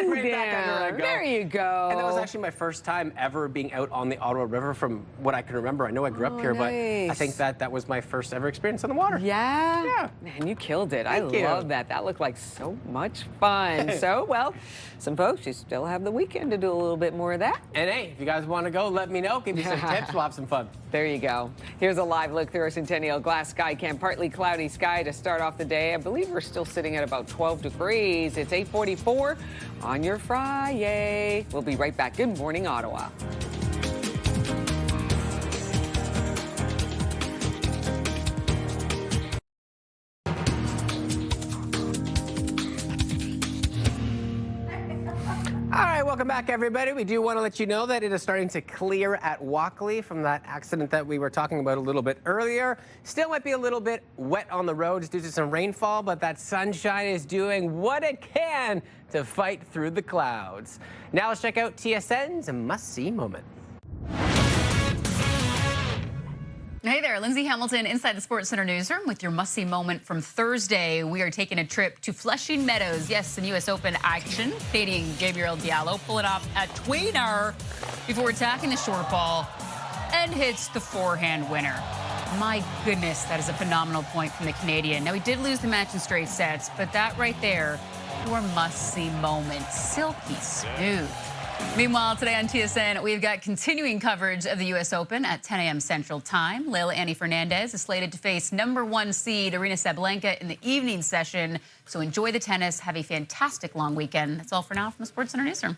right back under I go. There you go. And that was actually my first time ever being out on the Ottawa River from what I can remember. I know I grew up here, but I think that was my first ever experience on the water. Yeah? Yeah. Man, you killed it. Thank you. Love that. That looked like so much fun. So, well, some folks, you still have the weekend to do a little bit more of that. And hey, if you guys want to go, let me know. Give me some tips. We'll have some fun. There you go. Here's a live look through our Centennial Glass Sky Cam. Partly cloudy sky to start off the day. I believe we're still sitting at about 12 degrees. It's 8:44 on your Friday. We'll be right back. Good morning, Ottawa. All right, welcome back, everybody. We do want to let you know that it is starting to clear at Walkley from that accident that we were talking about a little bit earlier. Still might be a little bit wet on the roads due to some rainfall, but that sunshine is doing what it can to fight through the clouds. Now let's check out TSN's must-see moment. Hey there, Lindsay Hamilton inside the Sports Center newsroom with your must-see moment from Thursday. We are taking a trip to Flushing Meadows. Yes, some U.S. Open action. Canadian Gabriel Diallo pulling off a tweener before attacking the short ball and hits the forehand winner. My goodness, that is a phenomenal point from the Canadian. Now, he did lose the match in straight sets, but that right there, your must-see moment. Silky smooth. Meanwhile, today on TSN, we've got continuing coverage of the U.S. Open at 10 a.m. Central Time. Leila Annie Fernandez is slated to face #1 seed Aryna Sabalenka in the evening session. So enjoy the tennis. Have a fantastic long weekend. That's all for now from the Sports Center newsroom.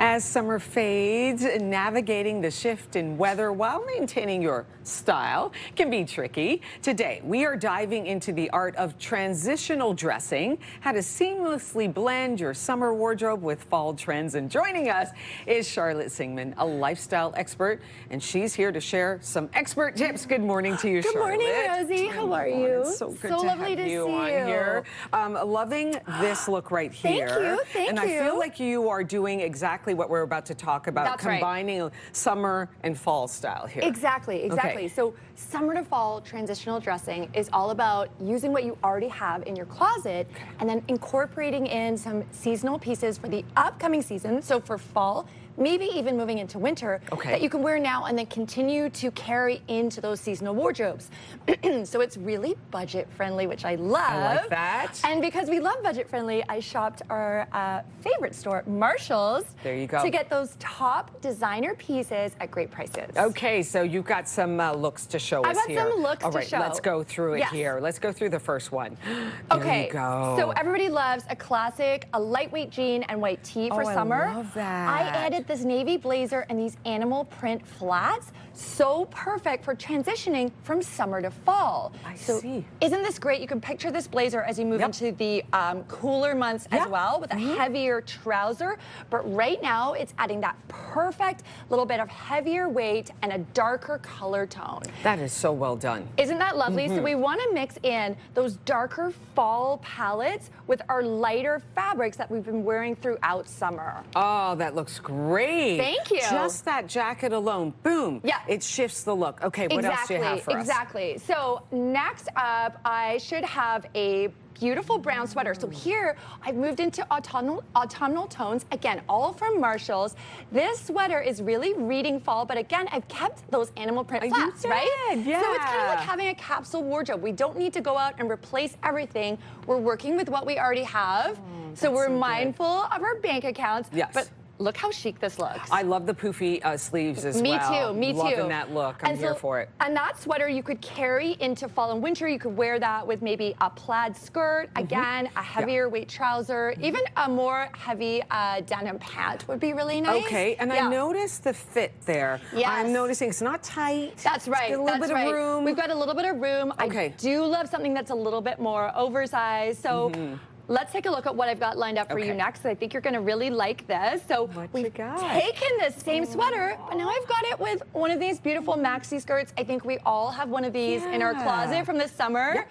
As summer fades, navigating the shift in weather while maintaining your style can be tricky. Today, we are diving into the art of transitional dressing, how to seamlessly blend your summer wardrobe with fall trends. And joining us is Charlotte Singman, a lifestyle expert, and she's here to share some expert tips. Good morning to you, Charlotte. Good morning, Rosie. How are you? It's so good so to lovely have to you see on you. here. Loving this look right here. Thank you. Thank and you. I feel like you are doing exactly what we're about to talk about, That's right. combining summer and fall style here. Exactly. Okay. So summer to fall transitional dressing is all about using what you already have in your closet and then incorporating in some seasonal pieces for the upcoming season. So for fall, maybe even moving into winter, that you can wear now and then continue to carry into those seasonal wardrobes. So it's really budget friendly, which I love. I like that. And because we love budget friendly, I shopped our favorite store, Marshall's. There you go. To get those top designer pieces at great prices. Okay, so you've got some looks to show us here. I've got some looks All to right, show. let's go through it here. Let's go through the first one. There Okay, you go. so everybody loves a classic, a lightweight jean and white tee for summer. I love that. I added this navy blazer and these animal print flats. So perfect for transitioning from summer to fall. I see. Isn't this great? You can picture this blazer as you move into the cooler months as well with a heavier trouser. But right now, it's adding that perfect little bit of heavier weight and a darker color tone. That is so well done. Isn't that lovely? So we want to mix in those darker fall palettes with our lighter fabrics that we've been wearing throughout summer. Oh, that looks great. Thank you. Just that jacket alone, boom. Yeah. It shifts the look. Okay, what else do you have for us? Exactly. So next up, I should have a beautiful brown sweater. So here, I've moved into autumnal tones. Again, all from Marshall's. This sweater is really reading fall, but again, I've kept those animal print flats, right? Yeah. So it's kind of like having a capsule wardrobe. We don't need to go out and replace everything. We're working with what we already have. So we're mindful of our bank accounts. Yes. But look how chic this looks. I love the poofy sleeves as well. Me too, Loving that look. I'm here for it. And that sweater you could carry into fall and winter. You could wear that with maybe a plaid skirt, again, a heavier weight trouser, even a more heavy denim pant would be really nice. Okay, and I noticed the fit there. Yes. I'm noticing it's not tight. That's right. It's got a little bit of room. We've got a little bit of room. Okay. I do love something that's a little bit more oversized. So let's take a look at what I've got lined up for you next. I think you're going to really like this. So we've taken this same sweater, but now I've got it with one of these beautiful maxi skirts. I think we all have one of these in our closet from the summer.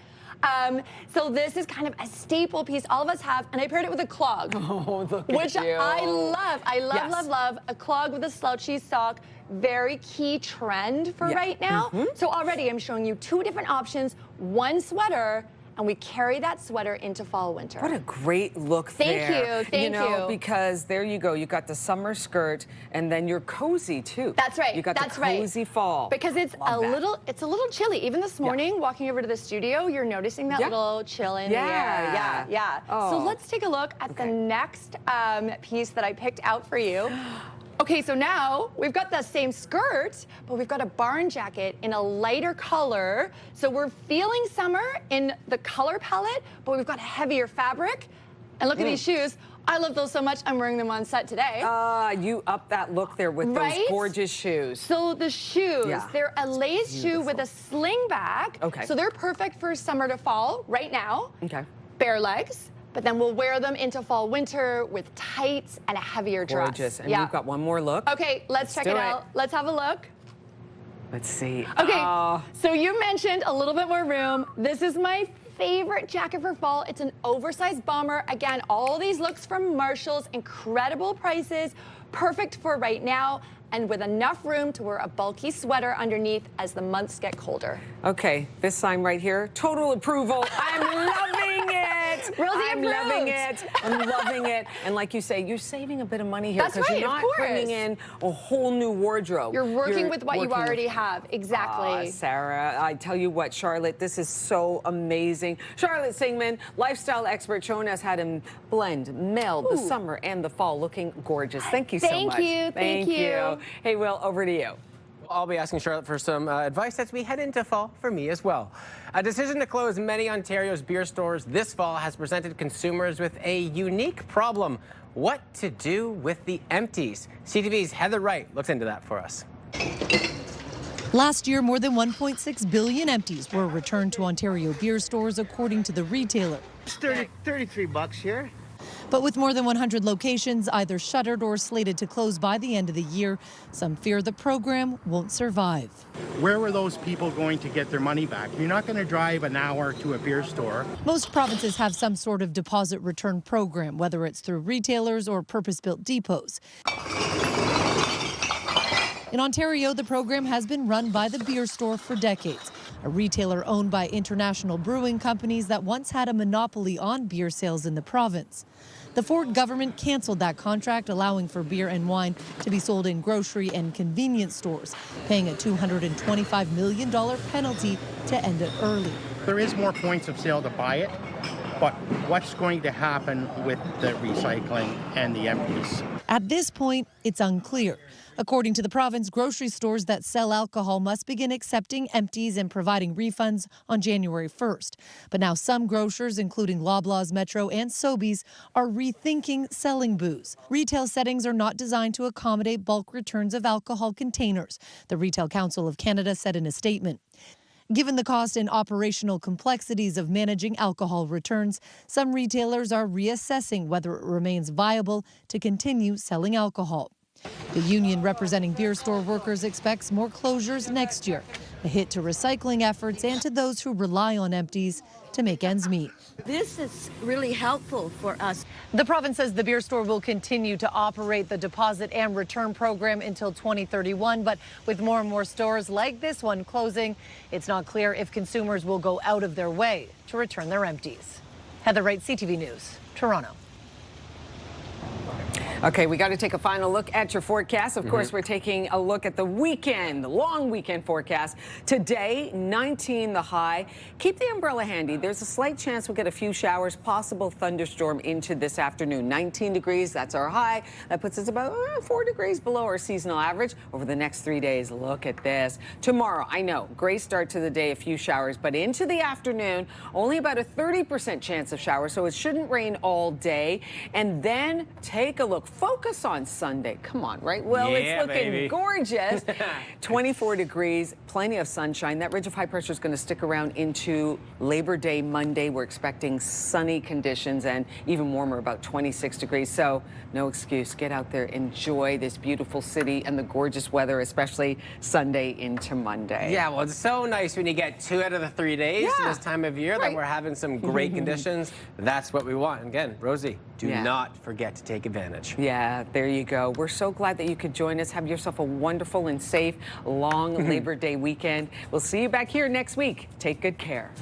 So this is kind of a staple piece all of us have, and I paired it with a clog, which I love. I love, love, love a clog with a slouchy sock. Very key trend for right now. So already I'm showing you two different options, one sweater, and we carry that sweater into fall, winter. What a great look there. Thank you. Because there you go. You got the summer skirt, and then you're cozy too. That's right. You got the cozy fall. Because it's a little chilly. Even this morning, walking over to the studio, you're noticing that little chill in the air. Yeah. So let's take a look at the next piece that I picked out for you. Okay, so now we've got the same skirt, but we've got a barn jacket in a lighter color. So we're feeling summer in the color palette, but we've got heavier fabric. And look at these shoes. I love those so much, I'm wearing them on set today. You up that look there with those gorgeous shoes. So the shoes, they're a lace shoe with a sling back. Okay. So they're perfect for summer to fall right now. Okay. Bare legs. But then we'll wear them into fall, winter with tights and a heavier dress. Gorgeous. And we've got one more look. Okay, let's check it out. Let's have a look. Let's see. Okay, so you mentioned a little bit more room. This is my favorite jacket for fall. It's an oversized bomber. Again, all these looks from Marshall's, incredible prices, perfect for right now, and with enough room to wear a bulky sweater underneath as the months get colder. Okay, this sign right here, total approval. I'm loving it. Rosie I'm loving it. I'm loving it. And like you say, you're saving a bit of money here because you're not bringing in a whole new wardrobe. You're working with what you already have. Exactly. Sarah, I tell you what, Charlotte, this is so amazing. Charlotte Singman, lifestyle expert, showing us how to blend, meld the summer and the fall, looking gorgeous. Thank you so much. Thank you. Hey, Will, over to you. I'll be asking Charlotte for some advice as we head into fall for me as well. A decision to close many Ontario's beer stores this fall has presented consumers with a unique problem: what to do with the empties. CTV's Heather Wright looks into that for us. Last year, more than 1.6 billion empties were returned to Ontario beer stores, according to the retailer. It's $33 here. But with more than 100 locations either shuttered or slated to close by the end of the year, some fear the program won't survive. Where were those people going to get their money back? You're not going to drive an hour to a beer store. Most provinces have some sort of deposit return program, whether it's through retailers or purpose-built depots. In Ontario, the program has been run by the beer store for decades, a retailer owned by international brewing companies that once had a monopoly on beer sales in the province. The Ford government canceled that contract, allowing for beer and wine to be sold in grocery and convenience stores, paying a $225 million penalty to end it early. There is more points of sale to buy it, but what's going to happen with the recycling and the empties? At this point, it's unclear. According to the province, grocery stores that sell alcohol must begin accepting empties and providing refunds on January 1st. But now some grocers, including Loblaws, Metro, and Sobeys, are rethinking selling booze. Retail settings are not designed to accommodate bulk returns of alcohol containers, the Retail Council of Canada said in a statement. Given the cost and operational complexities of managing alcohol returns, some retailers are reassessing whether it remains viable to continue selling alcohol. The union representing beer store workers expects more closures next year, a hit to recycling efforts and to those who rely on empties to make ends meet. This is really helpful for us. The province says the beer store will continue to operate the deposit and return program until 2031, but with more and more stores like this one closing, it's not clear if consumers will go out of their way to return their empties. Heather Wright, CTV News, Toronto. Okay, we got to take a final look at your forecast. Of course, we're taking a look at the weekend, the long weekend forecast. Today, 19 the high. Keep the umbrella handy. There's a slight chance we'll get a few showers, possible thunderstorm into this afternoon. 19 degrees, that's our high. That puts us about 4 degrees below our seasonal average over the next 3 days. Look at this. Tomorrow, I know, great start to the day, a few showers, but into the afternoon, only about a 30% chance of showers, so it shouldn't rain all day. And then take a look. Focus on Sunday. Come on, right? Well, it's looking gorgeous. 24 degrees, plenty of sunshine. That ridge of high pressure is going to stick around into Labor Day Monday. We're expecting sunny conditions and even warmer, about 26 degrees. So no excuse. Get out there, enjoy this beautiful city and the gorgeous weather, especially Sunday into Monday. Yeah, well, it's so nice when you get 2 out of the 3 days this time of year that we're having some great conditions. That's what we want. And again, Rosie, do not forget to take advantage. Yeah, there you go. We're so glad that you could join us. Have yourself a wonderful and safe long Labor Day weekend. We'll see you back here next week. Take good care.